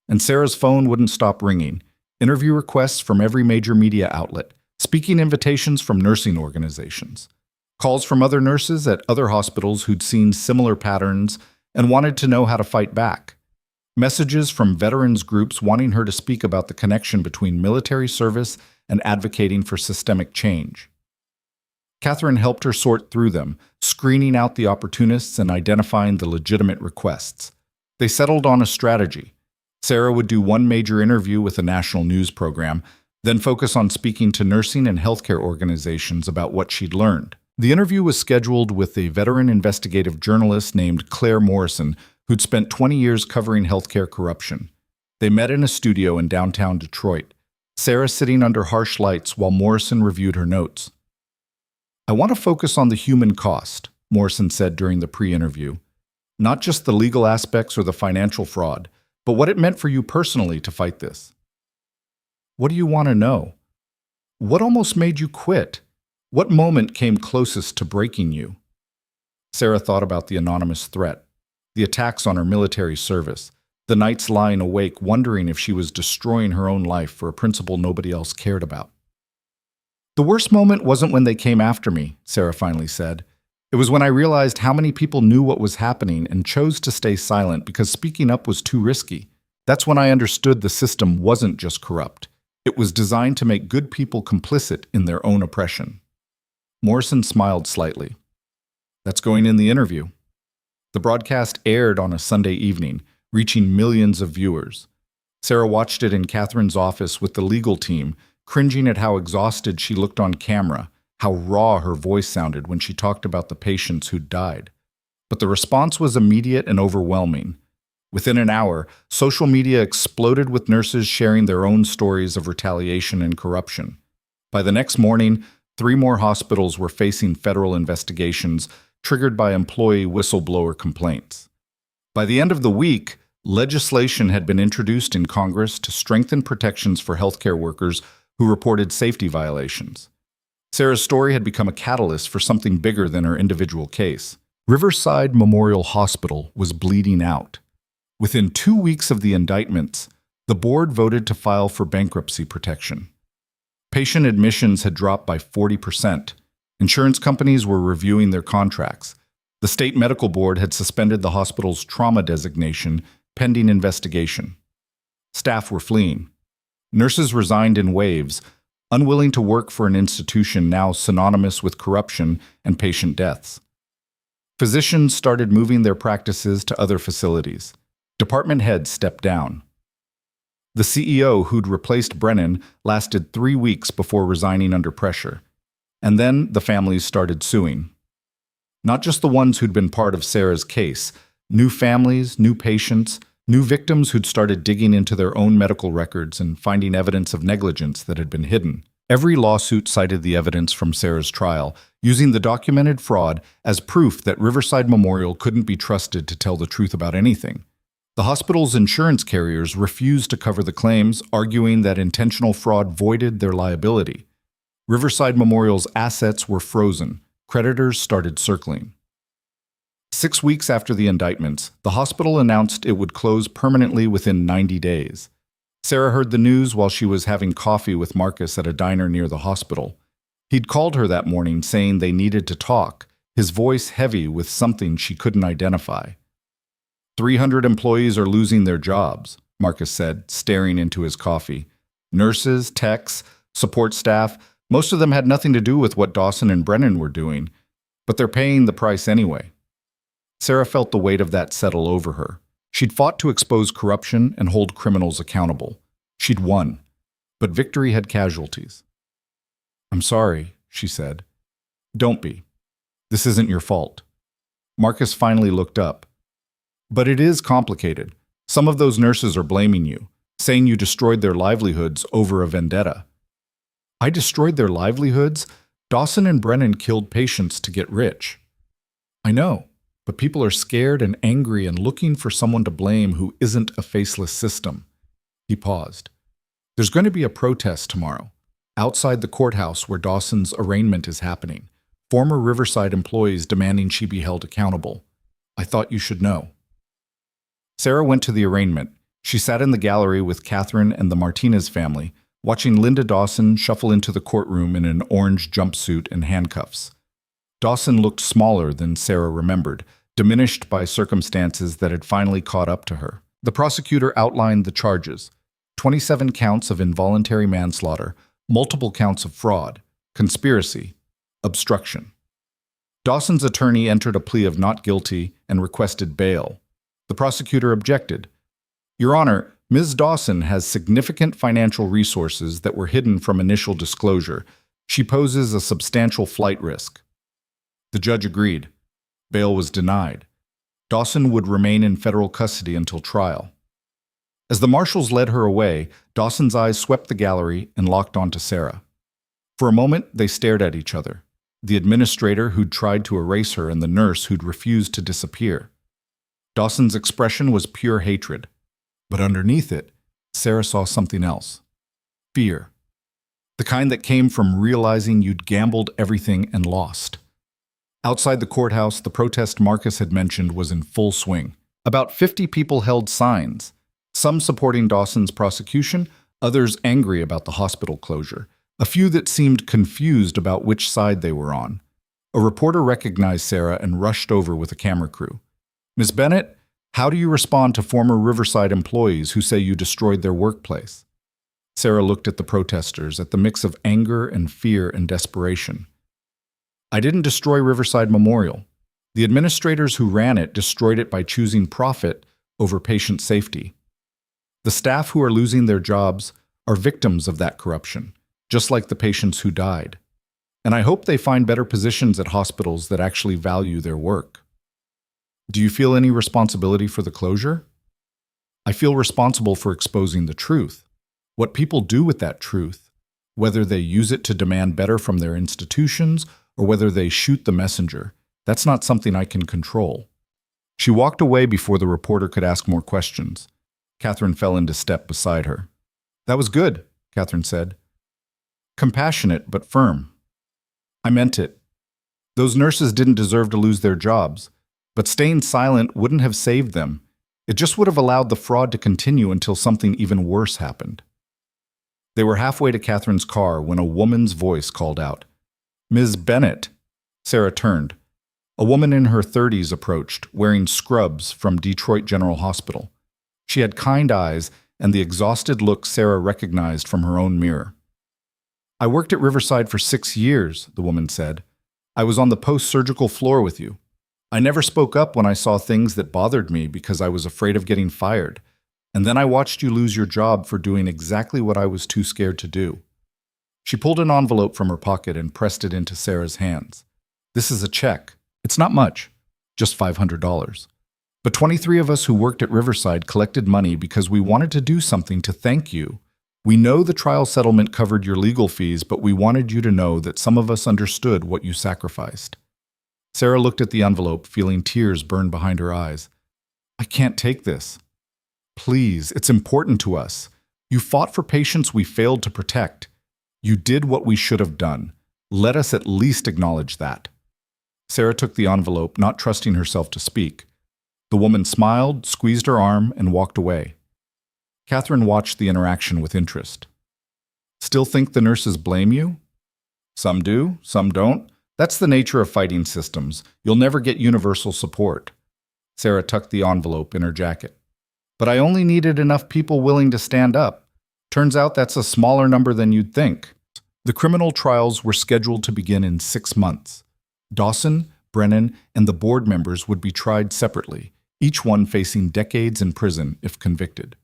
And Sarah's phone wouldn't stop ringing. Interview requests from every major media outlet, speaking invitations from nursing organizations, calls from other nurses at other hospitals who'd seen similar patterns and wanted to know how to fight back. Messages from veterans groups wanting her to speak about the connection between military service and advocating for systemic change. Catherine helped her sort through them, screening out the opportunists and identifying the legitimate requests. They settled on a strategy. Sarah would do one major interview with a national news program, then focus on speaking to nursing and healthcare organizations about what she'd learned. The interview was scheduled with a veteran investigative journalist named Claire Morrison, who'd spent 20 years covering healthcare corruption. They met in a studio in downtown Detroit, Sarah sitting under harsh lights while Morrison reviewed her notes. "I want to focus on the human cost," Morrison said during the pre-interview. "Not just the legal aspects or the financial fraud, but what it meant for you personally to fight this." "What do you want to know? What almost made you quit? What moment came closest to breaking you?" Sarah thought about the anonymous threat, the attacks on her military service, the nights lying awake wondering if she was destroying her own life for a principle nobody else cared about. "The worst moment wasn't when they came after me," Sarah finally said. "It was when I realized how many people knew what was happening and chose to stay silent because speaking up was too risky. That's when I understood the system wasn't just corrupt. It was designed to make good people complicit in their own oppression." Morrison smiled slightly. "That's going in the interview." The broadcast aired on a Sunday evening, reaching millions of viewers. Sarah watched it in Catherine's office with the legal team, cringing at how exhausted she looked on camera, how raw her voice sounded when she talked about the patients who'd died. But the response was immediate and overwhelming. Within an hour, social media exploded with nurses sharing their own stories of retaliation and corruption. By the next morning, 3 more hospitals were facing federal investigations triggered by employee whistleblower complaints. By the end of the week, legislation had been introduced in Congress to strengthen protections for healthcare workers who reported safety violations. Sarah's story had become a catalyst for something bigger than her individual case. Riverside Memorial Hospital was bleeding out. Within 2 weeks of the indictments, the board voted to file for bankruptcy protection. Patient admissions had dropped by 40%. Insurance companies were reviewing their contracts. The state medical board had suspended the hospital's trauma designation pending investigation. Staff were fleeing. Nurses resigned in waves, unwilling to work for an institution now synonymous with corruption and patient deaths. Physicians started moving their practices to other facilities. Department heads stepped down. The CEO who'd replaced Brennan lasted 3 weeks before resigning under pressure. And then the families started suing. Not just the ones who'd been part of Sarah's case, new families, new patients, new victims who'd started digging into their own medical records and finding evidence of negligence that had been hidden. Every lawsuit cited the evidence from Sarah's trial, using the documented fraud as proof that Riverside Memorial couldn't be trusted to tell the truth about anything. The hospital's insurance carriers refused to cover the claims, arguing that intentional fraud voided their liability. Riverside Memorial's assets were frozen. Creditors started circling. 6 weeks after the indictments, the hospital announced it would close permanently within 90 days. Sarah heard the news while she was having coffee with Marcus at a diner near the hospital. He'd called her that morning saying they needed to talk, his voice heavy with something she couldn't identify. 300 employees are losing their jobs, Marcus said, staring into his coffee. Nurses, techs, support staff, most of them had nothing to do with what Dawson and Brennan were doing, but they're paying the price anyway. Sarah felt the weight of that settle over her. She'd fought to expose corruption and hold criminals accountable. She'd won, but victory had casualties. "I'm sorry," she said. "Don't be. This isn't your fault." Marcus finally looked up. "But it is complicated. Some of those nurses are blaming you, saying you destroyed their livelihoods over a vendetta." "I destroyed their livelihoods? Dawson and Brennan killed patients to get rich." "I know, but people are scared and angry and looking for someone to blame who isn't a faceless system." He paused. "There's going to be a protest tomorrow, outside the courthouse where Dawson's arraignment is happening. Former Riverside employees demanding she be held accountable. I thought you should know." Sarah went to the arraignment. She sat in the gallery with Catherine and the Martinez family, watching Linda Dawson shuffle into the courtroom in an orange jumpsuit and handcuffs. Dawson looked smaller than Sarah remembered, diminished by circumstances that had finally caught up to her. The prosecutor outlined the charges: 27 counts of involuntary manslaughter, multiple counts of fraud, conspiracy, obstruction. Dawson's attorney entered a plea of not guilty and requested bail. The prosecutor objected. Your Honor, Ms. Dawson has significant financial resources that were hidden from initial disclosure. She poses a substantial flight risk. The judge agreed. Bail was denied. Dawson would remain in federal custody until trial. As the marshals led her away, Dawson's eyes swept the gallery and locked onto Sarah. For a moment, they stared at each other, the administrator who'd tried to erase her and the nurse who'd refused to disappear. Dawson's expression was pure hatred, but underneath it, Sarah saw something else. Fear. The kind that came from realizing you'd gambled everything and lost. Outside the courthouse, the protest Marcus had mentioned was in full swing. About 50 people held signs, some supporting Dawson's prosecution, others angry about the hospital closure, a few that seemed confused about which side they were on. A reporter recognized Sarah and rushed over with a camera crew. Ms. Bennett, how do you respond to former Riverside employees who say you destroyed their workplace? Sarah looked at the protesters, at the mix of anger and fear and desperation. I didn't destroy Riverside Memorial. The administrators who ran it destroyed it by choosing profit over patient safety. The staff who are losing their jobs are victims of that corruption, just like the patients who died. And I hope they find better positions at hospitals that actually value their work. Do you feel any responsibility for the closure? I feel responsible for exposing the truth. What people do with that truth, whether they use it to demand better from their institutions or whether they shoot the messenger, that's not something I can control. She walked away before the reporter could ask more questions. Catherine fell into step beside her. That was good, Catherine said. Compassionate but firm. I meant it. Those nurses didn't deserve to lose their jobs, but staying silent wouldn't have saved them. It just would have allowed the fraud to continue until something even worse happened. They were halfway to Catherine's car when a woman's voice called out, Ms. Bennett. Sarah turned. A woman in her 30s approached, wearing scrubs from Detroit General Hospital. She had kind eyes and the exhausted look Sarah recognized from her own mirror. I worked at Riverside for 6 years, the woman said. I was on the post-surgical floor with you. I never spoke up when I saw things that bothered me because I was afraid of getting fired. And then I watched you lose your job for doing exactly what I was too scared to do. She pulled an envelope from her pocket and pressed it into Sarah's hands. This is a check. It's not much, just $500. But 23 of us who worked at Riverside collected money because we wanted to do something to thank you. We know the trial settlement covered your legal fees, but we wanted you to know that some of us understood what you sacrificed. Sarah looked at the envelope, feeling tears burn behind her eyes. I can't take this. Please, it's important to us. You fought for patients we failed to protect. You did what we should have done. Let us at least acknowledge that. Sarah took the envelope, not trusting herself to speak. The woman smiled, squeezed her arm, and walked away. Catherine watched the interaction with interest. Still think the nurses blame you? Some do, some don't. That's the nature of fighting systems. You'll never get universal support. Sarah tucked the envelope in her jacket. But I only needed enough people willing to stand up. Turns out that's a smaller number than you'd think. The criminal trials were scheduled to begin in 6 months. Dawson, Brennan, and the board members would be tried separately, each one facing decades in prison if convicted.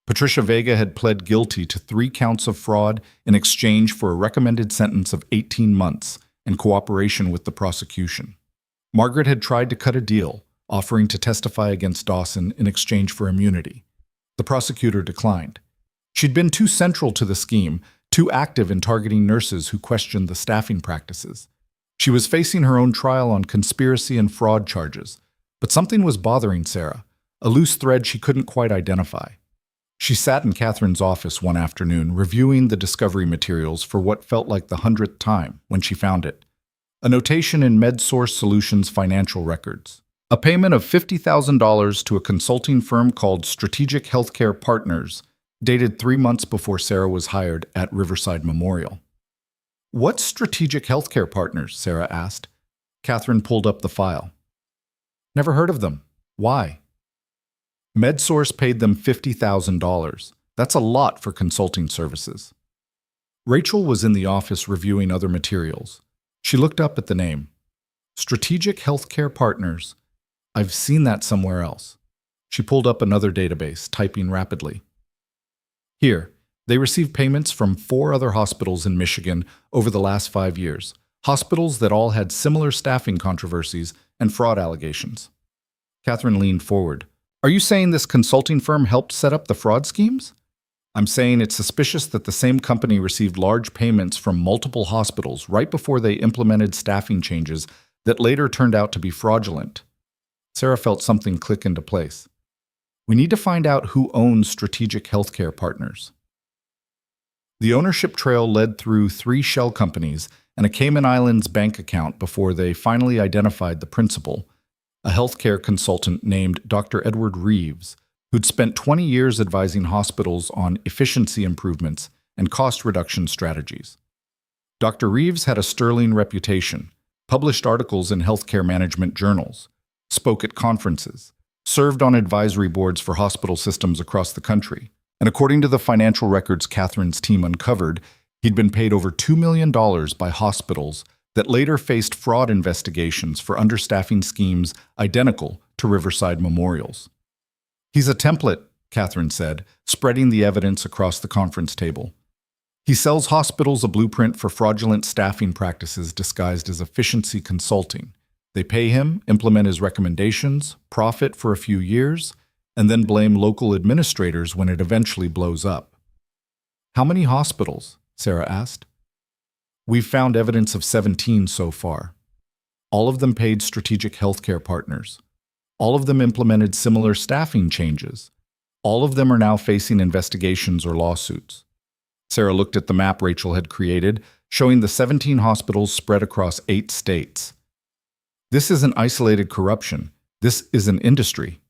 Patricia Vega had pled guilty to 3 counts of fraud in exchange for a recommended sentence of 18 months and cooperation with the prosecution. Margaret had tried to cut a deal, offering to testify against Dawson in exchange for immunity. The prosecutor declined. She'd been too central to the scheme, too active in targeting nurses who questioned the staffing practices. She was facing her own trial on conspiracy and fraud charges, but something was bothering Sarah, a loose thread she couldn't quite identify. She sat in Catherine's office one afternoon, reviewing the discovery materials for what felt like the 100th time when she found it. A notation in MedSource Solutions financial records. A payment of $50,000 to a consulting firm called Strategic Healthcare Partners, dated 3 months before Sarah was hired at Riverside Memorial. What's Strategic Healthcare Partners? Sarah asked. Catherine pulled up the file. Never heard of them. Why? MedSource paid them $50,000. That's a lot for consulting services. Rachel was in the office reviewing other materials. She looked up at the name. Strategic Healthcare Partners. I've seen that somewhere else. She pulled up another database, typing rapidly. Here, they received payments from 4 other hospitals in Michigan over the last 5 years, hospitals that all had similar staffing controversies and fraud allegations. Catherine leaned forward. Are you saying this consulting firm helped set up the fraud schemes? I'm saying it's suspicious that the same company received large payments from multiple hospitals right before they implemented staffing changes that later turned out to be fraudulent. Sarah felt something click into place. We need to find out who owns Strategic Healthcare Partners. The ownership trail led through 3 shell companies and a Cayman Islands bank account before they finally identified the principal, a healthcare consultant named Dr. Edward Reeves, who'd spent 20 years advising hospitals on efficiency improvements and cost reduction strategies. Dr. Reeves had a sterling reputation, published articles in healthcare management journals, spoke at conferences, served on advisory boards for hospital systems across the country, and according to the financial records Catherine's team uncovered, he'd been paid over $2 million by hospitals that later faced fraud investigations for understaffing schemes identical to Riverside Memorial's. He's a template, Catherine said, spreading the evidence across the conference table. He sells hospitals a blueprint for fraudulent staffing practices disguised as efficiency consulting. They pay him, implement his recommendations, profit for a few years, and then blame local administrators when it eventually blows up. How many hospitals? Sarah asked. We've found evidence of 17 so far. All of them paid Strategic Healthcare Partners. All of them implemented similar staffing changes. All of them are now facing investigations or lawsuits. Sarah looked at the map Rachel had created, showing the 17 hospitals spread across 8 states. This isn't isolated corruption. This is an industry.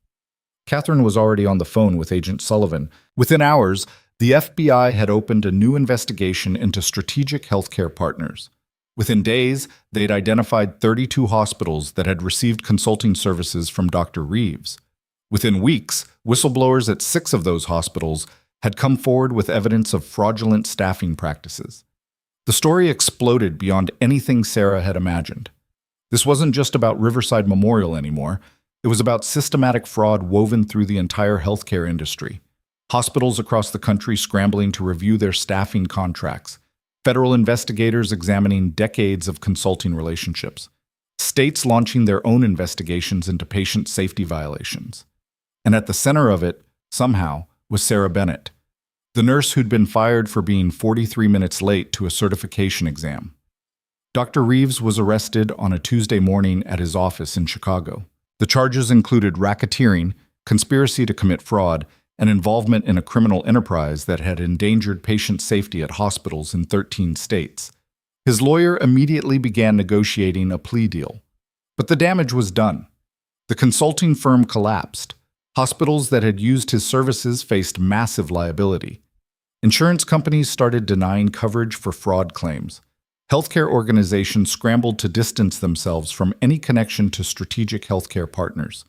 Catherine was already on the phone with Agent Sullivan. Within hours, the FBI had opened a new investigation into Strategic Healthcare Partners. Within days, they'd identified 32 hospitals that had received consulting services from Dr. Reeves. Within weeks, whistleblowers at 6 of those hospitals had come forward with evidence of fraudulent staffing practices. The story exploded beyond anything Sarah had imagined. This wasn't just about Riverside Memorial anymore. It was about systematic fraud woven through the entire healthcare industry. Hospitals across the country scrambling to review their staffing contracts. Federal investigators examining decades of consulting relationships. States launching their own investigations into patient safety violations. And at the center of it, somehow, was Sarah Bennett, the nurse who'd been fired for being 43 minutes late to a certification exam. Dr. Reeves was arrested on a Tuesday morning at his office in Chicago. The charges included racketeering, conspiracy to commit fraud, and involvement in a criminal enterprise that had endangered patient safety at hospitals in 13 states. His lawyer immediately began negotiating a plea deal. But the damage was done. The consulting firm collapsed. Hospitals that had used his services faced massive liability. Insurance companies started denying coverage for fraud claims. Healthcare organizations scrambled to distance themselves from any connection to Strategic Healthcare Partners.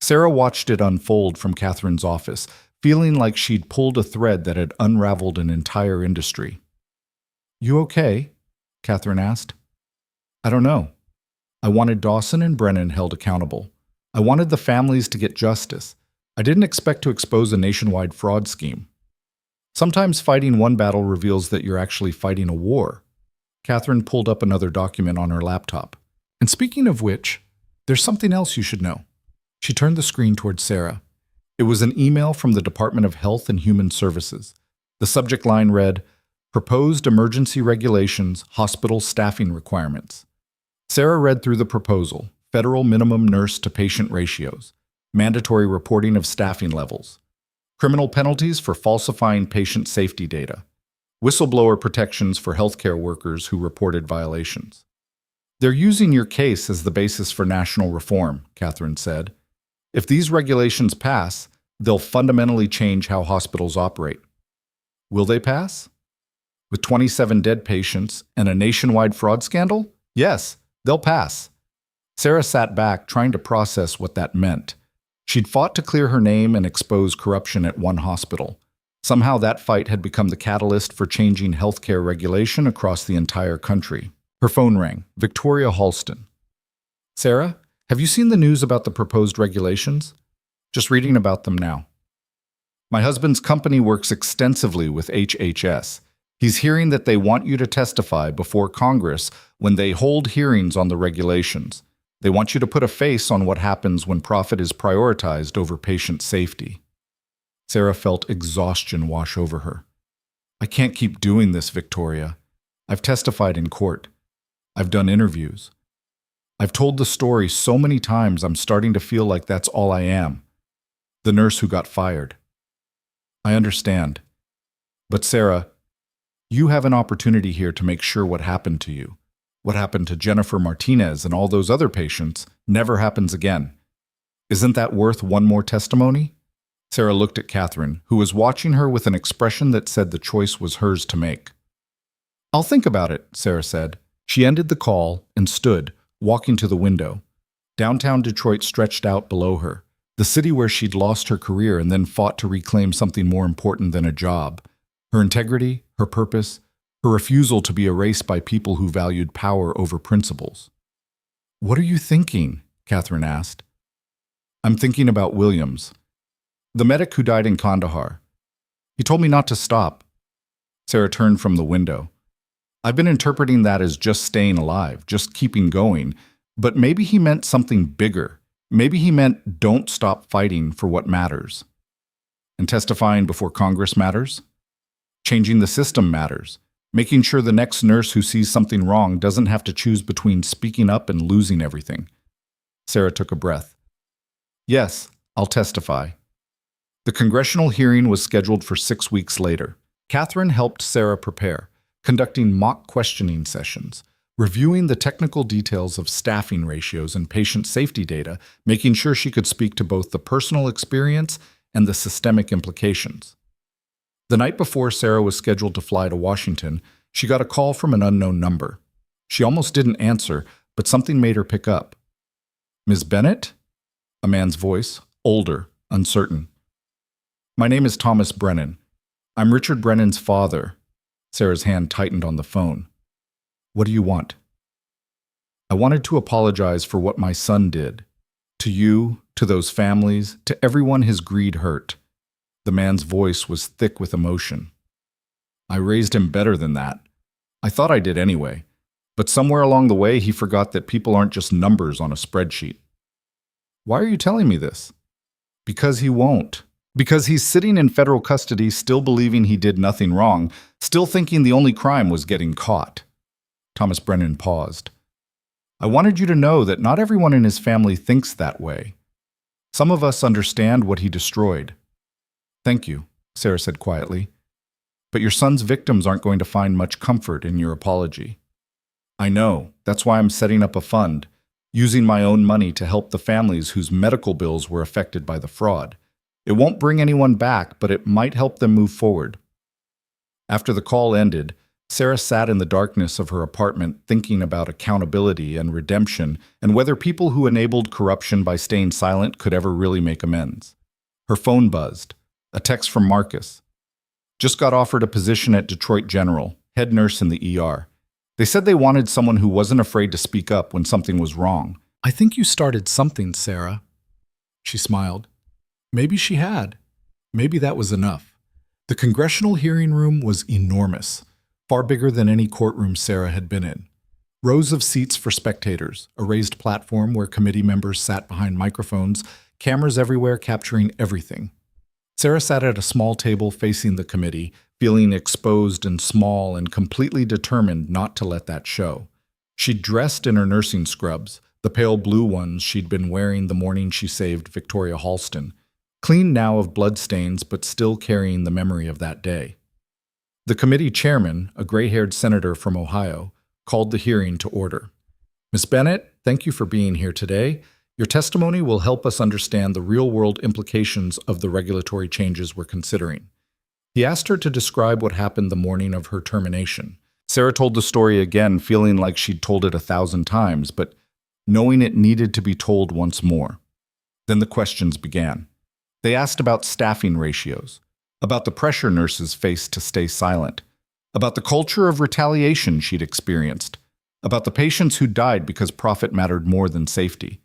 Sarah watched it unfold from Catherine's office, feeling like she'd pulled a thread that had unraveled an entire industry. You okay? Catherine asked. I don't know. I wanted Dawson and Brennan held accountable. I wanted the families to get justice. I didn't expect to expose a nationwide fraud scheme. Sometimes fighting one battle reveals that you're actually fighting a war. Catherine pulled up another document on her laptop. And speaking of which, there's something else you should know. She turned the screen towards Sarah. It was an email from the Department of Health and Human Services. The subject line read, Proposed Emergency Regulations, Hospital Staffing Requirements. Sarah read through the proposal, federal minimum nurse-to-patient ratios, mandatory reporting of staffing levels, criminal penalties for falsifying patient safety data, whistleblower protections for healthcare workers who reported violations. They're using your case as the basis for national reform, Catherine said. If these regulations pass, they'll fundamentally change how hospitals operate. Will they pass? With 27 dead patients and a nationwide fraud scandal? Yes, they'll pass. Sarah sat back, trying to process what that meant. She'd fought to clear her name and expose corruption at one hospital. Somehow that fight had become the catalyst for changing healthcare regulation across the entire country. Her phone rang. Victoria Halston. Sarah, have you seen the news about the proposed regulations? Just reading about them now. My husband's company works extensively with HHS. He's hearing that they want you to testify before Congress when they hold hearings on the regulations. They want you to put a face on what happens when profit is prioritized over patient safety. Sarah felt exhaustion wash over her. I can't keep doing this, Victoria. I've testified in court. I've done interviews. I've told the story so many times I'm starting to feel like that's all I am. The nurse who got fired. I understand. But Sarah, you have an opportunity here to make sure what happened to you, what happened to Jennifer Martinez and all those other patients, never happens again. Isn't that worth one more testimony? Sarah looked at Catherine, who was watching her with an expression that said the choice was hers to make. I'll think about it, Sarah said. She ended the call and stood, walking to the window. Downtown Detroit stretched out below her, the city where she'd lost her career and then fought to reclaim something more important than a job. Her integrity, her purpose, her refusal to be erased by people who valued power over principles. What are you thinking? Catherine asked. I'm thinking about Williams, the medic who died in Kandahar. He told me not to stop. Sarah turned from the window. I've been interpreting that as just staying alive, just keeping going, but maybe he meant something bigger. Maybe he meant don't stop fighting for what matters. And testifying before Congress matters? Changing the system matters. Making sure the next nurse who sees something wrong doesn't have to choose between speaking up and losing everything. Sarah took a breath. Yes, I'll testify. The congressional hearing was scheduled for 6 weeks later. Catherine helped Sarah prepare, conducting mock questioning sessions, reviewing the technical details of staffing ratios and patient safety data, making sure she could speak to both the personal experience and the systemic implications. The night before Sarah was scheduled to fly to Washington, she got a call from an unknown number. She almost didn't answer, but something made her pick up. Ms. Bennett? A man's voice, older, uncertain. My name is Thomas Brennan. I'm Richard Brennan's father. Sarah's hand tightened on the phone. What do you want? I wanted to apologize for what my son did. To you, to those families, to everyone his greed hurt. The man's voice was thick with emotion. I raised him better than that. I thought I did anyway. But somewhere along the way, he forgot that people aren't just numbers on a spreadsheet. Why are you telling me this? Because he won't. Because he's sitting in federal custody still believing he did nothing wrong, still thinking the only crime was getting caught. Thomas Brennan paused. I wanted you to know that not everyone in his family thinks that way. Some of us understand what he destroyed. Thank you, Sarah said quietly. But your son's victims aren't going to find much comfort in your apology. I know. That's why I'm setting up a fund, using my own money to help the families whose medical bills were affected by the fraud. It won't bring anyone back, but it might help them move forward. After the call ended, Sarah sat in the darkness of her apartment thinking about accountability and redemption and whether people who enabled corruption by staying silent could ever really make amends. Her phone buzzed. A text from Marcus. Just got offered a position at Detroit General, head nurse in the ER. They said they wanted someone who wasn't afraid to speak up when something was wrong. I think you started something, Sarah. She smiled. Maybe she had. Maybe that was enough. The congressional hearing room was enormous, far bigger than any courtroom Sarah had been in. Rows of seats for spectators, a raised platform where committee members sat behind microphones, cameras everywhere capturing everything. Sarah sat at a small table facing the committee, feeling exposed and small and completely determined not to let that show. She'd dressed in her nursing scrubs, the pale blue ones she'd been wearing the morning she saved Victoria Halston, clean now of bloodstains but still carrying the memory of that day. The committee chairman, a gray-haired senator from Ohio, called the hearing to order. Ms. Bennett, thank you for being here today. Your testimony will help us understand the real-world implications of the regulatory changes we're considering. He asked her to describe what happened the morning of her termination. Sarah told the story again, feeling like she'd told it 1,000 times, but knowing it needed to be told once more. Then the questions began. They asked about staffing ratios, about the pressure nurses faced to stay silent, about the culture of retaliation she'd experienced, about the patients who died because profit mattered more than safety.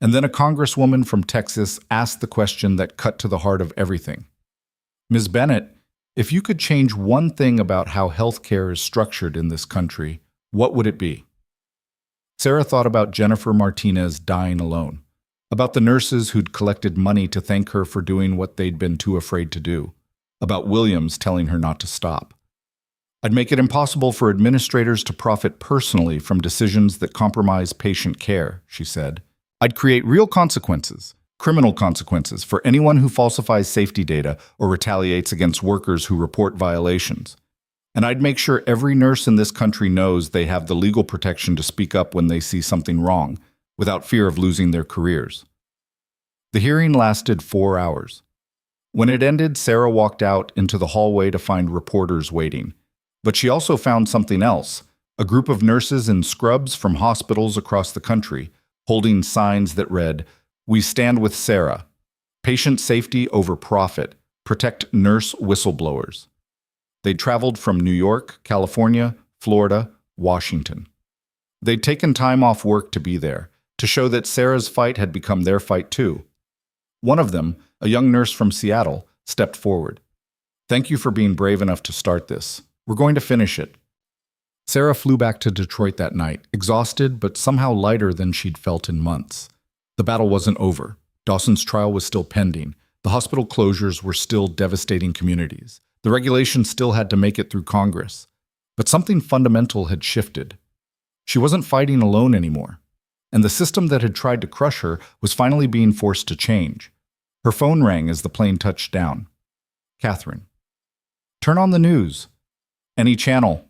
And then a congresswoman from Texas asked the question that cut to the heart of everything. Ms. Bennett, if you could change one thing about how healthcare is structured in this country, what would it be? Sarah thought about Jennifer Martinez dying alone, about the nurses who'd collected money to thank her for doing what they'd been too afraid to do, about Williams telling her not to stop. I'd make it impossible for administrators to profit personally from decisions that compromise patient care, she said. I'd create real consequences, criminal consequences, for anyone who falsifies safety data or retaliates against workers who report violations. And I'd make sure every nurse in this country knows they have the legal protection to speak up when they see something wrong, without fear of losing their careers. The hearing lasted 4 hours. When it ended, Sarah walked out into the hallway to find reporters waiting. But she also found something else, a group of nurses in scrubs from hospitals across the country, holding signs that read, "We stand with Sarah. Patient safety over profit. Protect nurse whistleblowers." They'd traveled from New York, California, Florida, Washington. They'd taken time off work to be there, to show that Sarah's fight had become their fight too. One of them, a young nurse from Seattle, stepped forward. "Thank you for being brave enough to start this. We're going to finish it." Sarah flew back to Detroit that night, exhausted but somehow lighter than she'd felt in months. The battle wasn't over. Dawson's trial was still pending. The hospital closures were still devastating communities. The regulations still had to make it through Congress. But something fundamental had shifted. She wasn't fighting alone anymore. And the system that had tried to crush her was finally being forced to change. Her phone rang as the plane touched down. "Catherine." "Turn on the news." "Any channel."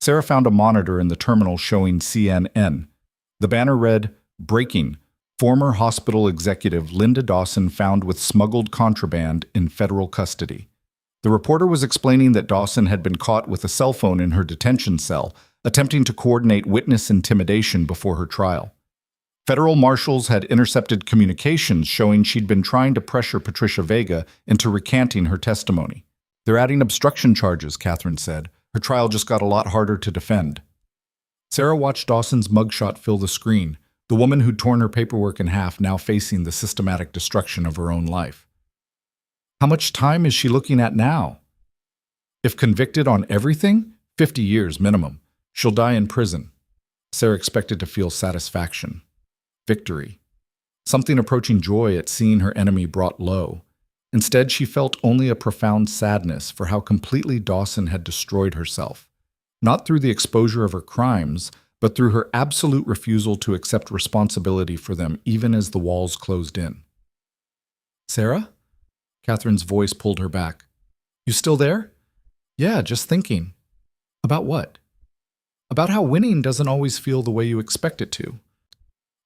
Sarah found a monitor in the terminal showing CNN. The banner read, "Breaking. Former hospital executive Linda Dawson found with smuggled contraband in federal custody." The reporter was explaining that Dawson had been caught with a cell phone in her detention cell, attempting to coordinate witness intimidation before her trial. Federal marshals had intercepted communications showing she'd been trying to pressure Patricia Vega into recanting her testimony. "They're adding obstruction charges," Catherine said. "Her trial just got a lot harder to defend." Sarah watched Dawson's mugshot fill the screen, the woman who'd torn her paperwork in half now facing the systematic destruction of her own life. How much time is she looking at now? If convicted on everything, 50 years minimum. She'll die in prison. Sarah expected to feel satisfaction. Victory. Something approaching joy at seeing her enemy brought low. Instead, she felt only a profound sadness for how completely Dawson had destroyed herself, not through the exposure of her crimes, but through her absolute refusal to accept responsibility for them even as the walls closed in. "Sarah?" Catherine's voice pulled her back. "You still there?" "Yeah, just thinking." "About what?" "About how winning doesn't always feel the way you expect it to."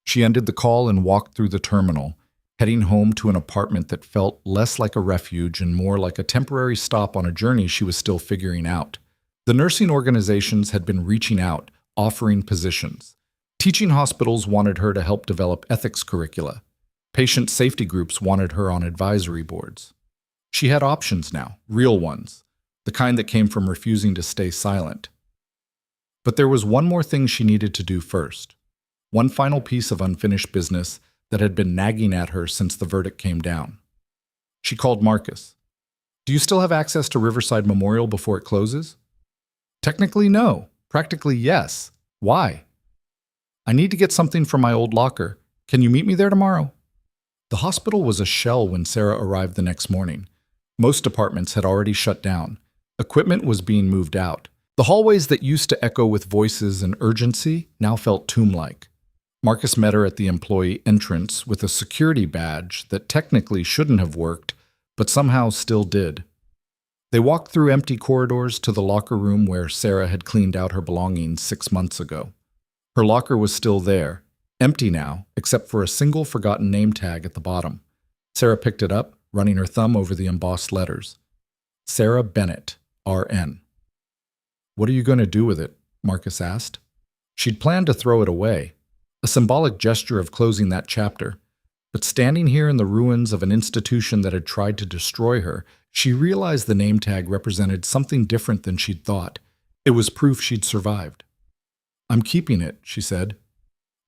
She ended the call and walked through the terminal, heading home to an apartment that felt less like a refuge and more like a temporary stop on a journey she was still figuring out. The nursing organizations had been reaching out, offering positions. Teaching hospitals wanted her to help develop ethics curricula. Patient safety groups wanted her on advisory boards. She had options now, real ones, the kind that came from refusing to stay silent. But there was one more thing she needed to do first. One final piece of unfinished business that had been nagging at her since the verdict came down. She called Marcus. "Do you still have access to Riverside Memorial before it closes?" "Technically, no. Practically, yes. Why?" "I need to get something from my old locker. Can you meet me there tomorrow?" The hospital was a shell when Sarah arrived the next morning. Most departments had already shut down. Equipment was being moved out. The hallways that used to echo with voices and urgency now felt tomb-like. Marcus met her at the employee entrance with a security badge that technically shouldn't have worked, but somehow still did. They walked through empty corridors to the locker room where Sarah had cleaned out her belongings 6 months ago. Her locker was still there, empty now, except for a single forgotten name tag at the bottom. Sarah picked it up, running her thumb over the embossed letters. Sarah Bennett, RN. "What are you going to do with it?" Marcus asked. She'd planned to throw it away, a symbolic gesture of closing that chapter. But standing here in the ruins of an institution that had tried to destroy her, She realized the name tag represented something different than she'd thought. It was proof she'd survived. "I'm keeping it," she said,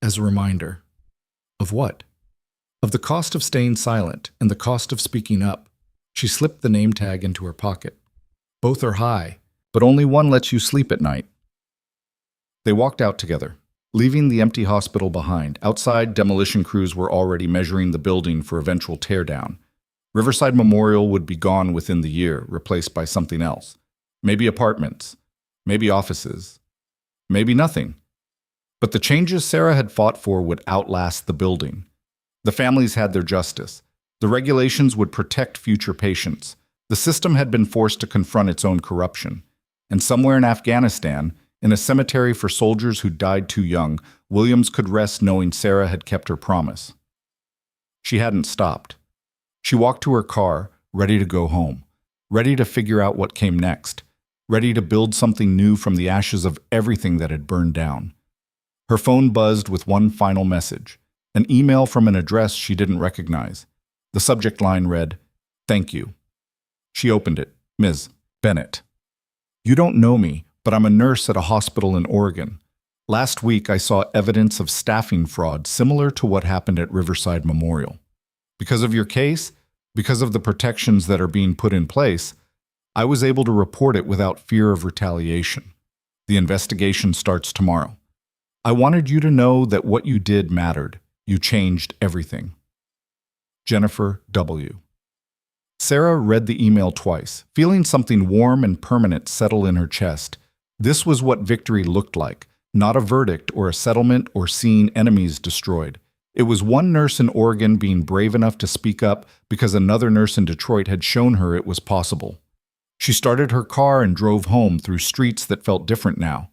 "as a reminder." Of what? Of the cost of staying silent and the cost of speaking up. She slipped the name tag into her pocket. Both are high, but only one lets you sleep at night. They walked out together, leaving the empty hospital behind. Outside, demolition crews were already measuring the building for eventual teardown. Riverside Memorial would be gone within the year, replaced by something else. Maybe apartments, maybe offices, maybe nothing. But the changes Sarah had fought for would outlast the building. The families had their justice. The regulations would protect future patients. The system had been forced to confront its own corruption. And somewhere in Afghanistan, in a cemetery for soldiers who died too young, Williams could rest knowing Sarah had kept her promise. She hadn't stopped. She walked to her car, ready to go home, ready to figure out what came next, ready to build something new from the ashes of everything that had burned down. Her phone buzzed with one final message, an email from an address she didn't recognize. The subject line read, "Thank you." She opened it. "Ms. Bennett. You don't know me, but I'm a nurse at a hospital in Oregon. Last week I saw evidence of staffing fraud similar to what happened at Riverside Memorial. Because of your case, because of the protections that are being put in place, I was able to report it without fear of retaliation. The investigation starts tomorrow. I wanted you to know that what you did mattered. You changed everything. Jennifer W." Sarah read the email twice, feeling something warm and permanent settle in her chest. This was what victory looked like, not a verdict or a settlement or seeing enemies destroyed. It was one nurse in Oregon being brave enough to speak up because another nurse in Detroit had shown her it was possible. She started her car and drove home through streets that felt different now,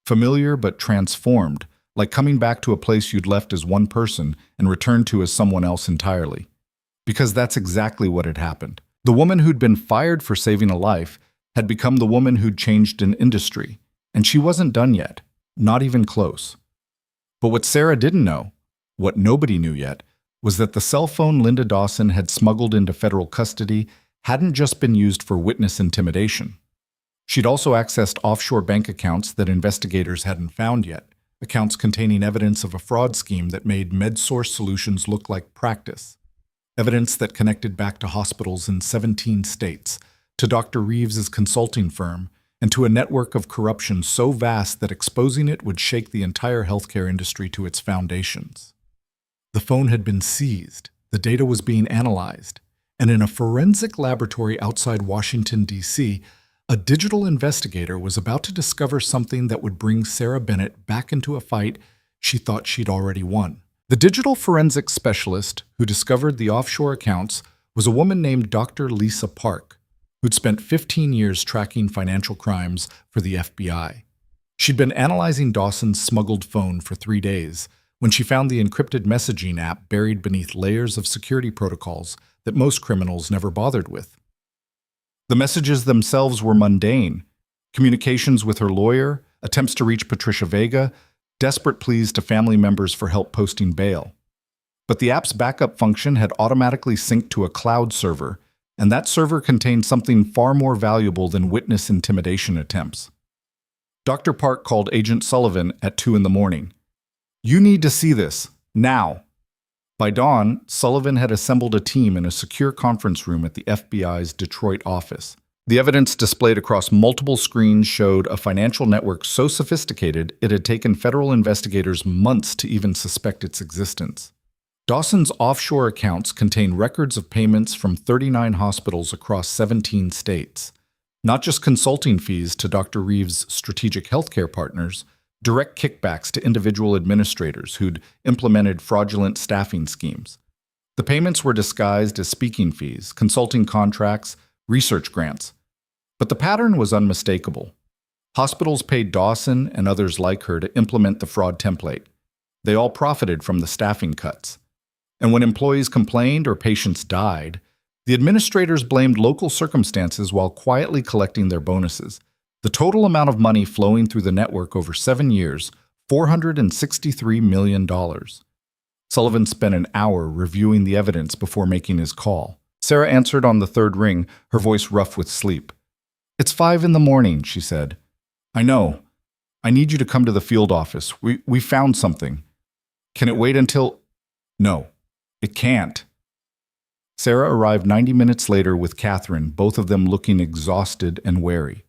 familiar but transformed, like coming back to a place you'd left as one person and returned to as someone else entirely. Because that's exactly what had happened. The woman who'd been fired for saving a life had become the woman who'd changed an industry, and she wasn't done yet, not even close. But what Sarah didn't know, what nobody knew yet, was that the cell phone Linda Dawson had smuggled into federal custody hadn't just been used for witness intimidation. She'd also accessed offshore bank accounts that investigators hadn't found yet, accounts containing evidence of a fraud scheme that made MedSource Solutions look like practice. Evidence that connected back to hospitals in 17 states, to Dr. Reeves's consulting firm, and to a network of corruption so vast that exposing it would shake the entire healthcare industry to its foundations. The phone had been seized, the data was being analyzed, and in a forensic laboratory outside Washington, D.C., a digital investigator was about to discover something that would bring Sarah Bennett back into a fight she thought she'd already won. The digital forensics specialist who discovered the offshore accounts was a woman named Dr. Lisa Park, who'd spent 15 years tracking financial crimes for the FBI. She'd been analyzing Dawson's smuggled phone for 3 days when she found the encrypted messaging app buried beneath layers of security protocols that most criminals never bothered with. The messages themselves were mundane: communications with her lawyer, attempts to reach Patricia Vega, desperate pleas to family members for help posting bail. But the app's backup function had automatically synced to a cloud server, and that server contained something far more valuable than witness intimidation attempts. Dr. Park called Agent Sullivan at 2 in the morning. "You need to see this, now." By dawn, Sullivan had assembled a team in a secure conference room at the FBI's Detroit office. The evidence displayed across multiple screens showed a financial network so sophisticated it had taken federal investigators months to even suspect its existence. Dawson's offshore accounts contain records of payments from 39 hospitals across 17 states. Not just consulting fees to Dr. Reeves's strategic healthcare partners, direct kickbacks to individual administrators who'd implemented fraudulent staffing schemes. The payments were disguised as speaking fees, consulting contracts, research grants. But the pattern was unmistakable. Hospitals paid Dawson and others like her to implement the fraud template. They all profited from the staffing cuts. And when employees complained or patients died, the administrators blamed local circumstances while quietly collecting their bonuses. The total amount of money flowing through the network over 7 years, $463 million. Sullivan spent an hour reviewing the evidence before making his call. Sarah answered on the third ring, her voice rough with sleep. "It's 5 in the morning," she said. "I know. I need you to come to the field office. We found something. Can it wait until—" "No, it can't." Sarah arrived 90 minutes later with Catherine, both of them looking exhausted and wary.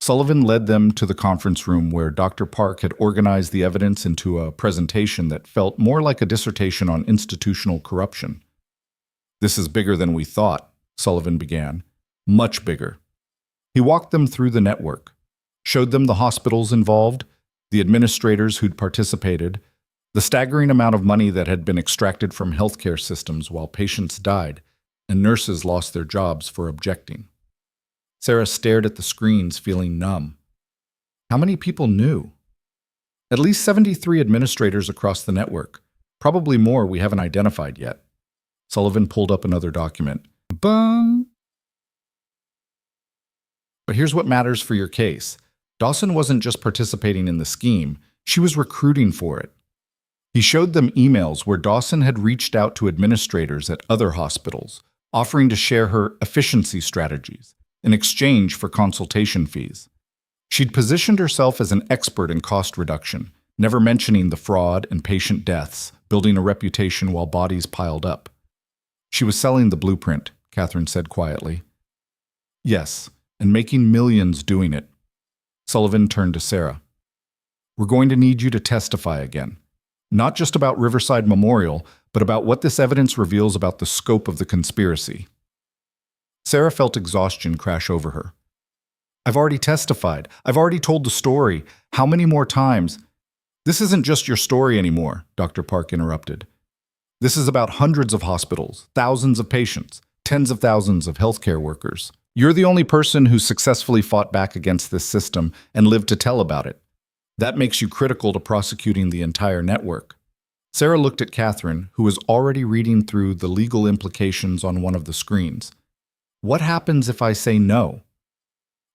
Sullivan led them to the conference room where Dr. Park had organized the evidence into a presentation that felt more like a dissertation on institutional corruption. "This is bigger than we thought," Sullivan began. "Much bigger." He walked them through the network, showed them the hospitals involved, the administrators who'd participated, the staggering amount of money that had been extracted from healthcare systems while patients died and nurses lost their jobs for objecting. Sarah stared at the screens, feeling numb. How many people knew? At least 73 administrators across the network. Probably more we haven't identified yet. Sullivan pulled up another document. Bung! But here's what matters for your case. Dawson wasn't just participating in the scheme, she was recruiting for it. He showed them emails where Dawson had reached out to administrators at other hospitals, offering to share her efficiency strategies in exchange for consultation fees. She'd positioned herself as an expert in cost reduction, never mentioning the fraud and patient deaths, building a reputation while bodies piled up. She was selling the blueprint, Catherine said quietly. Yes, and making millions doing it. Sullivan turned to Sarah. We're going to need you to testify again. Not just about Riverside Memorial, but about what this evidence reveals about the scope of the conspiracy. Sarah felt exhaustion crash over her. I've already testified. I've already told the story. How many more times? This isn't just your story anymore, Dr. Park interrupted. This is about hundreds of hospitals, thousands of patients, tens of thousands of healthcare workers. You're the only person who successfully fought back against this system and lived to tell about it. That makes you critical to prosecuting the entire network. Sarah looked at Catherine, who was already reading through the legal implications on one of the screens. What happens if I say no?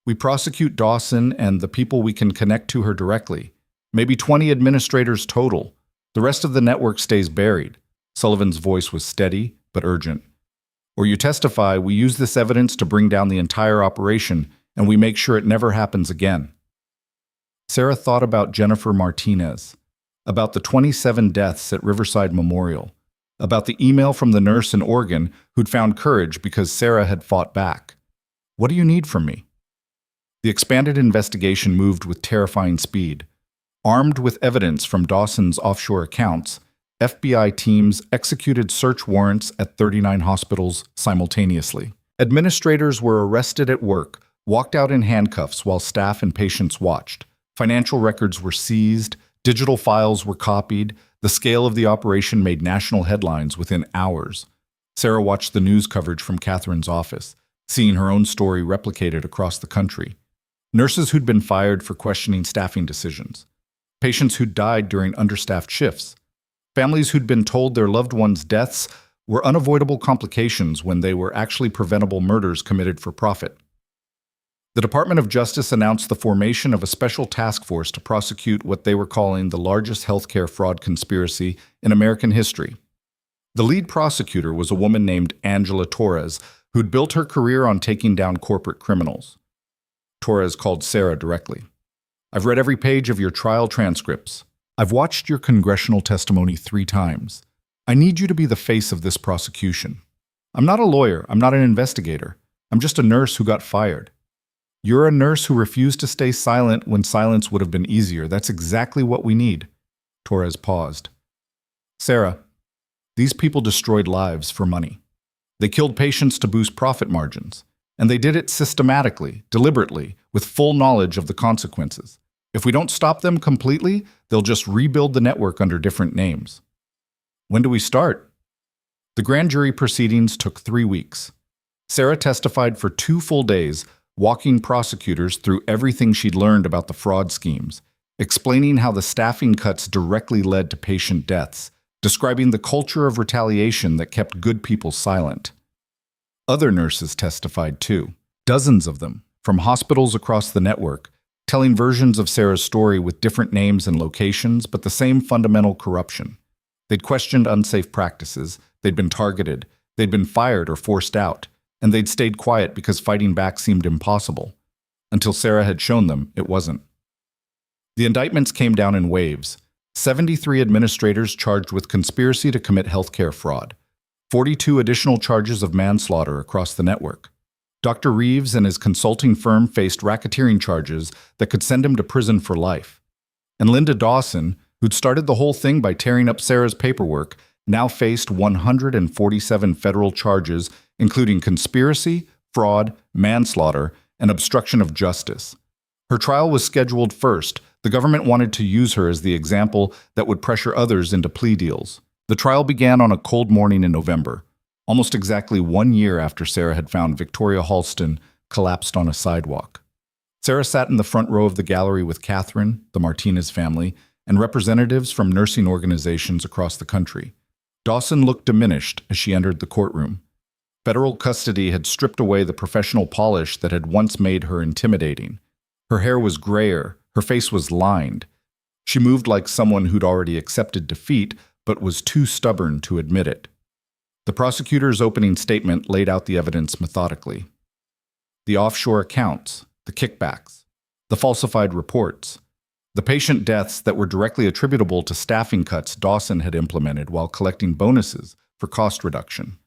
We prosecute Dawson and the people we can connect to her directly. Maybe 20 administrators total. The rest of the network stays buried. Sullivan's voice was steady but urgent. Or you testify, we use this evidence to bring down the entire operation, and we make sure it never happens again. Sarah thought about Jennifer Martinez, about the 27 deaths at Riverside Memorial, about the email from the nurse in Oregon who'd found courage because Sarah had fought back. What do you need from me? The expanded investigation moved with terrifying speed. Armed with evidence from Dawson's offshore accounts, FBI teams executed search warrants at 39 hospitals simultaneously. Administrators were arrested at work, walked out in handcuffs while staff and patients watched. Financial records were seized, digital files were copied. The scale of the operation made national headlines within hours. Sarah watched the news coverage from Catherine's office, seeing her own story replicated across the country. Nurses who'd been fired for questioning staffing decisions. Patients who'd died during understaffed shifts. Families who'd been told their loved ones' deaths were unavoidable complications when they were actually preventable murders committed for profit. The Department of Justice announced the formation of a special task force to prosecute what they were calling the largest healthcare fraud conspiracy in American history. The lead prosecutor was a woman named Angela Torres, who'd built her career on taking down corporate criminals. Torres called Sarah directly. I've read every page of your trial transcripts. I've watched your congressional testimony 3 times. I need you to be the face of this prosecution. I'm not a lawyer. I'm not an investigator. I'm just a nurse who got fired. You're a nurse who refused to stay silent when silence would have been easier. That's exactly what we need. Torres paused. Sarah, these people destroyed lives for money. They killed patients to boost profit margins. And they did it systematically, deliberately, with full knowledge of the consequences. If we don't stop them completely, they'll just rebuild the network under different names. When do we start? The grand jury proceedings took 3 weeks. Sarah testified for 2 full days, walking prosecutors through everything she'd learned about the fraud schemes, explaining how the staffing cuts directly led to patient deaths, describing the culture of retaliation that kept good people silent. Other nurses testified too, dozens of them, from hospitals across the network, telling versions of Sarah's story with different names and locations, but the same fundamental corruption. They'd questioned unsafe practices, they'd been targeted, They'd been fired or forced out, and they'd stayed quiet because fighting back seemed impossible, until Sarah had shown them it wasn't. The indictments came down in waves. 73 administrators charged with conspiracy to commit healthcare fraud, 42 additional charges of manslaughter across the network. Dr. Reeves and his consulting firm faced racketeering charges that could send him to prison for life. And Linda Dawson, who'd started the whole thing by tearing up Sarah's paperwork, now faced 147 federal charges, including conspiracy, fraud, manslaughter, and obstruction of justice. Her trial was scheduled first. The government wanted to use her as the example that would pressure others into plea deals. The trial began on a cold morning in November, almost exactly 1 year after Sarah had found Victoria Halston collapsed on a sidewalk. Sarah sat in the front row of the gallery with Catherine, the Martinez family, and representatives from nursing organizations across the country. Dawson looked diminished as she entered the courtroom. Federal custody had stripped away the professional polish that had once made her intimidating. Her hair was grayer, her face was lined. She moved like someone who'd already accepted defeat, but was too stubborn to admit it. The prosecutor's opening statement laid out the evidence methodically. The offshore accounts, the kickbacks, the falsified reports, the patient deaths that were directly attributable to staffing cuts Dawson had implemented while collecting bonuses for cost reduction.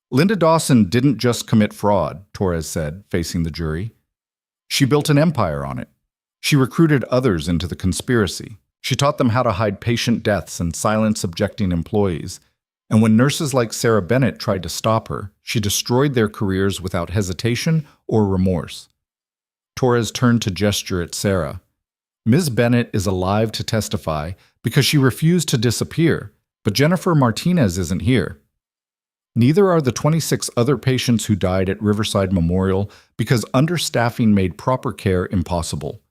Linda Dawson didn't just commit fraud, Torres said, facing the jury. She built an empire on it. She recruited others into the conspiracy. She taught them how to hide patient deaths and silence objecting employees. And when nurses like Sarah Bennett tried to stop her, she destroyed their careers without hesitation or remorse. Torres turned to gesture at Sarah. Ms. Bennett is alive to testify because she refused to disappear, but Jennifer Martinez isn't here. Neither are the 26 other patients who died at Riverside Memorial because understaffing made proper care impossible.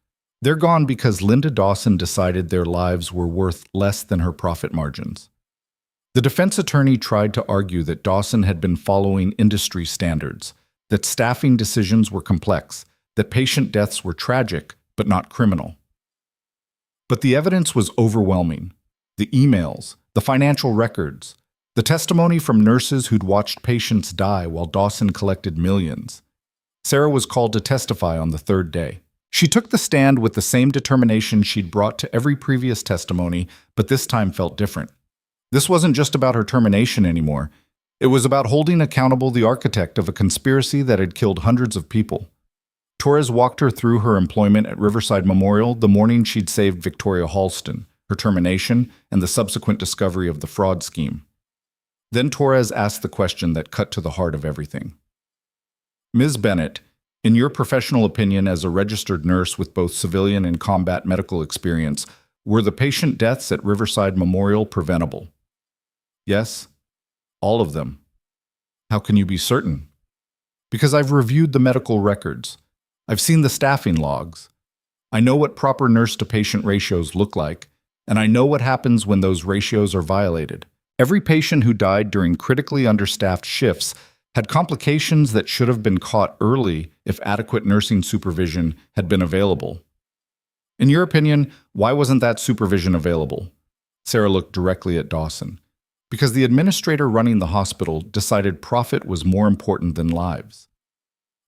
They're gone because Linda Dawson decided their lives were worth less than her profit margins. The defense attorney tried to argue that Dawson had been following industry standards, that staffing decisions were complex, that patient deaths were tragic but not criminal. But the evidence was overwhelming. The emails, the financial records, the testimony from nurses who'd watched patients die while Dawson collected millions. Sarah was called to testify on the third day. She took the stand with the same determination she'd brought to every previous testimony, but this time felt different. This wasn't just about her termination anymore. It was about holding accountable the architect of a conspiracy that had killed hundreds of people. Torres walked her through her employment at Riverside Memorial the morning she'd saved Victoria Halston, her termination, and the subsequent discovery of the fraud scheme. Then Torres asked the question that cut to the heart of everything. Ms. Bennett, in your professional opinion as a registered nurse with both civilian and combat medical experience, were the patient deaths at Riverside Memorial preventable? Yes, all of them. How can you be certain? Because I've reviewed the medical records. I've seen the staffing logs. I know what proper nurse-to-patient ratios look like, and I know what happens when those ratios are violated. Every patient who died during critically understaffed shifts had complications that should have been caught early if adequate nursing supervision had been available. In your opinion, why wasn't that supervision available? Sarah looked directly at Dawson. Because the administrator running the hospital decided profit was more important than lives.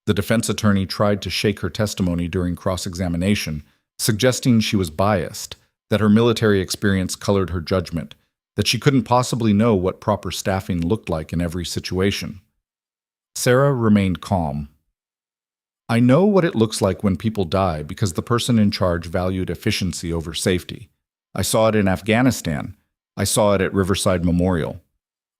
The defense attorney tried to shake her testimony during cross-examination, suggesting she was biased, that her military experience colored her judgment, that she couldn't possibly know what proper staffing looked like in every situation. Sarah remained calm. I know what it looks like when people die because the person in charge valued efficiency over safety. I saw it in Afghanistan. I saw it at Riverside Memorial.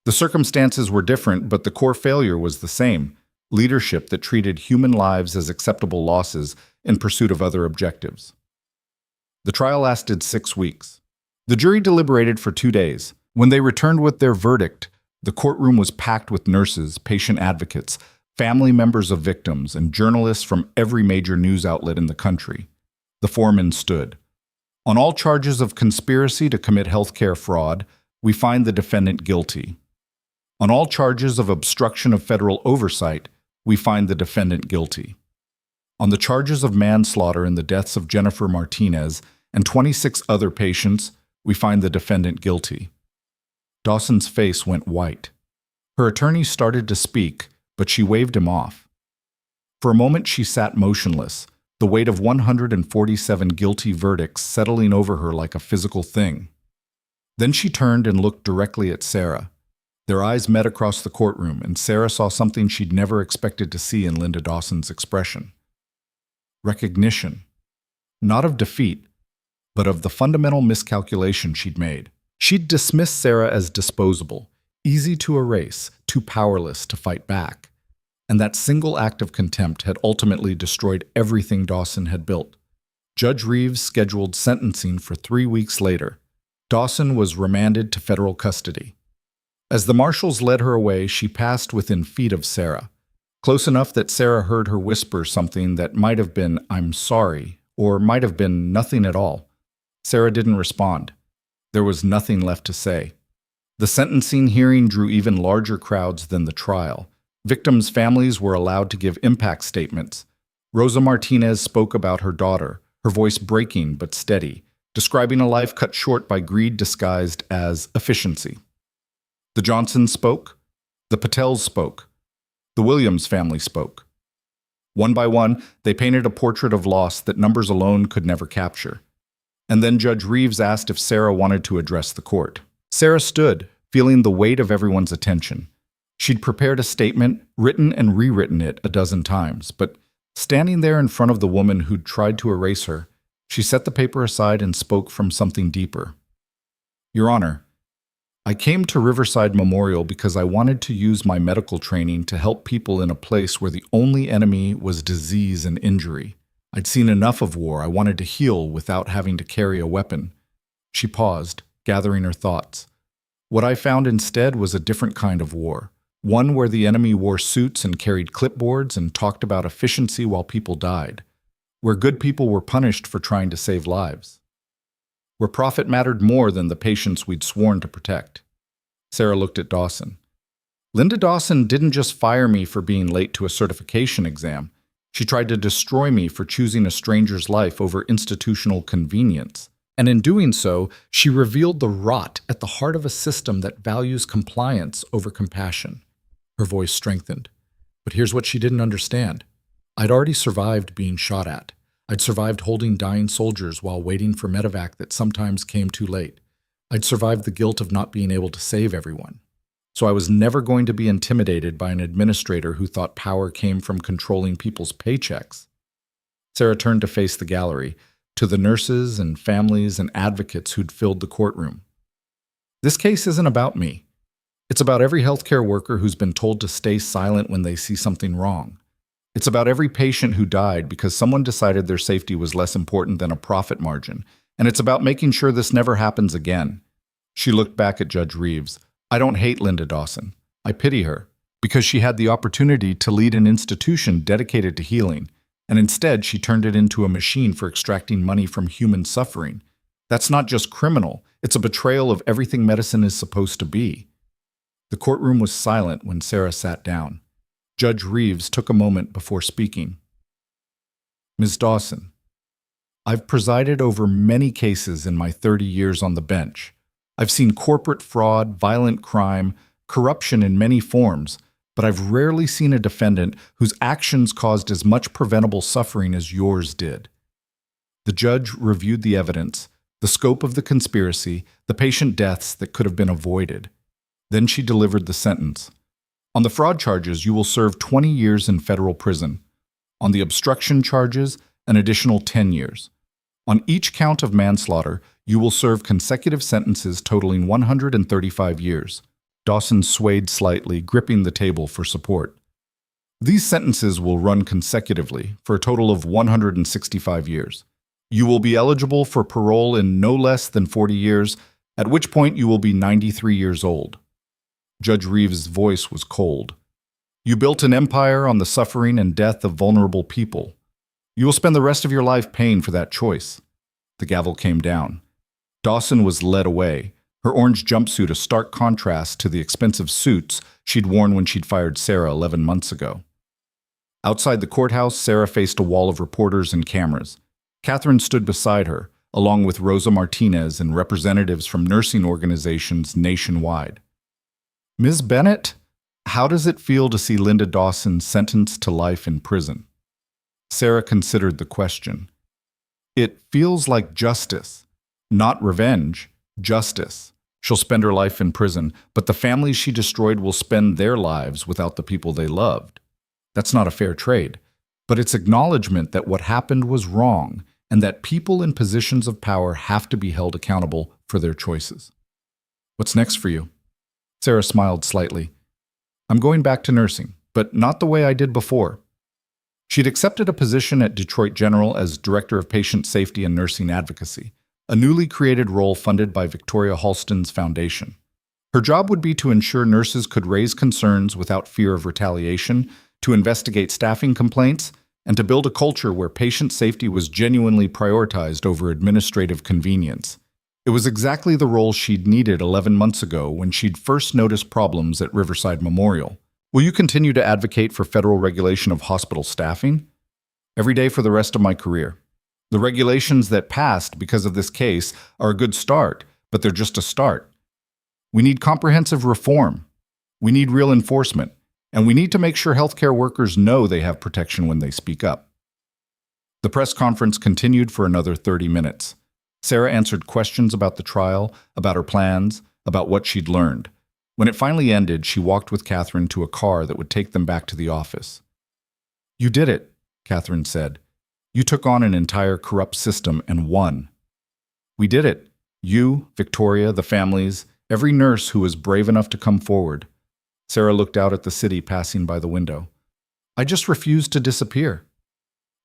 The circumstances were different, but the core failure was the same: leadership that treated human lives as acceptable losses in pursuit of other objectives. The trial lasted 6 weeks. The jury deliberated for 2 days. When they returned with their verdict, the courtroom was packed with nurses, patient advocates, family members of victims, and journalists from every major news outlet in the country. The foreman stood. On all charges of conspiracy to commit healthcare fraud, we find the defendant guilty. On all charges of obstruction of federal oversight, we find the defendant guilty. On the charges of manslaughter in the deaths of Jennifer Martinez and 26 other patients, we find the defendant guilty. Dawson's face went white. Her attorney started to speak, but she waved him off. For a moment she sat motionless, the weight of 147 guilty verdicts settling over her like a physical thing. Then she turned and looked directly at Sarah. Their eyes met across the courtroom, and Sarah saw something she'd never expected to see in Linda Dawson's expression. Recognition. Not of defeat, but of the fundamental miscalculation she'd made. She'd dismissed Sarah as disposable, easy to erase, too powerless to fight back. And that single act of contempt had ultimately destroyed everything Dawson had built. Judge Reeves scheduled sentencing for 3 weeks later. Dawson was remanded to federal custody. As the marshals led her away, she passed within feet of Sarah, close enough that Sarah heard her whisper something that might have been, "I'm sorry," or might have been nothing at all. Sarah didn't respond. There was nothing left to say. The sentencing hearing drew even larger crowds than the trial. Victims' families were allowed to give impact statements. Rosa Martinez spoke about her daughter, her voice breaking but steady, describing a life cut short by greed disguised as efficiency. The Johnsons spoke. The Patels spoke. The Williams family spoke. One by one, they painted a portrait of loss that numbers alone could never capture. And then Judge Reeves asked if Sarah wanted to address the court. Sarah stood, feeling the weight of everyone's attention. She'd prepared a statement, written and rewritten it a dozen times, but standing there in front of the woman who'd tried to erase her, she set the paper aside and spoke from something deeper. "Your Honor, I came to Riverside Memorial because I wanted to use my medical training to help people in a place where the only enemy was disease and injury. I'd seen enough of war. I wanted to heal without having to carry a weapon." She paused, gathering her thoughts. "What I found instead was a different kind of war. One where the enemy wore suits and carried clipboards and talked about efficiency while people died. Where good people were punished for trying to save lives. Where profit mattered more than the patients we'd sworn to protect." Sarah looked at Dawson. "Linda Dawson didn't just fire me for being late to a certification exam. She tried to destroy me for choosing a stranger's life over institutional convenience. And in doing so, she revealed the rot at the heart of a system that values compliance over compassion." Her voice strengthened. "But here's what she didn't understand. I'd already survived being shot at. I'd survived holding dying soldiers while waiting for medevac that sometimes came too late. I'd survived the guilt of not being able to save everyone. So I was never going to be intimidated by an administrator who thought power came from controlling people's paychecks." Sarah turned to face the gallery, to the nurses and families and advocates who'd filled the courtroom. "This case isn't about me. It's about every healthcare worker who's been told to stay silent when they see something wrong. It's about every patient who died because someone decided their safety was less important than a profit margin. And it's about making sure this never happens again." She looked back at Judge Reeves. "I don't hate Linda Dawson. I pity her, because she had the opportunity to lead an institution dedicated to healing, and instead she turned it into a machine for extracting money from human suffering. That's not just criminal, it's a betrayal of everything medicine is supposed to be." The courtroom was silent when Sarah sat down. Judge Reeves took a moment before speaking. "Ms. Dawson, I've presided over many cases in my 30 years on the bench. I've seen corporate fraud, violent crime, corruption in many forms, but I've rarely seen a defendant whose actions caused as much preventable suffering as yours did." The judge reviewed the evidence, the scope of the conspiracy, the patient deaths that could have been avoided. Then she delivered the sentence. "On the fraud charges, you will serve 20 years in federal prison. On the obstruction charges, an additional 10 years. On each count of manslaughter, you will serve consecutive sentences totaling 135 years. Dawson swayed slightly, gripping the table for support. "These sentences will run consecutively for a total of 165 years. You will be eligible for parole in no less than 40 years, at which point you will be 93 years old." Judge Reeves' voice was cold. "You built an empire on the suffering and death of vulnerable people. You will spend the rest of your life paying for that choice." The gavel came down. Dawson was led away, her orange jumpsuit a stark contrast to the expensive suits she'd worn when she'd fired Sarah 11 months ago. Outside the courthouse, Sarah faced a wall of reporters and cameras. Catherine stood beside her, along with Rosa Martinez and representatives from nursing organizations nationwide. "Ms. Bennett?" How does it feel to see Linda Dawson sentenced to life in prison? Sarah considered the question. It feels like justice, not revenge, justice. She'll spend her life in prison, but the families she destroyed will spend their lives without the people they loved. That's not a fair trade, but it's acknowledgement that what happened was wrong and that people in positions of power have to be held accountable for their choices. What's next for you? Sarah smiled slightly. I'm going back to nursing, but not the way I did before. She'd accepted a position at Detroit General as Director of Patient Safety and Nursing Advocacy, a newly created role funded by Victoria Halston's foundation. Her job would be to ensure nurses could raise concerns without fear of retaliation, to investigate staffing complaints, and to build a culture where patient safety was genuinely prioritized over administrative convenience. It was exactly the role she'd needed 11 months ago when she'd first noticed problems at Riverside Memorial. Will you continue to advocate for federal regulation of hospital staffing? Every day for the rest of my career. The regulations that passed because of this case are a good start, but they're just a start. We need comprehensive reform. We need real enforcement. And we need to make sure healthcare workers know they have protection when they speak up. The press conference continued for another 30 minutes. Sarah answered questions about the trial, about her plans, about what she'd learned. When it finally ended, she walked with Catherine to a car that would take them back to the office. You did it, Catherine said. You took on an entire corrupt system and won. We did it. You, Victoria, the families, every nurse who was brave enough to come forward. Sarah looked out at the city passing by the window. I just refused to disappear.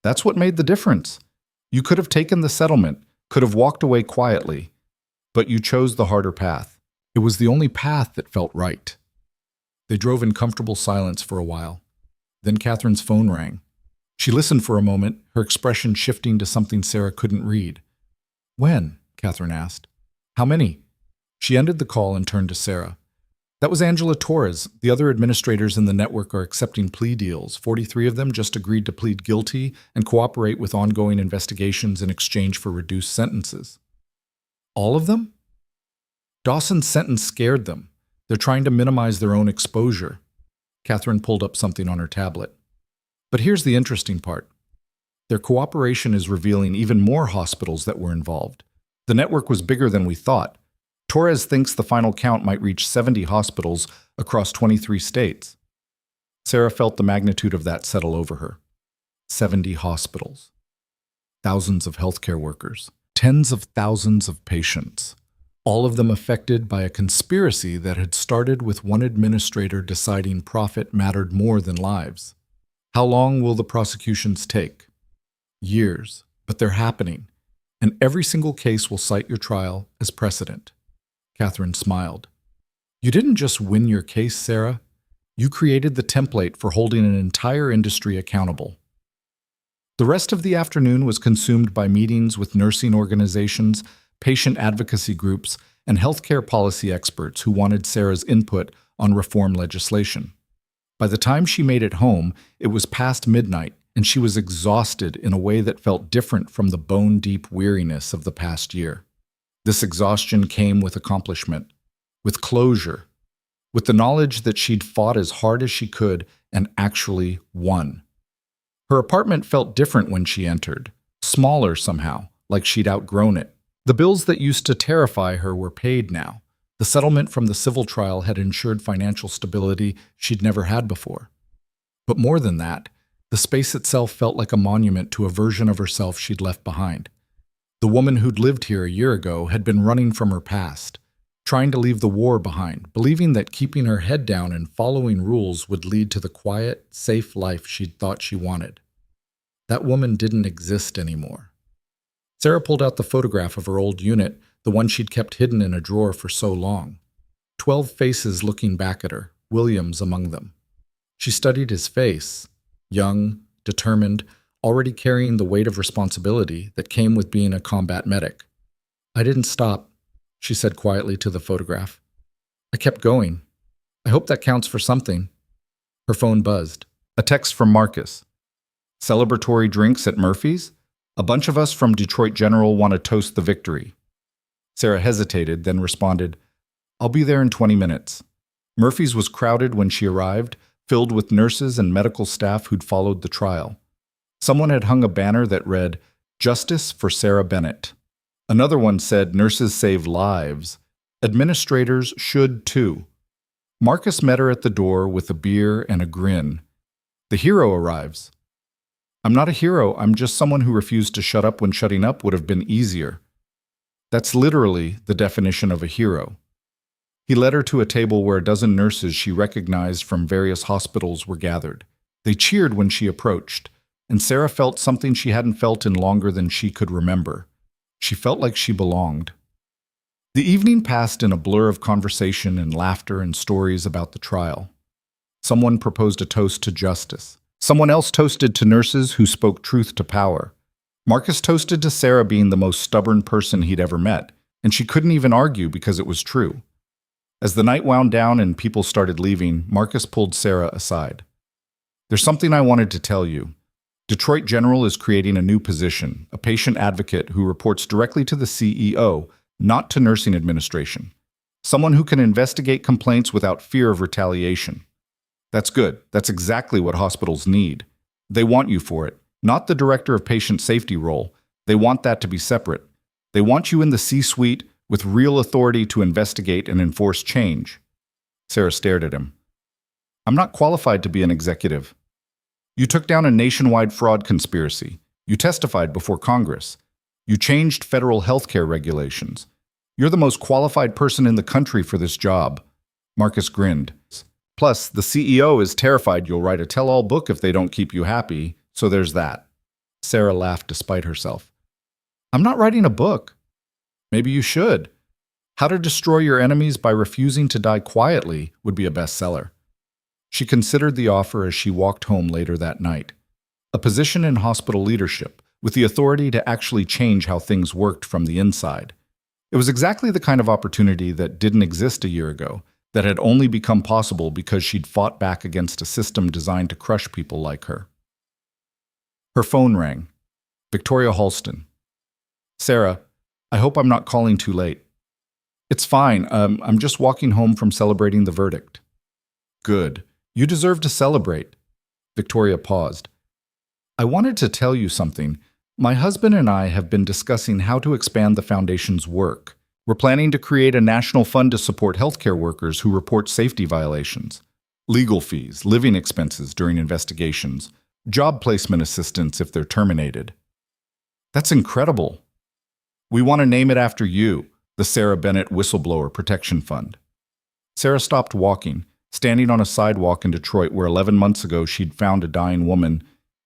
That's what made the difference. You could have taken the settlement, could have walked away quietly, but you chose the harder path. It was the only path that felt right. They drove in comfortable silence for a while. Then Catherine's phone rang. She listened for a moment, her expression shifting to something Sarah couldn't read. When? Catherine asked. How many? She ended the call and turned to Sarah. That was Angela Torres. The other administrators in the network are accepting plea deals. 43 of them just agreed to plead guilty and cooperate with ongoing investigations in exchange for reduced sentences. All of them? Dawson's sentence scared them. They're trying to minimize their own exposure. Catherine pulled up something on her tablet. But here's the interesting part. Their cooperation is revealing even more hospitals that were involved. The network was bigger than we thought. Torres thinks the final count might reach 70 hospitals across 23 states. Sarah felt the magnitude of that settle over her. 70 hospitals. Thousands of healthcare workers. Tens of thousands of patients. All of them affected by a conspiracy that had started with one administrator deciding profit mattered more than lives. How long will the prosecutions take? Years, but they're happening, and every single case will cite your trial as precedent. Catherine smiled. You didn't just win your case, Sarah. You created the template for holding an entire industry accountable. The rest of the afternoon was consumed by meetings with nursing organizations, patient advocacy groups, and healthcare policy experts who wanted Sarah's input on reform legislation. By the time she made it home, it was past midnight, and she was exhausted in a way that felt different from the bone-deep weariness of the past year. This exhaustion came with accomplishment, with closure, with the knowledge that she'd fought as hard as she could and actually won. Her apartment felt different when she entered, smaller somehow, like she'd outgrown it. The bills that used to terrify her were paid now. The settlement from the civil trial had ensured financial stability she'd never had before. But more than that, the space itself felt like a monument to a version of herself she'd left behind. The woman who'd lived here a year ago had been running from her past, trying to leave the war behind, believing that keeping her head down and following rules would lead to the quiet, safe life she'd thought she wanted. That woman didn't exist anymore. Sarah pulled out the photograph of her old unit, the one she'd kept hidden in a drawer for so long. 12 faces looking back at her, Williams among them. She studied his face, young, determined, already carrying the weight of responsibility that came with being a combat medic. I didn't stop, she said quietly to the photograph. I kept going. I hope that counts for something. Her phone buzzed. A text from Marcus. Celebratory drinks at Murphy's? A bunch of us from Detroit General want to toast the victory. Sarah hesitated, then responded, I'll be there in 20 minutes. Murphy's was crowded when she arrived, filled with nurses and medical staff who'd followed the trial. Someone had hung a banner that read, "Justice for Sarah Bennett." Another one said, "Nurses save lives. Administrators should too." Marcus met her at the door with a beer and a grin. The hero arrives. "I'm not a hero, I'm just someone who refused to shut up when shutting up would have been easier." That's literally the definition of a hero. He led her to a table where a dozen nurses she recognized from various hospitals were gathered. They cheered when she approached, and Sarah felt something she hadn't felt in longer than she could remember. She felt like she belonged. The evening passed in a blur of conversation and laughter and stories about the trial. Someone proposed a toast to justice. Someone else toasted to nurses who spoke truth to power. Marcus toasted to Sarah being the most stubborn person he'd ever met, and she couldn't even argue because it was true. As the night wound down and people started leaving, Marcus pulled Sarah aside. "There's something I wanted to tell you. Detroit General is creating a new position, a patient advocate who reports directly to the CEO, not to nursing administration. Someone who can investigate complaints without fear of retaliation." "That's good. That's exactly what hospitals need. They want you for it, not the director of patient safety role. They want that to be separate. They want you in the C-suite with real authority to investigate and enforce change." Sarah stared at him. "I'm not qualified to be an executive. You took down a nationwide fraud conspiracy. You testified before Congress. You changed federal healthcare regulations. You're the most qualified person in the country for this job." Marcus grinned. "Plus, the CEO is terrified you'll write a tell-all book if they don't keep you happy, so there's that." Sarah laughed despite herself. "I'm not writing a book." "Maybe you should. How to Destroy Your Enemies by Refusing to Die Quietly would be a bestseller." She considered the offer as she walked home later that night. A position in hospital leadership, with the authority to actually change how things worked from the inside. It was exactly the kind of opportunity that didn't exist a year ago, that had only become possible because she'd fought back against a system designed to crush people like her. Her phone rang. Victoria Halston. "Sarah, I hope I'm not calling too late." "It's fine. I'm just walking home from celebrating the verdict." "Good. You deserve to celebrate." Victoria paused. "I wanted to tell you something. My husband and I have been discussing how to expand the Foundation's work. We're planning to create a national fund to support healthcare workers who report safety violations. Legal fees, living expenses during investigations, job placement assistance if they're terminated." "That's incredible." "We want to name it after you, the Sarah Bennett Whistleblower Protection Fund." Sarah stopped walking, standing on a sidewalk in Detroit where 11 months ago she'd found a dying woman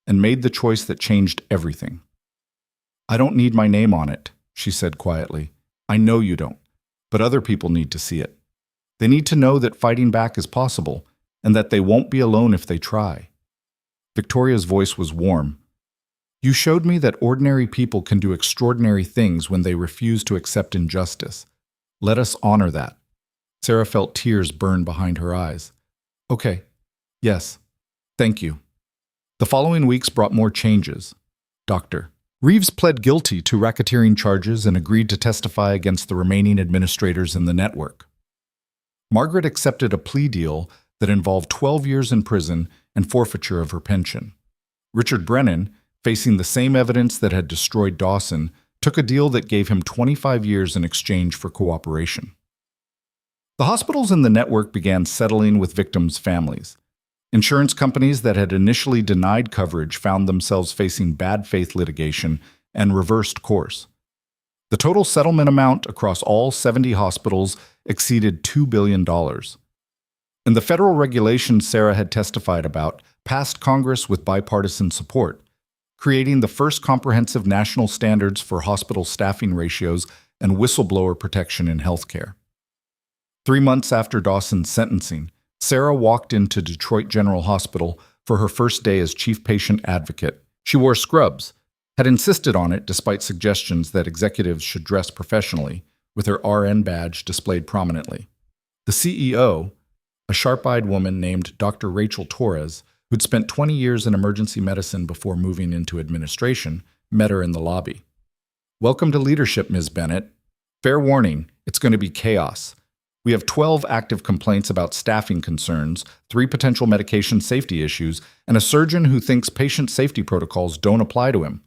and made the choice that changed everything. "I don't need my name on it," she said quietly. "I know you don't, but other people need to see it. They need to know that fighting back is possible and that they won't be alone if they try." Victoria's voice was warm. "You showed me that ordinary people can do extraordinary things when they refuse to accept injustice. Let us honor that." Sarah felt tears burn behind her eyes. "Okay. Yes. Thank you." The following weeks brought more changes. Dr. Reeves pled guilty to racketeering charges and agreed to testify against the remaining administrators in the network. Margaret accepted a plea deal that involved 12 years in prison and forfeiture of her pension. Richard Brennan, facing the same evidence that had destroyed Dawson, took a deal that gave him 25 years in exchange for cooperation. The hospitals in the network began settling with victims' families. Insurance companies that had initially denied coverage found themselves facing bad faith litigation and reversed course. The total settlement amount across all 70 hospitals exceeded $2 billion. And the federal regulations Sarah had testified about passed Congress with bipartisan support, creating the first comprehensive national standards for hospital staffing ratios and whistleblower protection in healthcare. 3 months after Dawson's sentencing, Sarah walked into Detroit General Hospital for her first day as chief patient advocate. She wore scrubs, had insisted on it despite suggestions that executives should dress professionally, with her RN badge displayed prominently. The CEO, a sharp-eyed woman named Dr. Rachel Torres, who'd spent 20 years in emergency medicine before moving into administration, met her in the lobby. "Welcome to leadership, Ms. Bennett. Fair warning, it's going to be chaos. We have 12 active complaints about staffing concerns, 3 potential medication safety issues, and a surgeon who thinks patient safety protocols don't apply to him."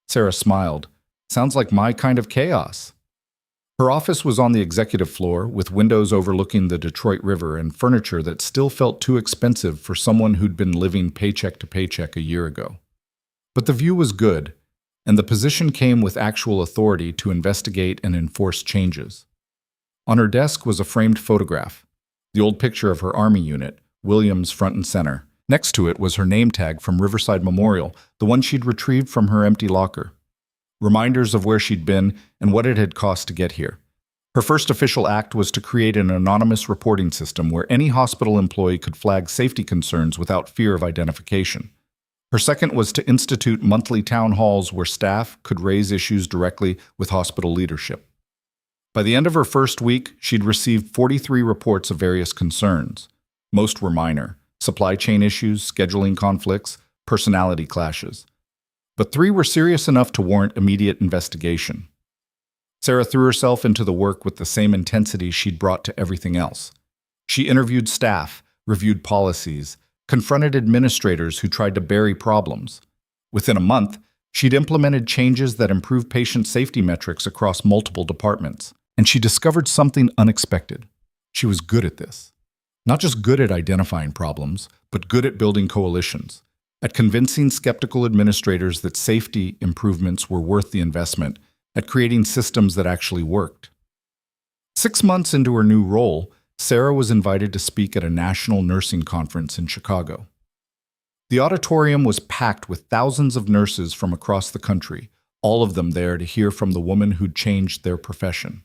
Sarah smiled. "Sounds like my kind of chaos." Her office was on the executive floor, with windows overlooking the Detroit River and furniture that still felt too expensive for someone who'd been living paycheck to paycheck a year ago. But the view was good, and the position came with actual authority to investigate and enforce changes. On her desk was a framed photograph, the old picture of her Army unit, Williams front and center. Next to it was her name tag from Riverside Memorial, the one she'd retrieved from her empty locker. Reminders of where she'd been and what it had cost to get here. Her first official act was to create an anonymous reporting system where any hospital employee could flag safety concerns without fear of identification. Her second was to institute monthly town halls where staff could raise issues directly with hospital leadership. By the end of her first week, she'd received 43 reports of various concerns. Most were minor: supply chain issues, scheduling conflicts, personality clashes. But 3 were serious enough to warrant immediate investigation. Sarah threw herself into the work with the same intensity she'd brought to everything else. She interviewed staff, reviewed policies, confronted administrators who tried to bury problems. Within a month, she'd implemented changes that improved patient safety metrics across multiple departments. And she discovered something unexpected. She was good at this. Not just good at identifying problems, but good at building coalitions, at convincing skeptical administrators that safety improvements were worth the investment, at creating systems that actually worked. 6 months into her new role, Sarah was invited to speak at a national nursing conference in Chicago. The auditorium was packed with thousands of nurses from across the country, all of them there to hear from the woman who'd changed their profession.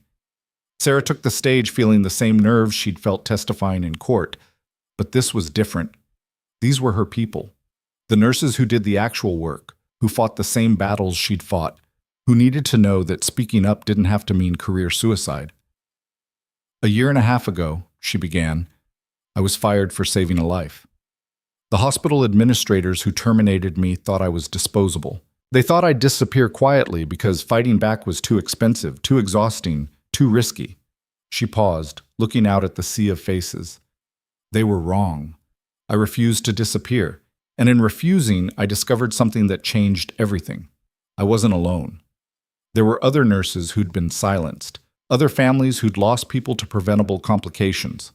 Sarah took the stage feeling the same nerves she'd felt testifying in court, but this was different. These were her people, the nurses who did the actual work, who fought the same battles she'd fought, who needed to know that speaking up didn't have to mean career suicide. "A year and a half ago," she began, "I was fired for saving a life. The hospital administrators who terminated me thought I was disposable. They thought I'd disappear quietly because fighting back was too expensive, too exhausting, too risky." She paused, looking out at the sea of faces. "They were wrong. I refused to disappear, and in refusing, I discovered something that changed everything. I wasn't alone. There were other nurses who'd been silenced, other families who'd lost people to preventable complications,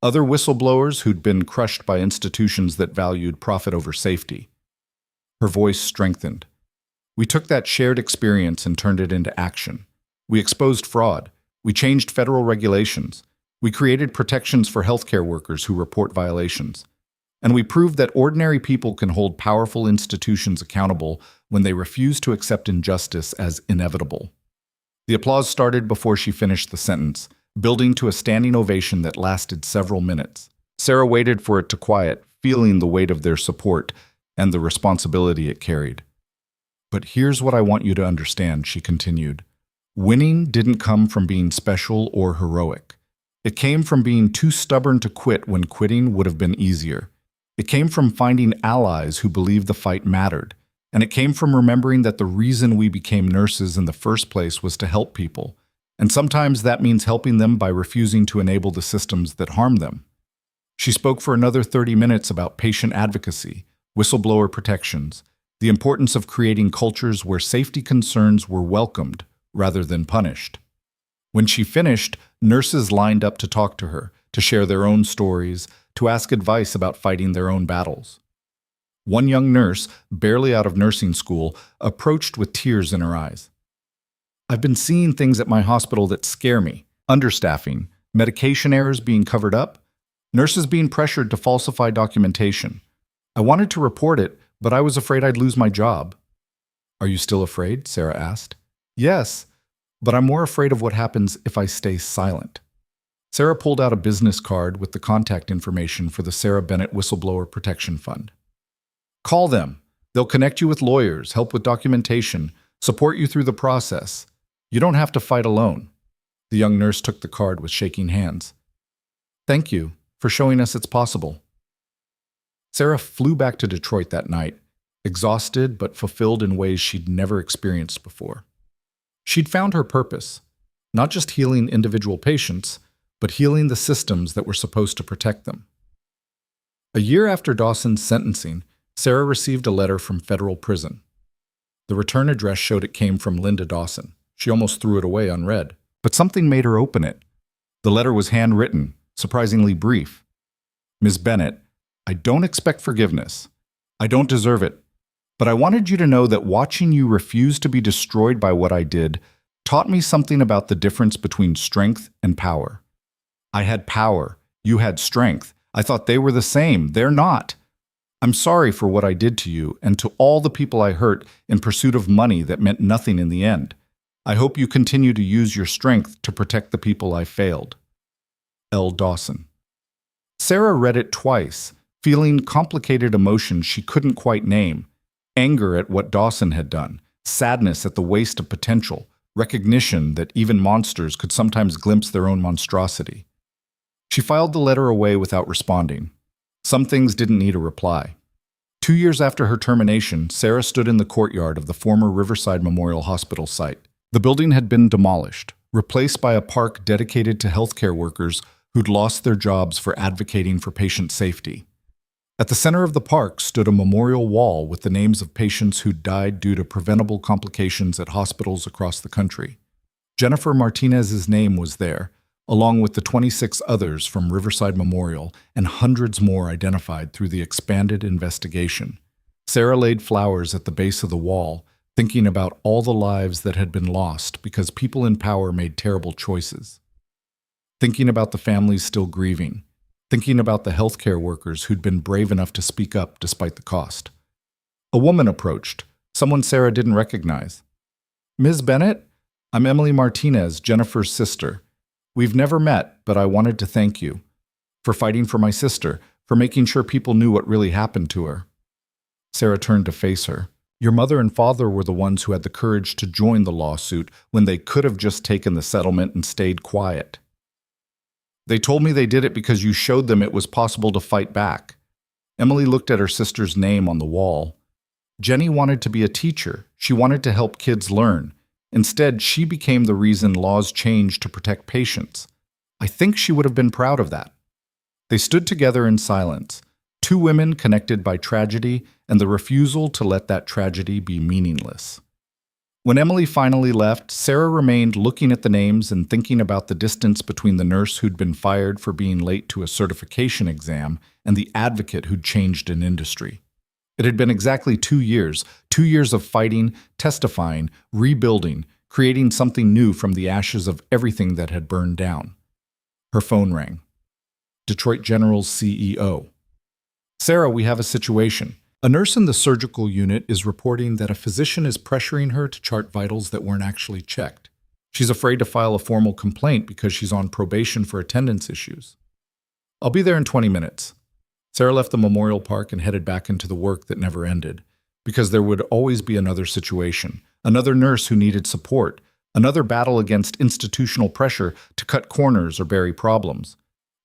other whistleblowers who'd been crushed by institutions that valued profit over safety." Her voice strengthened. "We took that shared experience and turned it into action. We exposed fraud. We changed federal regulations. We created protections for healthcare workers who report violations. And we proved that ordinary people can hold powerful institutions accountable when they refuse to accept injustice as inevitable." The applause started before she finished the sentence, building to a standing ovation that lasted several minutes. Sarah waited for it to quiet, feeling the weight of their support and the responsibility it carried. "But here's what I want you to understand," she continued. "Winning didn't come from being special or heroic. It came from being too stubborn to quit when quitting would have been easier. It came from finding allies who believed the fight mattered. And it came from remembering that the reason we became nurses in the first place was to help people. And sometimes that means helping them by refusing to enable the systems that harm them." She spoke for another 30 minutes about patient advocacy, whistleblower protections, the importance of creating cultures where safety concerns were welcomed rather than punished. When she finished, nurses lined up to talk to her, to share their own stories, to ask advice about fighting their own battles. One young nurse, barely out of nursing school, approached with tears in her eyes. "I've been seeing things at my hospital that scare me. Understaffing, medication errors being covered up, nurses being pressured to falsify documentation. I wanted to report it, but I was afraid I'd lose my job." "Are you still afraid?" Sarah asked. "Yes, but I'm more afraid of what happens if I stay silent." Sarah pulled out a business card with the contact information for the Sarah Bennett Whistleblower Protection Fund. "Call them. They'll connect you with lawyers, help with documentation, support you through the process. You don't have to fight alone." The young nurse took the card with shaking hands. "Thank you for showing us it's possible." Sarah flew back to Detroit that night, exhausted but fulfilled in ways she'd never experienced before. She'd found her purpose, not just healing individual patients, but healing the systems that were supposed to protect them. A year after Dawson's sentencing, Sarah received a letter from federal prison. The return address showed it came from Linda Dawson. She almost threw it away unread, but something made her open it. The letter was handwritten, surprisingly brief. Ms. Bennett, I don't expect forgiveness. I don't deserve it. But I wanted you to know that watching you refuse to be destroyed by what I did taught me something about the difference between strength and power. I had power. You had strength. I thought they were the same. They're not. I'm sorry for what I did to you and to all the people I hurt in pursuit of money that meant nothing in the end. I hope you continue to use your strength to protect the people I failed. L. Dawson. Sarah read it twice, feeling complicated emotions she couldn't quite name. Anger at what Dawson had done, sadness at the waste of potential, recognition that even monsters could sometimes glimpse their own monstrosity. She filed the letter away without responding. Some things didn't need a reply. 2 years after her termination, Sarah stood in the courtyard of the former Riverside Memorial Hospital site. The building had been demolished, replaced by a park dedicated to healthcare workers who'd lost their jobs for advocating for patient safety. At the center of the park stood a memorial wall with the names of patients who'd died due to preventable complications at hospitals across the country. Jennifer Martinez's name was there, along with the 26 others from Riverside Memorial and hundreds more identified through the expanded investigation. Sarah laid flowers at the base of the wall, thinking about all the lives that had been lost because people in power made terrible choices. Thinking about the families still grieving. Thinking about the healthcare workers who'd been brave enough to speak up despite the cost. A woman approached, someone Sarah didn't recognize. Ms. Bennett, I'm Emily Martinez, Jennifer's sister. We've never met, but I wanted to thank you for fighting for my sister, for making sure people knew what really happened to her. Sarah turned to face her. Your mother and father were the ones who had the courage to join the lawsuit when they could have just taken the settlement and stayed quiet. They told me they did it because you showed them it was possible to fight back. Emily looked at her sister's name on the wall. Jenny wanted to be a teacher. She wanted to help kids learn. Instead, she became the reason laws changed to protect patients. I think she would have been proud of that. They stood together in silence, two women connected by tragedy and the refusal to let that tragedy be meaningless. When Emily finally left, Sarah remained looking at the names and thinking about the distance between the nurse who'd been fired for being late to a certification exam and the advocate who'd changed an industry. It had been exactly 2 years, 2 years of fighting, testifying, rebuilding, creating something new from the ashes of everything that had burned down. Her phone rang. Detroit General's CEO. Sarah, we have a situation. A nurse in the surgical unit is reporting that a physician is pressuring her to chart vitals that weren't actually checked. She's afraid to file a formal complaint because she's on probation for attendance issues. I'll be there in 20 minutes. Sarah left the memorial park and headed back into the work that never ended, because there would always be another situation, another nurse who needed support, another battle against institutional pressure to cut corners or bury problems.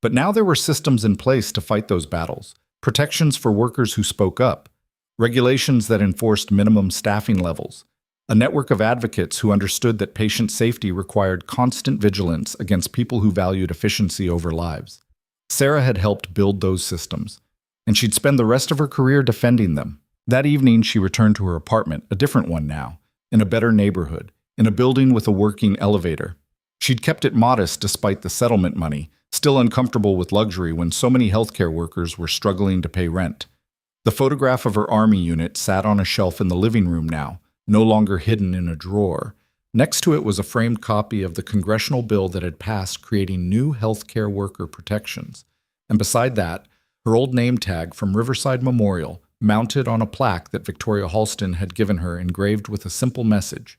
But now there were systems in place to fight those battles. Protections for workers who spoke up, regulations that enforced minimum staffing levels, a network of advocates who understood that patient safety required constant vigilance against people who valued efficiency over lives. Sarah had helped build those systems, and she'd spend the rest of her career defending them. That evening, she returned to her apartment, a different one now, in a better neighborhood, in a building with a working elevator. She'd kept it modest despite the settlement money, still uncomfortable with luxury when so many healthcare workers were struggling to pay rent. The photograph of her army unit sat on a shelf in the living room now, no longer hidden in a drawer. Next to it was a framed copy of the congressional bill that had passed creating new healthcare worker protections. And beside that, her old name tag from Riverside Memorial, mounted on a plaque that Victoria Halston had given her engraved with a simple message.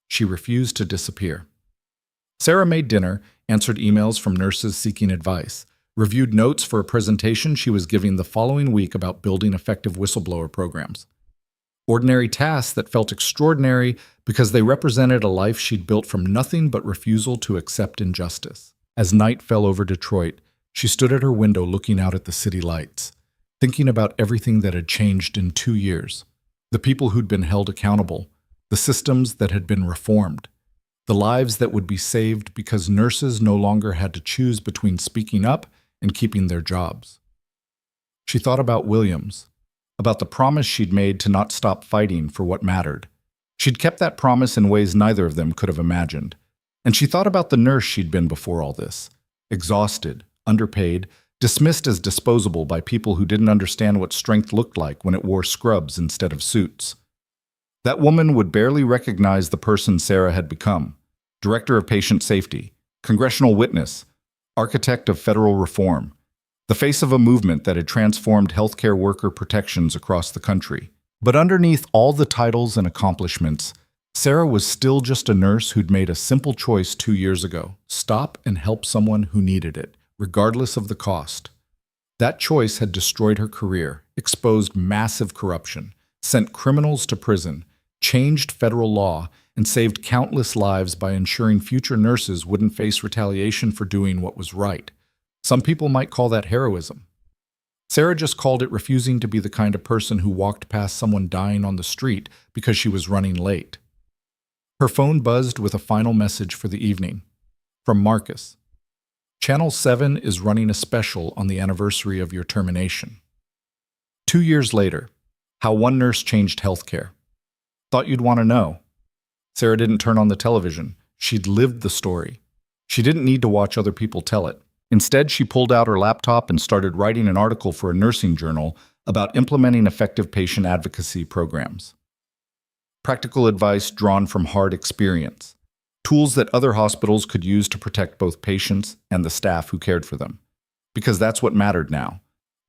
She refused to disappear. Sarah made dinner, answered emails from nurses seeking advice, reviewed notes for a presentation she was giving the following week about building effective whistleblower programs. Ordinary tasks that felt extraordinary because they represented a life she'd built from nothing but refusal to accept injustice. As night fell over Detroit, she stood at her window looking out at the city lights, thinking about everything that had changed in 2 years, the people who'd been held accountable, the systems that had been reformed, The lives that would be saved because nurses no longer had to choose between speaking up and keeping their jobs. She thought about Williams, about the promise she'd made to not stop fighting for what mattered. She'd kept that promise in ways neither of them could have imagined. And she thought about the nurse she'd been before all this, exhausted, underpaid, dismissed as disposable by people who didn't understand what strength looked like when it wore scrubs instead of suits. That woman would barely recognize the person Sarah had become: Director of Patient Safety, Congressional Witness, Architect of Federal Reform, the face of a movement that had transformed healthcare worker protections across the country. But underneath all the titles and accomplishments, Sarah was still just a nurse who'd made a simple choice 2 years ago: stop and help someone who needed it, regardless of the cost. That choice had destroyed her career, exposed massive corruption, sent criminals to prison, changed federal law, and saved countless lives by ensuring future nurses wouldn't face retaliation for doing what was right. Some people might call that heroism. Sarah just called it refusing to be the kind of person who walked past someone dying on the street because she was running late. Her phone buzzed with a final message for the evening. From Marcus. Channel 7 is running a special on the anniversary of your termination. 2 years later, how one nurse changed healthcare. Thought you'd want to know. Sarah didn't turn on the television. She'd lived the story. She didn't need to watch other people tell it. Instead, she pulled out her laptop and started writing an article for a nursing journal about implementing effective patient advocacy programs. Practical advice drawn from hard experience. Tools that other hospitals could use to protect both patients and the staff who cared for them. Because that's what mattered now.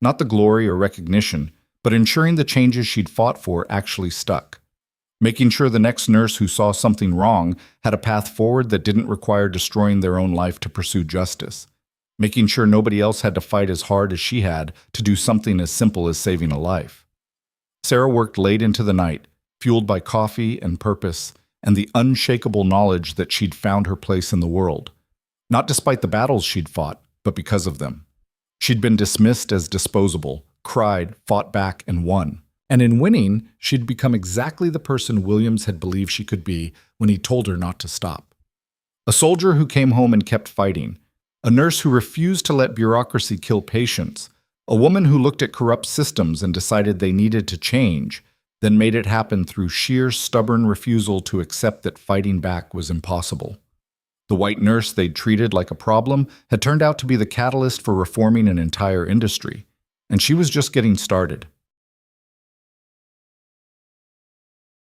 Not the glory or recognition, but ensuring the changes she'd fought for actually stuck. Making sure the next nurse who saw something wrong had a path forward that didn't require destroying their own life to pursue justice. Making sure nobody else had to fight as hard as she had to do something as simple as saving a life. Sarah worked late into the night, fueled by coffee and purpose, and the unshakable knowledge that she'd found her place in the world. Not despite the battles she'd fought, but because of them. She'd been dismissed as disposable, cried, fought back, and won. And in winning, she'd become exactly the person Williams had believed she could be when he told her not to stop. A soldier who came home and kept fighting. A nurse who refused to let bureaucracy kill patients. A woman who looked at corrupt systems and decided they needed to change, then made it happen through sheer stubborn refusal to accept that fighting back was impossible. The white nurse they'd treated like a problem had turned out to be the catalyst for reforming an entire industry. And she was just getting started.